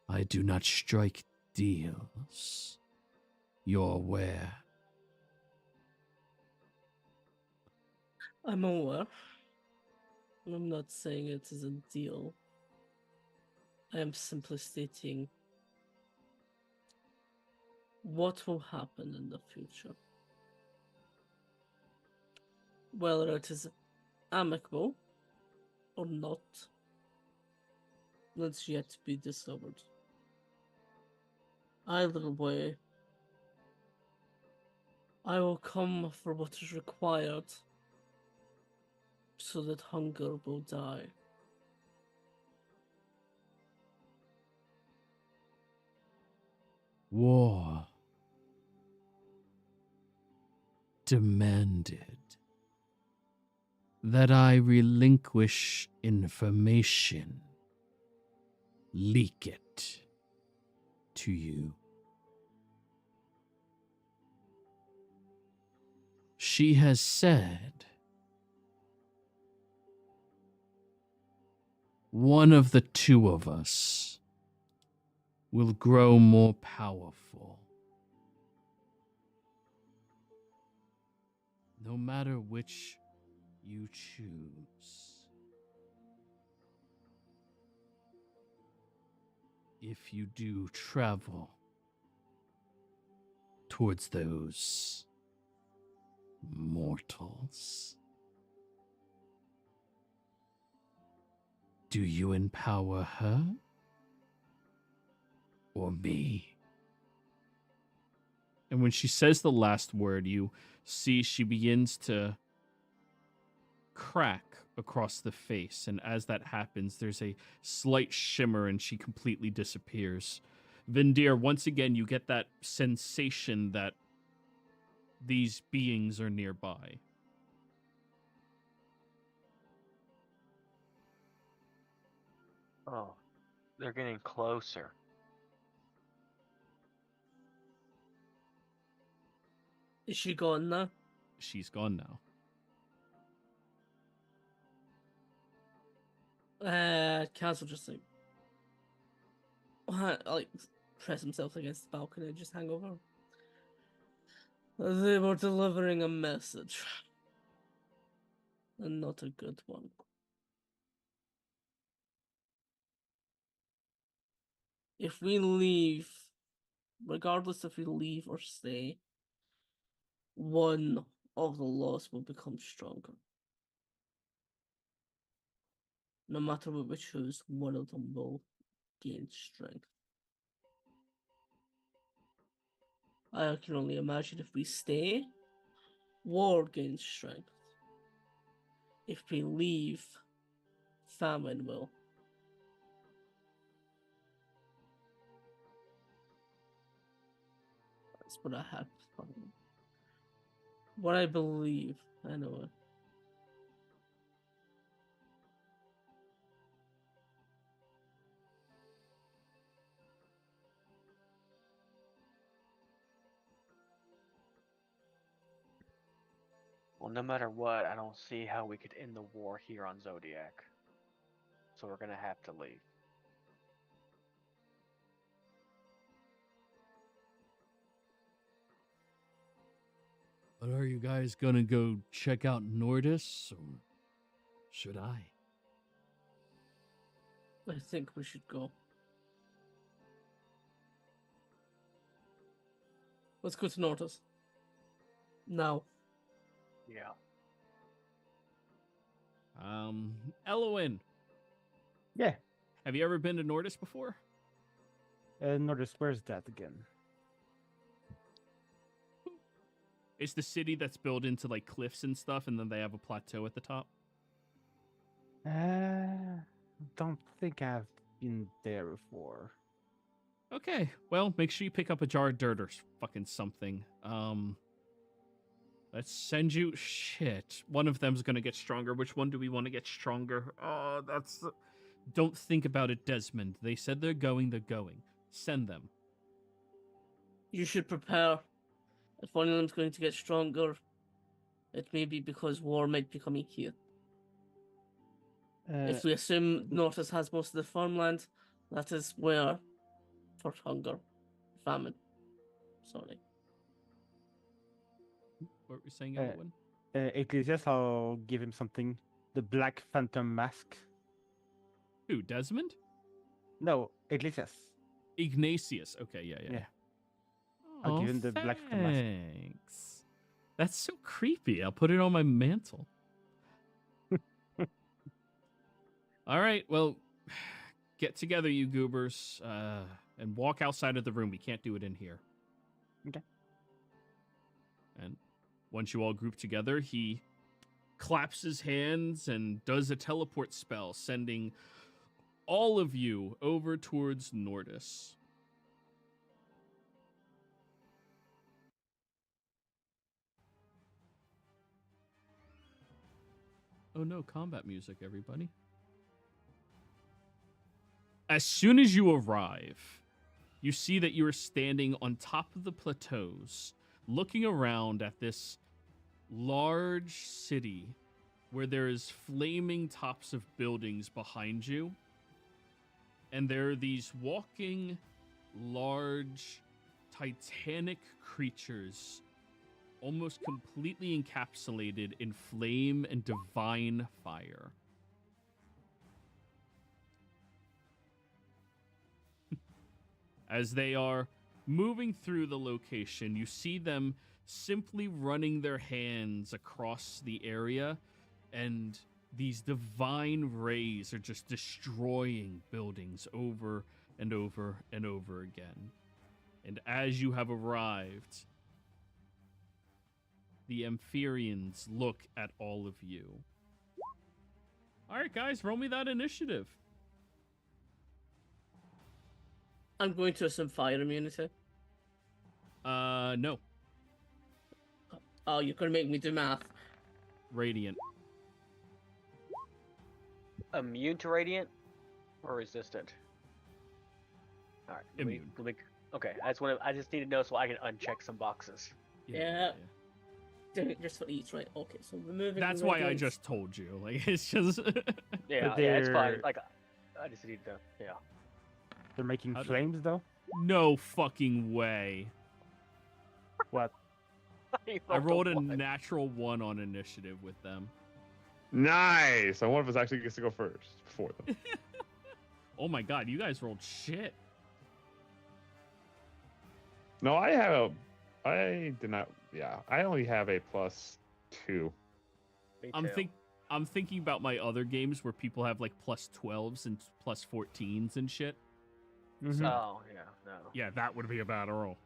I do not strike deals. You're aware. I'm aware. I'm not saying it is a deal. I am simply stating what will happen in the future. Whether it is amicable or not, that's yet to be discovered. Either way, I will come for what is required so that hunger will die. War demanded that I relinquish information, leak it to you. She has said one of the two of us will grow more powerful. No matter which you choose. If you do travel towards those mortals, do you empower her or me? And when she says the last word, you see she begins to crack across the face, and as that happens, there's a slight shimmer and she completely disappears. Vindir, once again, you get that sensation that these beings are nearby. Oh, they're getting closer. Is she gone now? She's gone now. Kaz will just like press himself against the balcony and just hang over. They were delivering a message. And not a good one. If we leave, regardless if we leave or stay, one of the lost will become stronger. No matter what we choose, one of them will gain strength. I can only imagine if we stay, war gains strength. If we leave, famine will. That's what I have. What I believe, anyway. Well, no matter what, I don't see how we could end the war here on Zodiac. So we're gonna have to leave. But are you guys gonna go check out Nordis, or should I? I think we should go. Let's go to Nordis. Now. Yeah. Elowin. Yeah. Have you ever been to Nordis before? Nordis, where's that again? It's the city that's built into like cliffs and stuff, and then they have a plateau at the top. Don't think I've been there before. Okay, well, make sure you pick up a jar of dirt or fucking something. Let's send you... Shit. One of them's gonna get stronger. Which one do we want to get stronger? Oh, that's... Don't think about it, Desmond. They said they're going, they're going. Send them. You should prepare. If one of them's going to get stronger, it may be because war might be coming here. If we assume Nortis has most of the farmland, that is where for hunger, famine. Sorry. What were you saying, Elwin? Iglesias, I'll give him something. The Black Phantom Mask. Who, Desmond? No, Iglesias. Ignatius. Okay, yeah. I'll give him the Black Phantom Mask. Thanks. That's so creepy. I'll put it on my mantle. All right, well, get together, you goobers, and walk outside of the room. We can't do it in here. Okay. And once you all group together, he claps his hands and does a teleport spell, sending all of you over towards Nordis. Oh no, combat music, everybody. As soon as you arrive, you see that you are standing on top of the plateaus, looking around at this large city where there is flaming tops of buildings behind you. And there are these walking, large, titanic creatures, almost completely encapsulated in flame and divine fire. As they are moving through the location, you see them simply running their hands across the area, and these divine rays are just destroying buildings over and over and over again. And as you have arrived, the Amphireans look at all of you. All right, guys, roll me that initiative. I'm going to assume fire immunity. No. Oh, you're going to make me do math. Radiant. Immune to radiant or resistant? All right. Immune. Okay, I just need to know so I can uncheck some boxes. Yeah. Just for each, right? Okay, so removing. That's why I just told you. Like, it's just. Yeah, it's fine. Like, I just need to. Yeah. They're making flames, though? No fucking way. What? I rolled a natural 1 on initiative with them. Nice! And one of us actually gets to go first before them. Oh my god, you guys rolled shit. No, I did not. Yeah, I only have a +2. I'm thinking about my other games where people have like +12s and +14s and shit. Mm-hmm. Oh, yeah, no. Yeah, that would be a bad roll.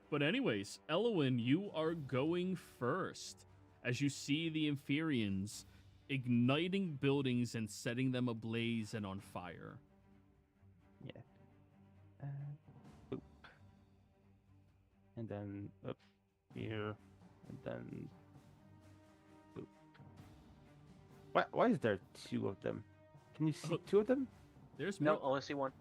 But anyways, Elowin, you are going first as you see the Amphireans igniting buildings and setting them ablaze and on fire. Yeah. Boop. And then up here, and then boop. Why is there 2 of them? Can you see 2 of them? There's No, more. only see 1.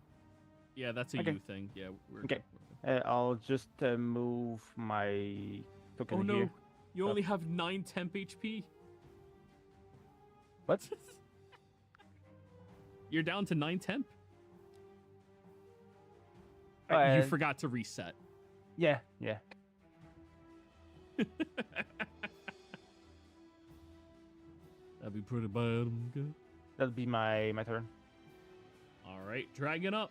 Yeah, that's a Okay. you thing. Yeah, we're Okay. we're- I'll just move my token Oh no, here. you only have 9 temp HP. What? You're down to 9 temp. Uh, You forgot to reset. Yeah. That'd be pretty bad. Okay. That'll be my turn. All right, dragon up.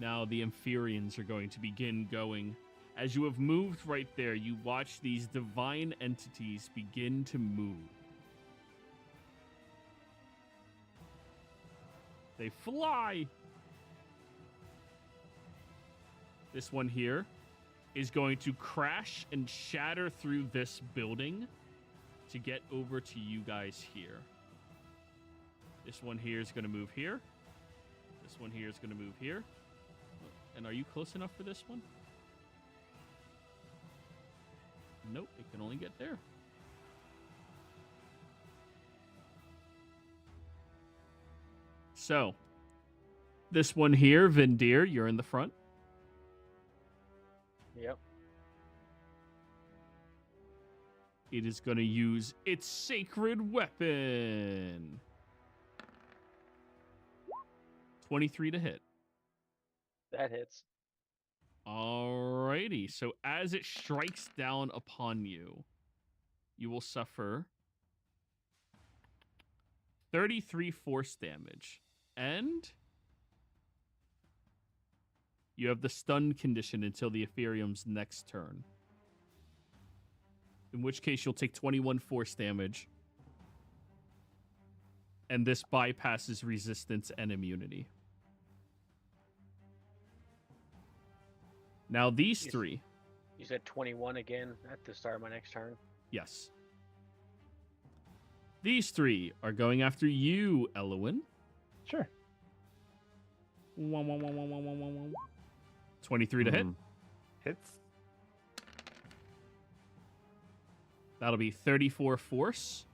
Now the Amphireans are going to begin going. As you have moved right there, you watch these divine entities begin to move. They fly. This one here is going to crash and shatter through this building to get over to you guys here. This one here is going to move here. This one here is going to move here. And are you close enough for this one? Nope, it can only get there. So, this one here, Vindir, you're in the front. Yep. It is going to use its sacred weapon. 23 to hit. That hits. Alrighty, so as it strikes down upon you, you will suffer 33 force damage. And you have the stun condition until the Ethereum's next turn. In which case you'll take 21 force damage. And this bypasses resistance and immunity. Now these three. You said 21 again at the start of my next turn. Yes. These three are going after you, Elowin. Sure. 23 to hit. Hits. That'll be 34 force.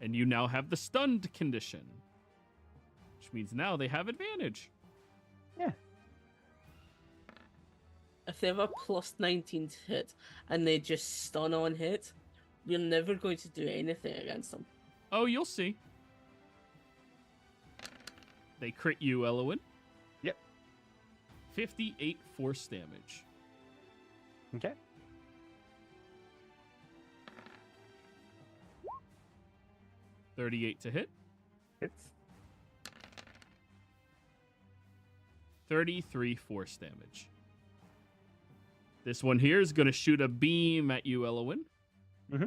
And you now have the stunned condition. Which means now they have advantage. Yeah. If they have a plus 19 to hit and they just stun on hit, you're never going to do anything against them. Oh, you'll see. They crit you, Elowin. Yep. 58 force damage. Okay. $38 to hit. Hits. 33 force damage. This one here is going to shoot a beam at you, Elowin. Mm-hmm.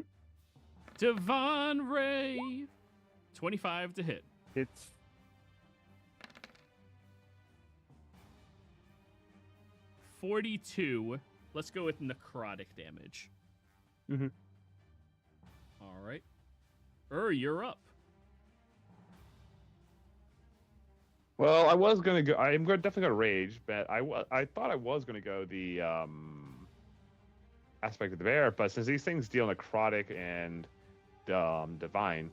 Divine Ray. 25 to hit. Hits. 42. Let's go with necrotic damage. Mm-hmm. All right. You're up. Well, I was gonna go. Definitely gonna rage, but I thought I was gonna go the aspect of the bear, but since these things deal necrotic and divine,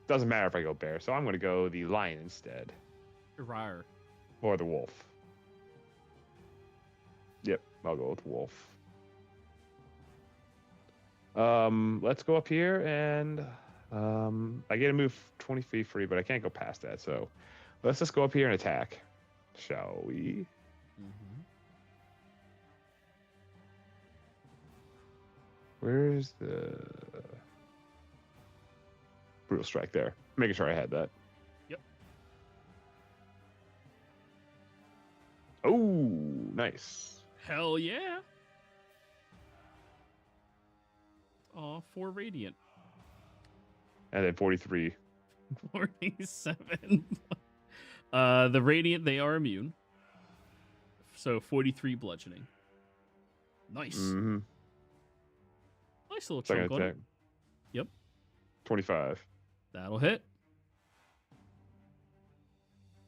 doesn't matter if I go bear. So I'm gonna go the lion instead, Rawr. or the wolf. Yep, I'll go with wolf. Let's go up here and I get to move 20 feet free, but I can't go past that. So let's just go up here and attack, shall we? Mm-hmm. Where's the brutal strike there? Making sure I had that. Yep. Oh, nice. Hell yeah. Aw, 4 radiant. And then 43. 47. The radiant, they are immune. So 43 bludgeoning. Nice. Mm-hmm. Nice little Second chunk on attack. it. Yep. 25. That'll hit.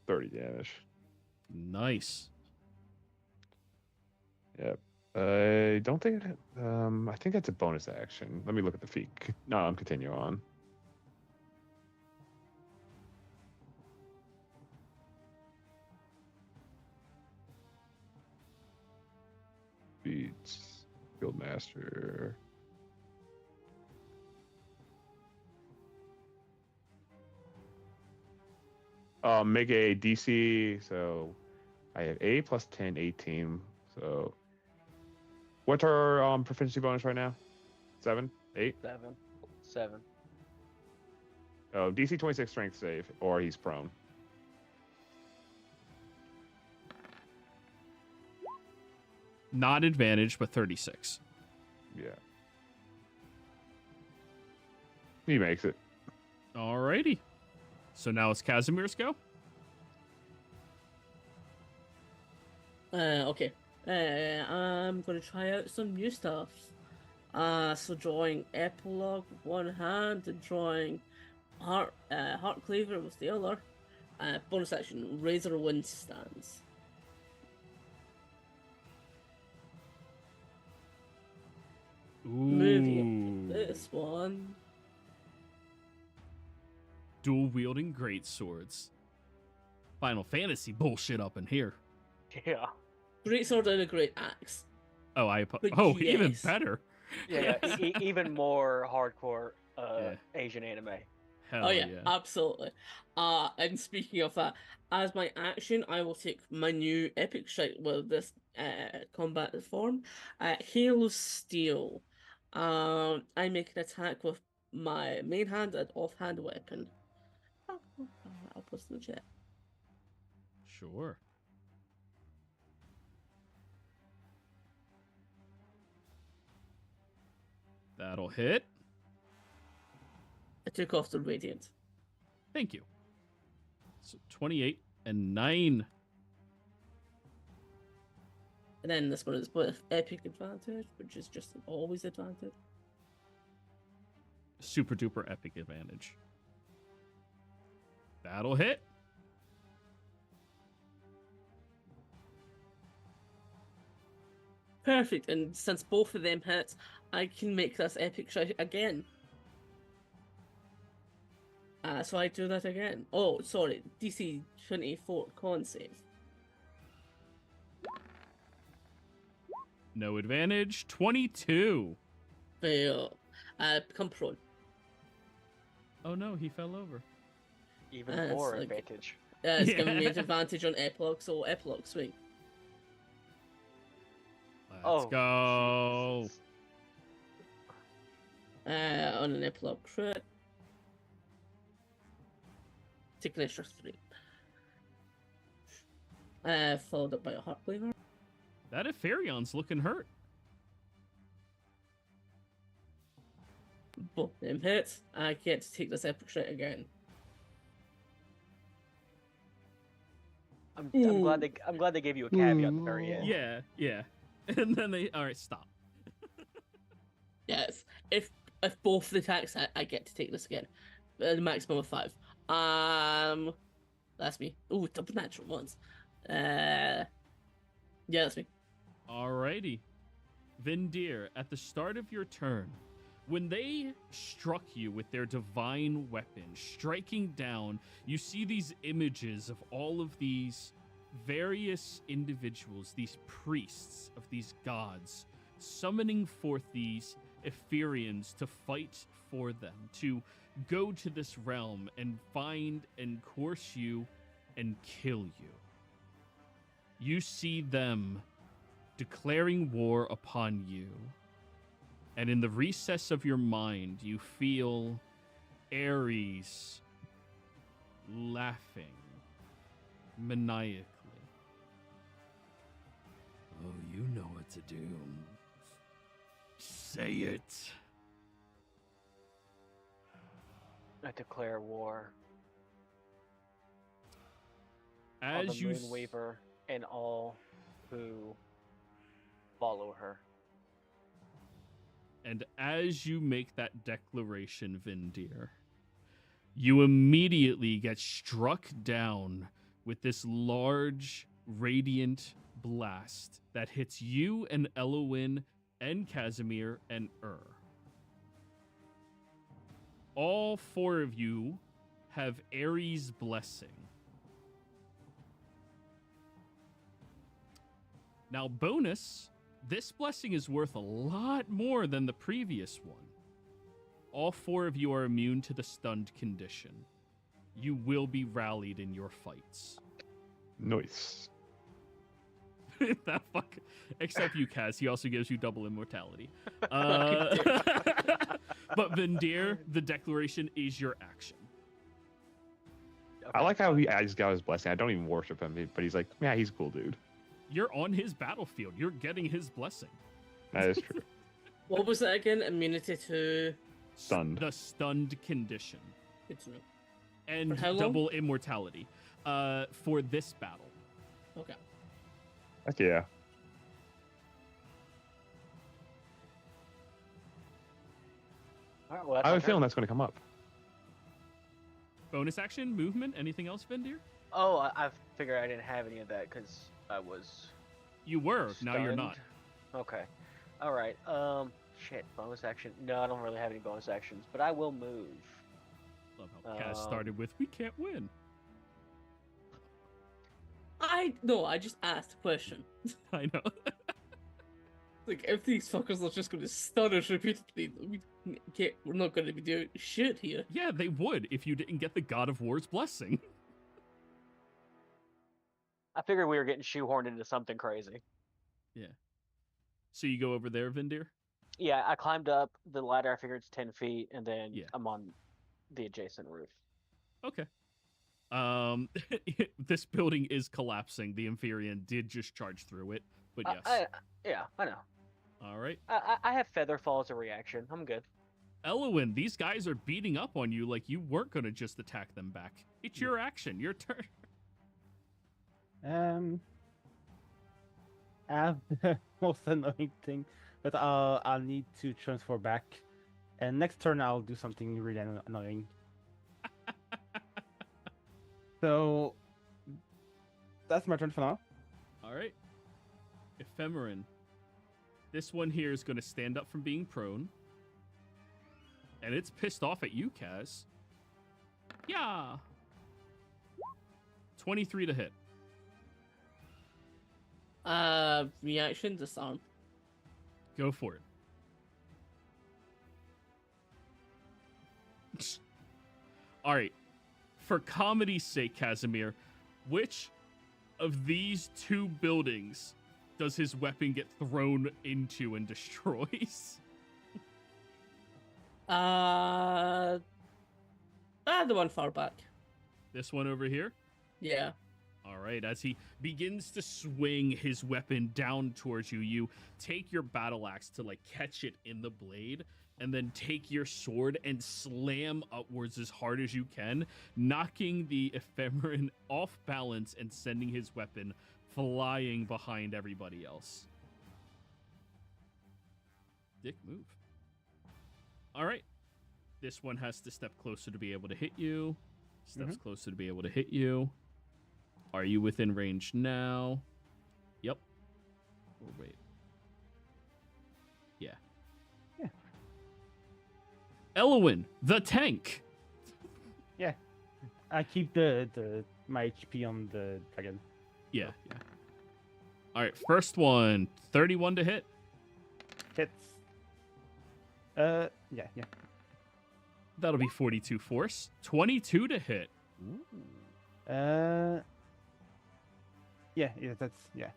30 damage. Nice. Yep. I don't think I think that's a bonus action. Let me look at the feat. No, I'm continue on. Feats. Guildmaster. Make a DC, so I have A plus 10, 18. So what's our proficiency bonus right now? 7? 8? 7. Oh, DC 26 strength save, or he's prone. Not advantage, but 36. Yeah. He makes it. Alrighty. So now it's Casimir's go. Okay. I'm gonna try out some new stuff. So drawing epilogue with one hand and drawing heart cleaver with the other. Bonus action, razor wind stance. Ooh. Moving this one. Dual wielding great swords. Final Fantasy bullshit up in here. Yeah. Great sword and a great axe. Oh, But even yes. better. Yeah. Even more hardcore Asian anime. Hell Oh yeah, absolutely. And speaking of that, as my action, I will take my new epic strike with this combat form, Hail of Steel. I make an attack with my main hand and offhand weapon. I'll post in the chat. Sure. That'll hit. I took off the radiant. Thank you. So 28 and 9 And then this one is with epic advantage, which is just always advantage. Super duper epic advantage. That'll hit. Perfect, and since both of them hit, I can make this epic shot again. So I do that again. Oh, sorry, DC 24 con save. No advantage. 22. Fail. Become prone. Oh no, he fell over. Even more advantage. It's giving me an advantage on epilogue, so epilogue swing. Let's go. Jesus. On an epilogue crit. Take an extra 3. Followed up by a heart cleaver. That Ephyrion's looking hurt. Both them hits. I get to take this epic shot again. I'm glad they gave you a caveat at the very end. Yeah. And then all right, stop. Yes. If both the attacks hit, I get to take this again. The maximum of 5. That's me. Ooh, double natural ones. Yeah, that's me. Alrighty. Vindir, at the start of your turn, when they struck you with their divine weapon, striking down, you see these images of all of these various individuals, these priests of these gods, summoning forth these Ephirians to fight for them, to go to this realm and find and course you and kill you. You see them declaring war upon you. And in the recess of your mind, you feel Ares laughing maniacally. Oh, you know what to do. Say it. I declare war As on the you Moonweaver and all who follow her. And as you make that declaration, Vindir, you immediately get struck down with this large, radiant blast that hits you and Elowin and Casimir and All 4 of you have Ares' blessing. Now, bonus, this blessing is worth a lot more than the previous one. All 4 of you are immune to the stunned condition. You will be rallied in your fights. Nice. That fuck. Except you, Kaz. He also gives you double immortality. But Vindir, the declaration is your action. I like how I just got his blessing. I don't even worship him, but he's like, yeah, he's a cool dude. You're on his battlefield. You're getting his blessing. That is true. What was that again? Immunity to... Stunned. The stunned condition. Good to know. And For how long? double immortality. For this battle. Okay. Heck yeah. All right, well, I have a feeling that's going to come up. Bonus action, movement, anything else, Vindir? Oh, I figured I didn't have any of that because I was. You were. Now you're stunned. not. Okay. All right. Shit. Bonus action. No, I don't really have any bonus actions, but I will move. Love how Kaz started with, we can't win. I just asked a question. I know. Like, if these fuckers are just going to stun us repeatedly, we're not going to be doing shit here. Yeah, they would if you didn't get the God of War's blessing. I figured we were getting shoehorned into something crazy. Yeah. So you go over there, Vindir? Yeah, I climbed up the ladder. I figured it's 10 feet, and then Yeah. I'm on the adjacent roof. Okay. This building is collapsing. The Inferian did just charge through it, but yes. I know. All right. I have feather fall as a reaction. I'm good. Elowin, these guys are beating up on you like you weren't going to just attack them back. It's your action, your turn. have the most annoying thing, but I'll need to transfer back. And next turn, I'll do something really annoying. So that's my turn for now. All right. Ephemeran. This one here is going to stand up from being prone. And it's pissed off at you, Kaz. Yeah. 23 to hit. Reaction, disarm. Go for it. All right. For comedy's sake, Casimir, which of these two buildings does his weapon get thrown into and destroys? The one far back. This one over here? Yeah. All right, as he begins to swing his weapon down towards you, you take your battle axe to like catch it in the blade, and then take your sword and slam upwards as hard as you can, knocking the ephemeran off balance and sending his weapon flying behind everybody else. Dick move. All right. This one has to step closer to be able to hit you. Steps closer to be able to hit you. Are you within range now? Yep. Or wait. Yeah. Yeah. Elowin, the tank. Yeah. I keep my HP on the dragon. Yeah, yeah. All right, first one, 31 to hit. Hits. Yeah. That'll be 42 force. 22 to hit. Ooh. Yeah, that's, yeah.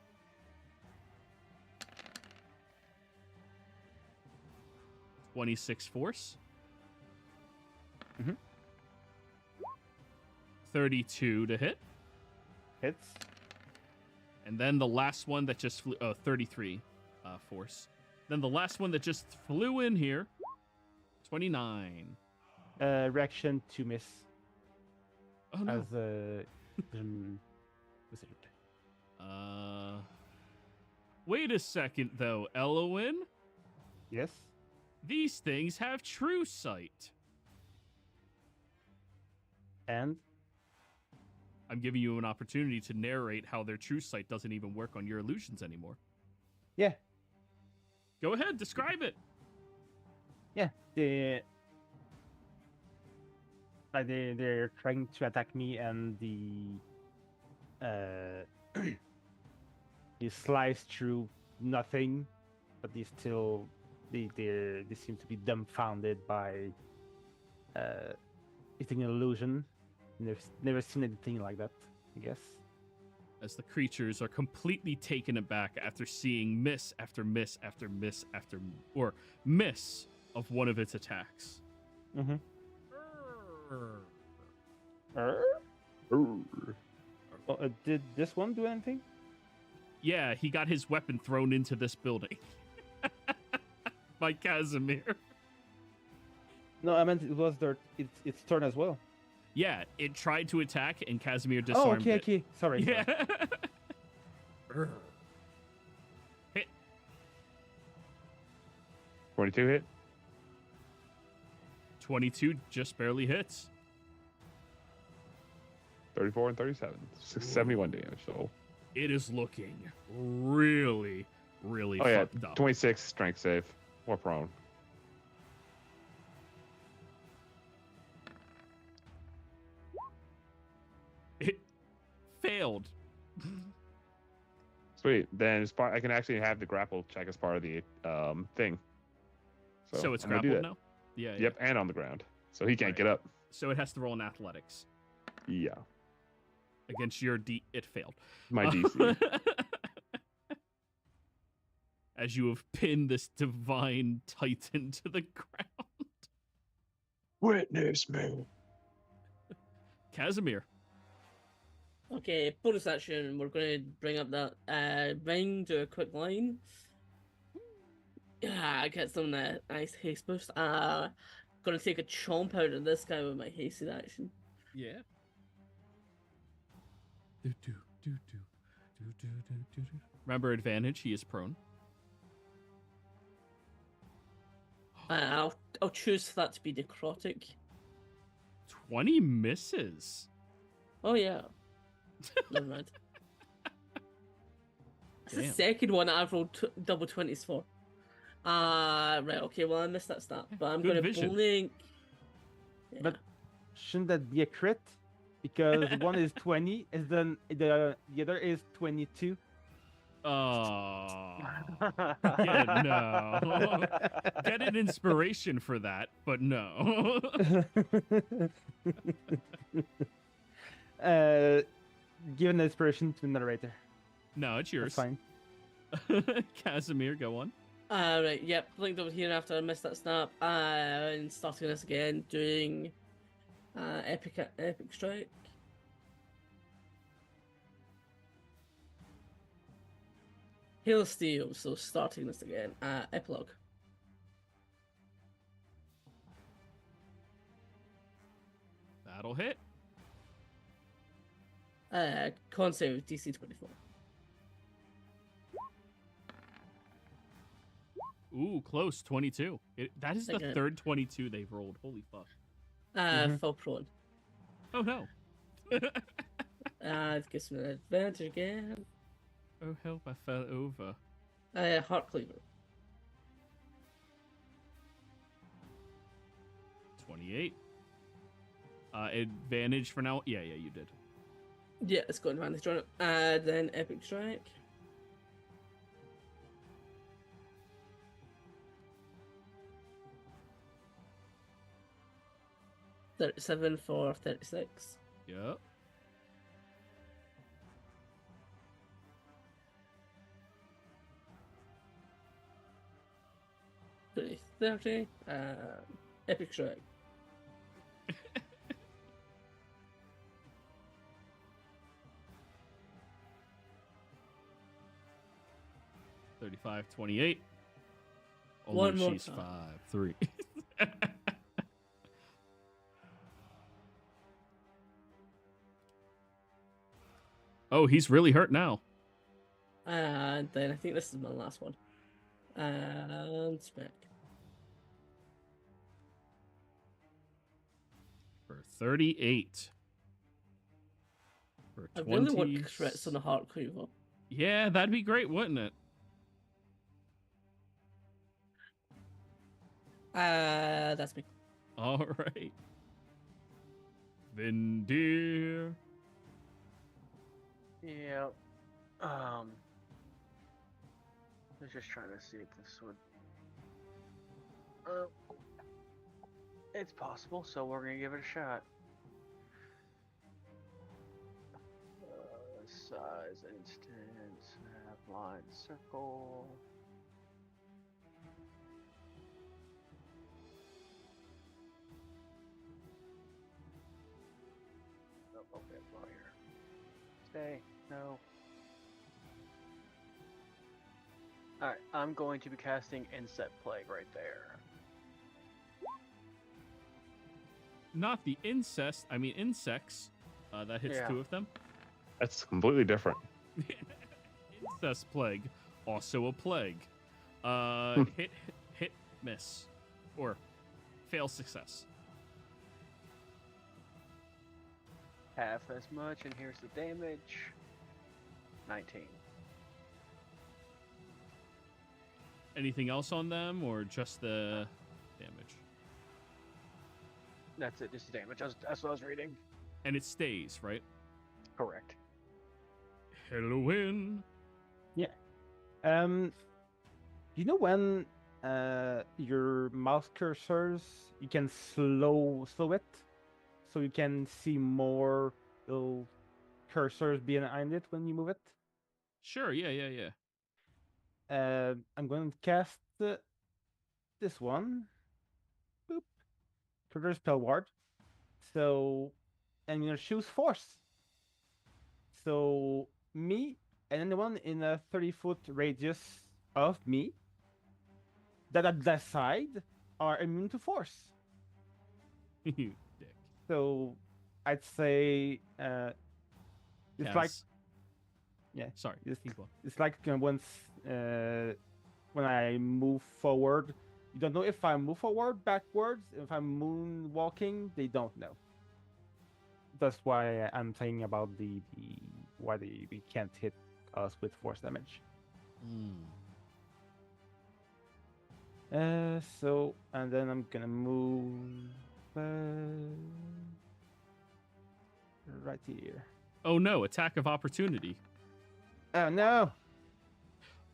26 force. Mhm. 32 to hit. Hits. And then the last one that just flew, 33 force. Then the last one that just flew in here, 29. Reaction to miss. Oh, no. As a wizard. Wait a second, though, Elowin. Yes? These things have true sight. And? I'm giving you an opportunity to narrate how their true sight doesn't even work on your illusions anymore. Yeah. Go ahead, describe it. Yeah. They're trying to attack me, and they slice through nothing, but they seem to be dumbfounded by hitting an illusion. And they've never seen anything like that, I guess. As the creatures are completely taken aback after seeing miss after miss after miss after miss of one of its attacks. Mm-hmm. Did this one do anything? Yeah, he got his weapon thrown into this building. By Casimir. No, I meant it was its turn as well. Yeah, it tried to attack and Casimir disarmed it. Okay. Sorry. Yeah. Hit. 22 hit. 22 just barely hits. 34 and 37. 71 damage, so. It is looking really, really fucked up. 26 strength save. Or prone. It failed. Sweet. Then I can actually have the grapple check as part of the thing. So it's I'm gonna do grappled that. now? Yeah. Yep, and on the ground. So he can't get up. So it has to roll in athletics. Yeah. Against your it failed. My DC. As you have pinned this divine titan to the ground. Witness me. Casimir. Okay, bonus action. We're going to bring up that ring, do a quick line. Yeah, get some nice haste boost. Gonna take a chomp out of this guy with my hasted action. Yeah. Remember advantage, he is prone. I'll choose for that to be necrotic. 20 misses. Oh yeah. Never mind. That's the Damn. second one I've rolled double 20s for. Right, okay, well I missed that stat, but I'm Good gonna vision. blink. Yeah. But shouldn't that be a crit? Because one is 20, and then the other is 22. Oh. Yeah, no. Get an inspiration for that, but no. Give an inspiration to the narrator. No, it's yours. That's fine. Casimir, go on. Right, yep, blinked over here after I missed that snap, and starting this again, doing epic strike. Hail Steel, so starting this again, epilogue. That'll hit. Con save DC 24. Ooh, close. 22. That is the Okay. third 22 they've rolled. Holy fuck. Fell prone. Oh, no. It gives me an advantage again. Oh, help, I fell over. Heart Cleaver. 28. Advantage for now? Yeah, you did. Yeah, it's got advantage on it. Then Epic Strike. $37 for 36. Yep. $30. Epic Strike. $35.28. One Only more she's time. 5'3". Oh, he's really hurt now. And then I think this is my last one. And smack. For 38. For 20. I really want crits on the Heart Cleaver. Yeah, that'd be great, wouldn't it? That's me. All right. Vindir. Yeah. I was just trying to see if this would. It's possible, so we're gonna give it a shot. Size, instant, snap, line, circle. Oh, okay, well here. Stay. No. Alright, I'm going to be casting Insect Plague right there. Not the insects. That hits Yeah. 2 of them. That's completely different. Incest plague. Also a plague. Hit, miss. Or fail success. Half as much, and here's the damage. 19. Anything else on them, or just the damage? That's it, just the damage. That's what I was reading. And it stays, right? Correct. Halloween. You know when your mouse cursors, you can slow it, so you can see more little cursors behind it when you move it? Sure, yeah. I'm going to cast this one. Boop. Trigger spell ward. So I'm going to choose force. So me and anyone in a 30-foot radius of me that at that side are immune to force. You dick. So I'd say it's like Kaz, Yeah. Sorry. It's like once when I move forward, you don't know if I move forward, backwards. If I'm moonwalking, they don't know. That's why I'm saying about the why we can't hit us with force damage. So and then I'm gonna move right here. Oh no! Attack of opportunity. Oh no!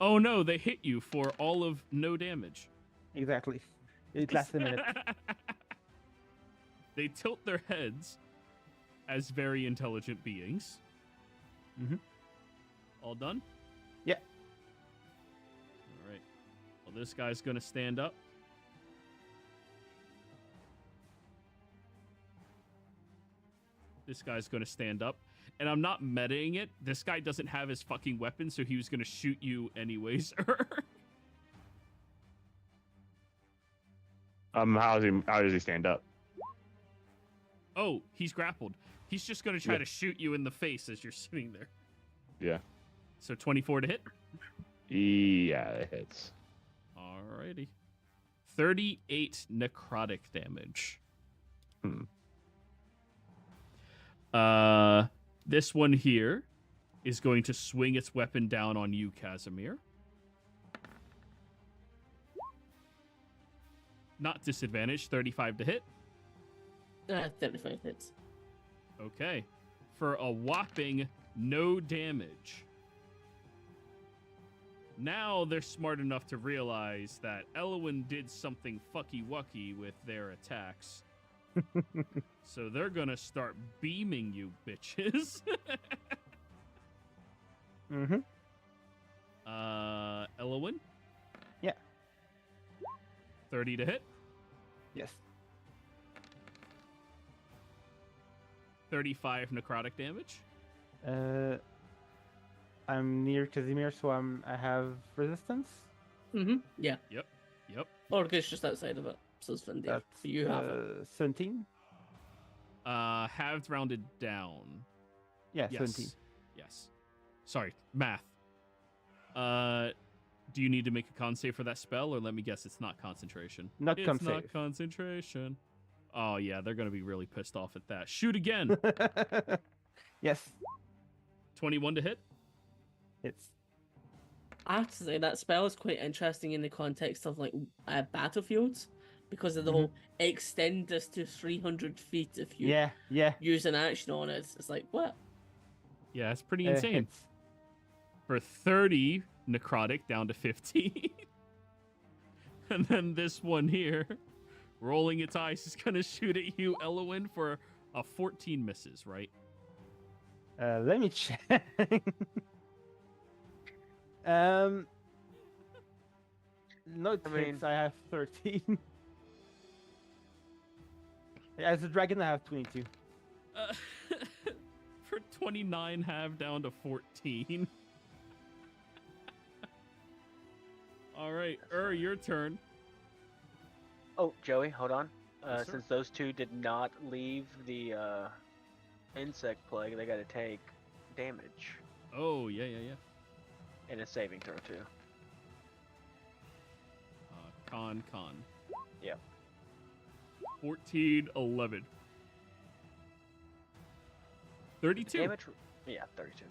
Oh no! They hit you for all of no damage. Exactly. It lasts a minute. They tilt their heads as very intelligent beings. Mm-hmm. All done? Yeah. All right. Well, this guy's going to stand up. This guy's going to stand up. And I'm not metaing it. This guy doesn't have his fucking weapon, so he was going to shoot you anyways. How does he stand up? Oh, he's grappled. He's just going to try to shoot you in the face as you're sitting there. Yeah. So 24 to hit? Yeah, it hits. Alrighty. 38 necrotic damage. This one here is going to swing its weapon down on you, Casimir. Not disadvantage, 35 to hit. 35 hits. Okay. For a whopping no damage. Now they're smart enough to realize that Elwyn did something fucky-wucky with their attacks. So they're gonna start beaming you, bitches. Mm-hmm. Elwyn? Yeah. 30 to hit. Yes. 35 necrotic damage. I'm near Casimir, so I have resistance. Mm-hmm. Yeah. Yep. Orga's just outside of it, so it's Vindir. That's So you have it. 17. Halved rounded down. Yeah, Yes. 17. Yes. Sorry, math. Do you need to make a con save for that spell, or let me guess, it's not concentration? Not con It's not save. concentration. Oh yeah, they're gonna be really pissed off at that. Shoot again. Yes. 21 to hit. It's I have to say that spell is quite interesting in the context of like battlefields, because of the whole extend this to 300 feet if you yeah. use an action on it. It's like, what? Yeah, it's pretty insane. Hits. For 30 necrotic down to 15. And then this one here, rolling its eyes, is gonna shoot at you, Elwyn, for a 14 misses, right? Let me check. No, it hits. I have 13. As a dragon, I have 22. For 29, half down to 14. All right, your turn. Oh, Joey, hold on. Yes, sir. Since those two did not leave the insect plague, they got to take damage Oh, yeah. and a saving throw too. Con. Yep. 14, 11. 32. Damage? Yeah, 32.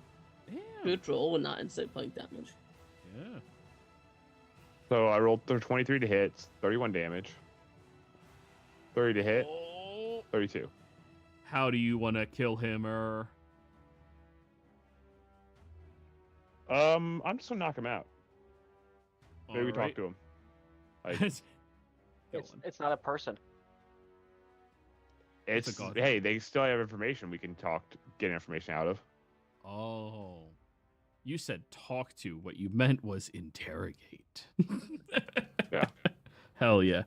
Damn. Good roll when that insect plague damage. Yeah. So I rolled 23 to hit, 31 damage. 30 to hit, Oh. 32. How do you want to kill him, or? I'm just gonna knock him out. Maybe we talk to him. Like, It's not a person. It's a it's god. hey, they still have information we can get information out of. Oh. You said talk to. What you meant was interrogate. Yeah. Hell yeah.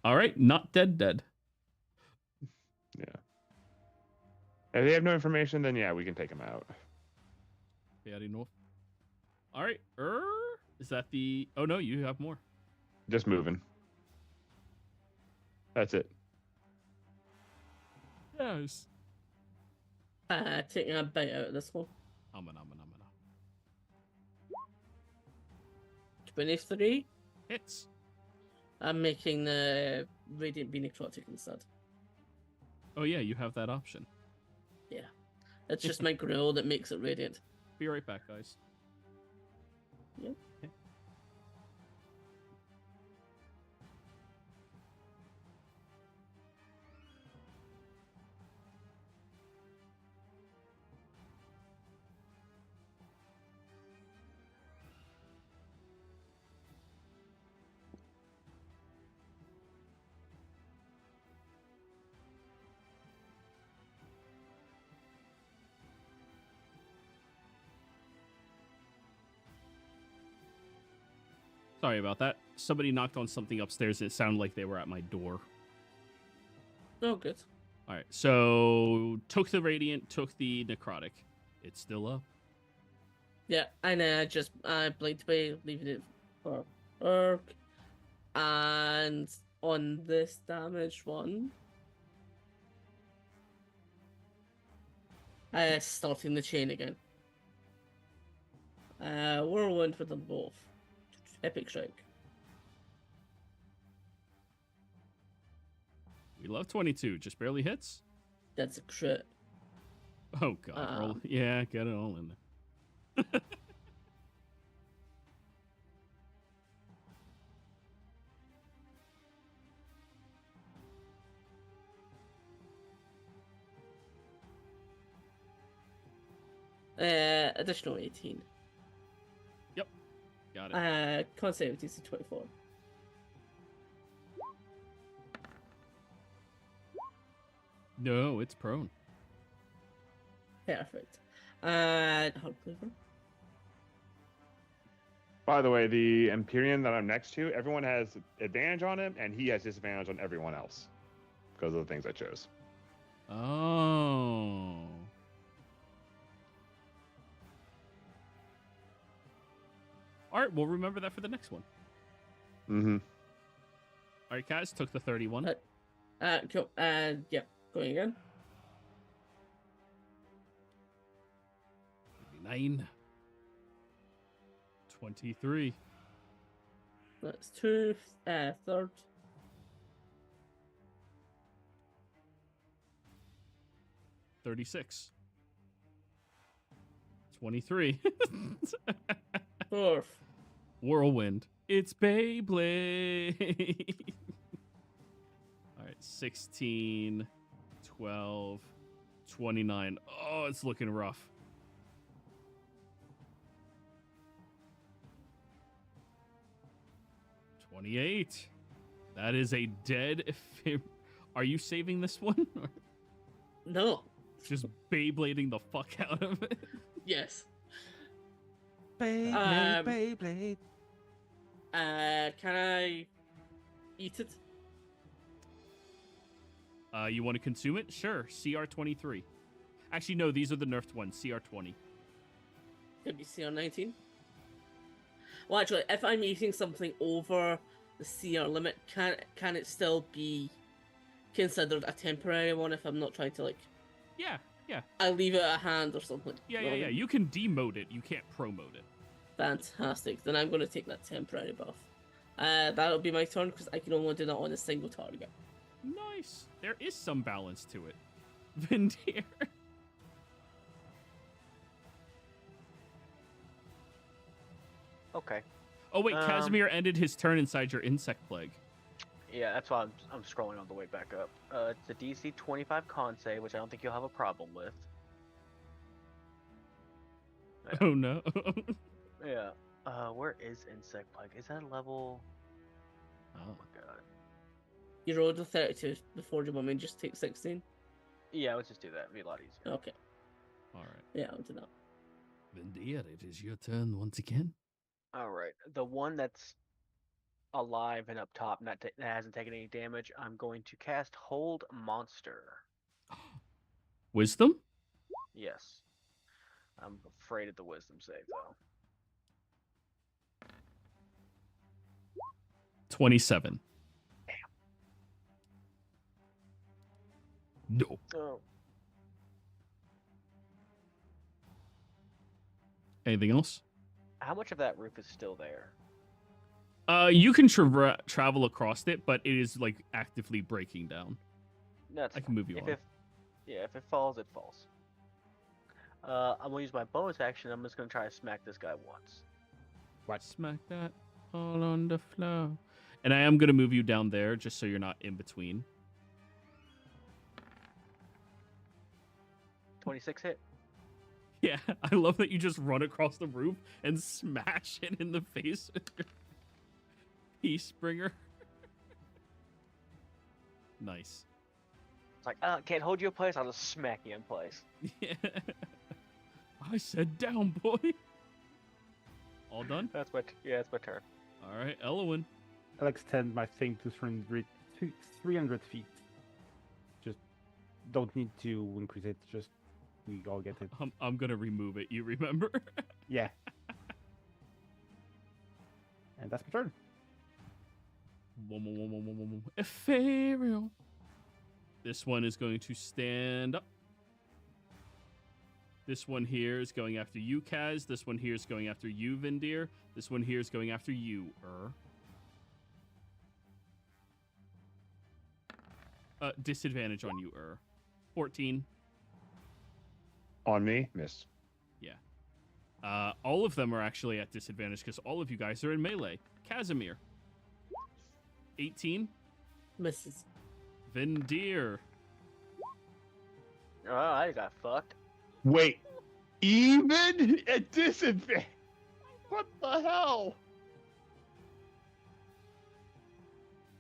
All right, not dead. Yeah. If they have no information, then yeah, we can take him out. Fair enough. All right, is that the... Oh, no, you have more. Just moving. That's it. Yes. Taking a bite out of this one. 23. Hits. I'm making the Radiant be necrotic instead. Oh yeah, you have that option. Yeah. It's just my grill that makes it radiant. Be right back, guys. Yep. Sorry about that. Somebody knocked on something upstairs. And it sounded like they were at my door. Oh, good. All right. So took the radiant, took the necrotic. It's still up. Yeah, and I blinked away, leaving it for Urk. And on this damage one, starting the chain again. Whirlwind for them both. Epic strike. We love 22. Just barely hits. That's a crit. Oh god. Roll. Yeah, get it all in there. Additional 18. Yep. Got it. Con save DC 24. No, it's prone. Perfect. Hard cleaver. By the way, the Empyrean that I'm next to, everyone has advantage on him, and he has disadvantage on everyone else because of the things I chose. Oh. All right, we'll remember that for the next one. Mm-hmm. All right, guys, took the 31. Cool. Yeah, going again. 9. 23. That's 2, third. 36. 23. Fourth. Whirlwind. It's Beyblade. All right, 16, 12, 29. Oh, it's looking rough. 28. That is a dead. Are you saving this one? No. Just Beyblading the fuck out of it. Yes. Beyblade. Can I eat it? You want to consume it? Sure. CR23. Actually, no. These are the nerfed ones. CR20. Could be CR19. Well, actually, if I'm eating something over the CR limit, can it still be considered a temporary one if I'm not trying to, like... Yeah. I leave it at hand or something. Yeah. You can demote it. You can't promote it. Fantastic. Then I'm going to take that temporary buff. That'll be my turn because I can only do that on a single target. Nice. There is some balance to it. Vindier. Okay. Oh wait, Casimir ended his turn inside your insect plague. Yeah, that's why I'm scrolling all the way back up. It's a DC 25 con save, which I don't think you'll have a problem with. Yeah. Oh no. Yeah. Where is insect plague? Is that level? Oh my god. You rolled a 32 before. Do you want me to just take 16? Yeah, let's just do that. It'd be a lot easier. Okay. All right. Yeah, I'll do that. Vindier, it is your turn once again. All right. The one that's alive and up top, that hasn't taken any damage, I'm going to cast Hold Monster. Wisdom? Yes. I'm afraid of the wisdom save, though. 27. Damn. No. Oh. Anything else? How much of that roof is still there? You can travel across it, but it is like actively breaking down. That's I can move you on. If it falls, it falls. I'm gonna use my bonus action. I'm just gonna try to smack this guy once. What? Smack that all on the floor. And I am gonna move you down there just so you're not in between. 26 hit. Yeah, I love that you just run across the roof and smash it in the face with your Peace Bringer. Nice. It's like, can't hold you in place. I'll just smack you in place. Yeah. I said down, boy. All done? That's my turn. All right, Elowin. I'll extend my thing to 300 feet. Just don't need to increase it. Just we all get it. I'm gonna remove it. You remember? Yeah. And that's my turn. Ethereal. This one is going to stand up. This one here is going after you, Kaz. This one here is going after you, Vindir. This one here is going after you, Disadvantage on you, 14. On me? Miss. Yeah. All of them are actually at disadvantage because all of you guys are in melee. Casimir. 18. Misses. Vindir. Oh, I got fucked. Wait, even at disadvantage? What the hell?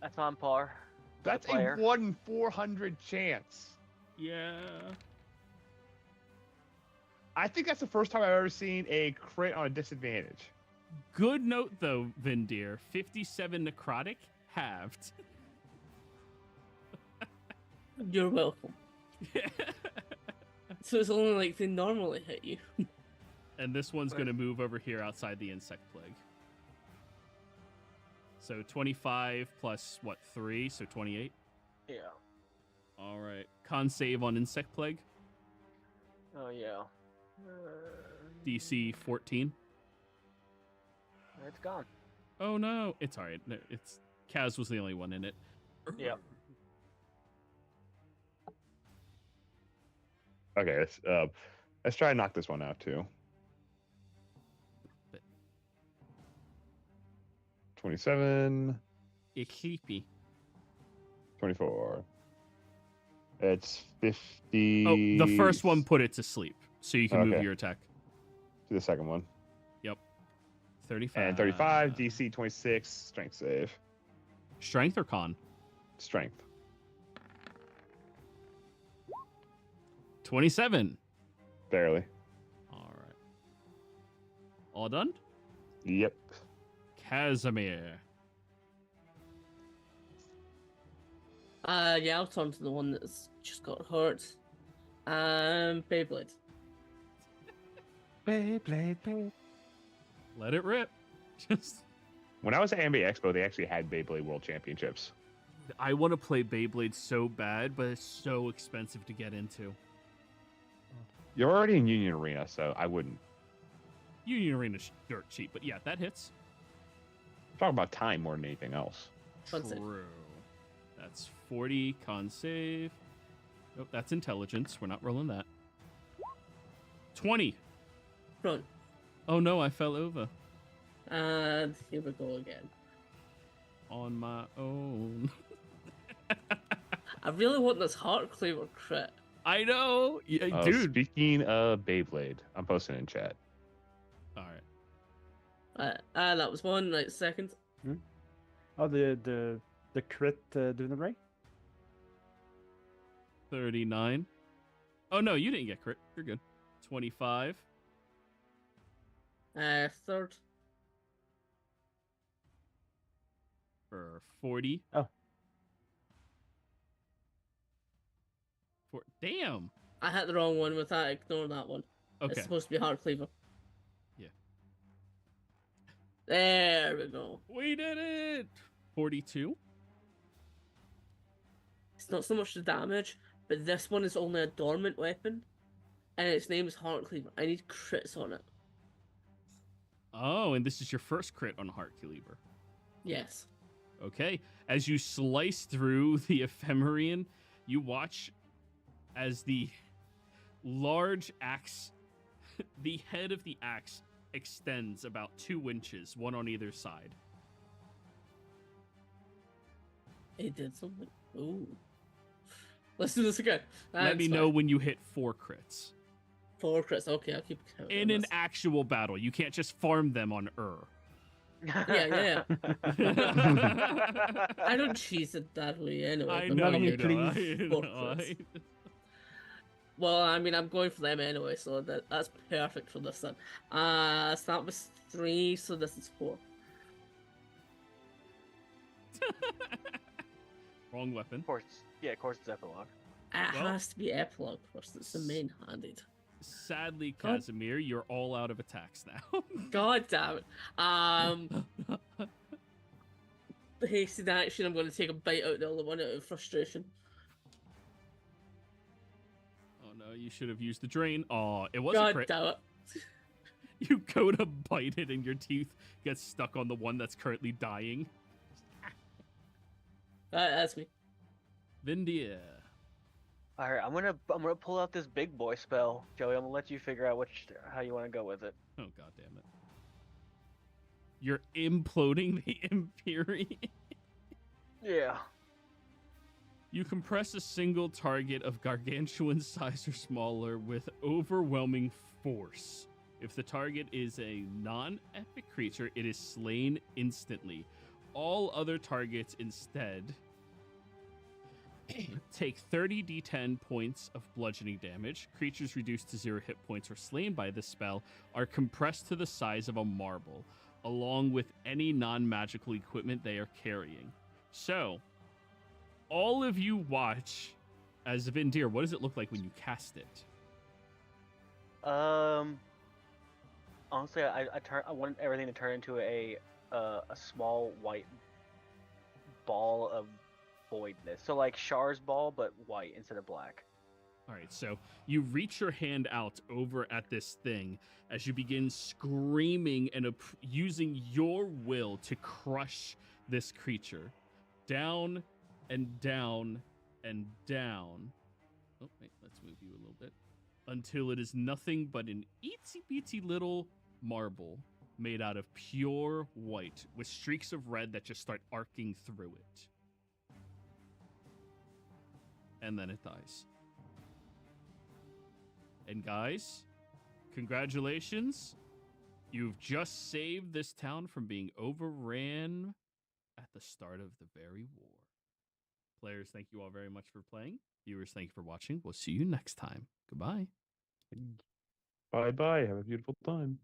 That's on par. That's a player. 1 in 400 chance. Yeah. I think that's the first time I've ever seen a crit on a disadvantage. Good note, though, Vindir. 57 necrotic, halved. You're welcome. So it's only like they normally hit you. And this one's going to move over here outside the insect plague. So 25 plus, what, 3? So 28? Yeah. All right. Con save on insect plague. Oh, yeah. DC 14. It's gone. Oh, no. It's all right. It's Kaz was the only one in it. Yep. Okay, let's try and knock this one out too. 27. It's creepy. 24. It's 50. Oh, the first one put it to sleep, so you can move Okay. your attack. To the second one. Yep. 35. And 35, DC 26, strength save. Strength or con? Strength. 27. Barely. All right. All done? Yep. Casimir. Yeah, I'll turn to the one that's just got hurt. Beyblade. Beyblade. Let it rip. Just. When I was at NBA Expo, they actually had Beyblade World Championships. I want to play Beyblade so bad, but it's so expensive to get into. You're already in Union Arena, so I wouldn't. Union Arena's dirt cheap, but yeah, that hits. Talk about time more than anything else. Con save. True. That's 40 con save. Nope, that's intelligence. We're not rolling that. 20. Run. Oh no, I fell over. And here we go again. On my own. I really want this Heart Cleaver crit. I know. Yeah, dude. Speaking of Beyblade, I'm posting in chat. All right. That was one, right, second. Oh, the crit doing it right? 39. Oh no, you didn't get crit. You're good. 25. Third. For 40. Oh. Damn. I had the wrong one with that. Ignore that one. Okay. It's supposed to be Heart Cleaver. Yeah. There we go. We did it. 42. It's not so much the damage, but this one is only a dormant weapon, and its name is Heart Cleaver. I need crits on it. Oh, and this is your first crit on Heart Cleaver. Yes. Okay. As you slice through the Ephemerian, you watch as the large axe, the head of the axe extends about 2 inches, one on either side. It did something. Ooh. Let's do this again. Let me know when you hit 4 crits. 4 crits. Okay, I'll keep counting. In an actual battle. You can't just farm them on Yeah. I don't cheese it that way anyway. I but know I'll you get don't. 4 crits. Well, I mean, I'm going for them anyway, so that's perfect for this then. So that was 3, so this is 4. Wrong weapon. Of course it's epilogue. It has to be epilogue first. It's the main-handed. Sadly, Casimir, you're all out of attacks now. God damn it. Hasted action, I'm going to take a bite out of the other one out of frustration. Oh no, you should have used the drain. Oh, it was a crit. God damn it. You go to bite it and your teeth get stuck on the one that's currently dying. That's me. Vindia. All right, I'm gonna pull out this big boy spell, Joey. I'm gonna let you figure out how you want to go with it. Oh god damn it! You're imploding the Imperi. Yeah. You compress a single target of gargantuan size or smaller with overwhelming force. If the target is a non-epic creature, it is slain instantly. All other targets instead take 30 d10 points of bludgeoning damage. Creatures reduced to 0 hit points or slain by this spell are compressed to the size of a marble, along with any non-magical equipment they are carrying. So, all of you watch as Vindir. What does it look like when you cast it? Honestly, I want everything to turn into a small white ball of voidness. So like Char's ball, but white instead of black. All right, so you reach your hand out over at this thing as you begin screaming and using your will to crush this creature. Down and down and down. Oh, wait, let's move you a little bit. Until it is nothing but an itsy-bitsy little marble made out of pure white with streaks of red that just start arcing through it. And then it dies. And guys, congratulations. You've just saved this town from being overran at the start of the very war. Players, thank you all very much for playing. Viewers, thank you for watching. We'll see you next time. Goodbye. Bye-bye. Have a beautiful time.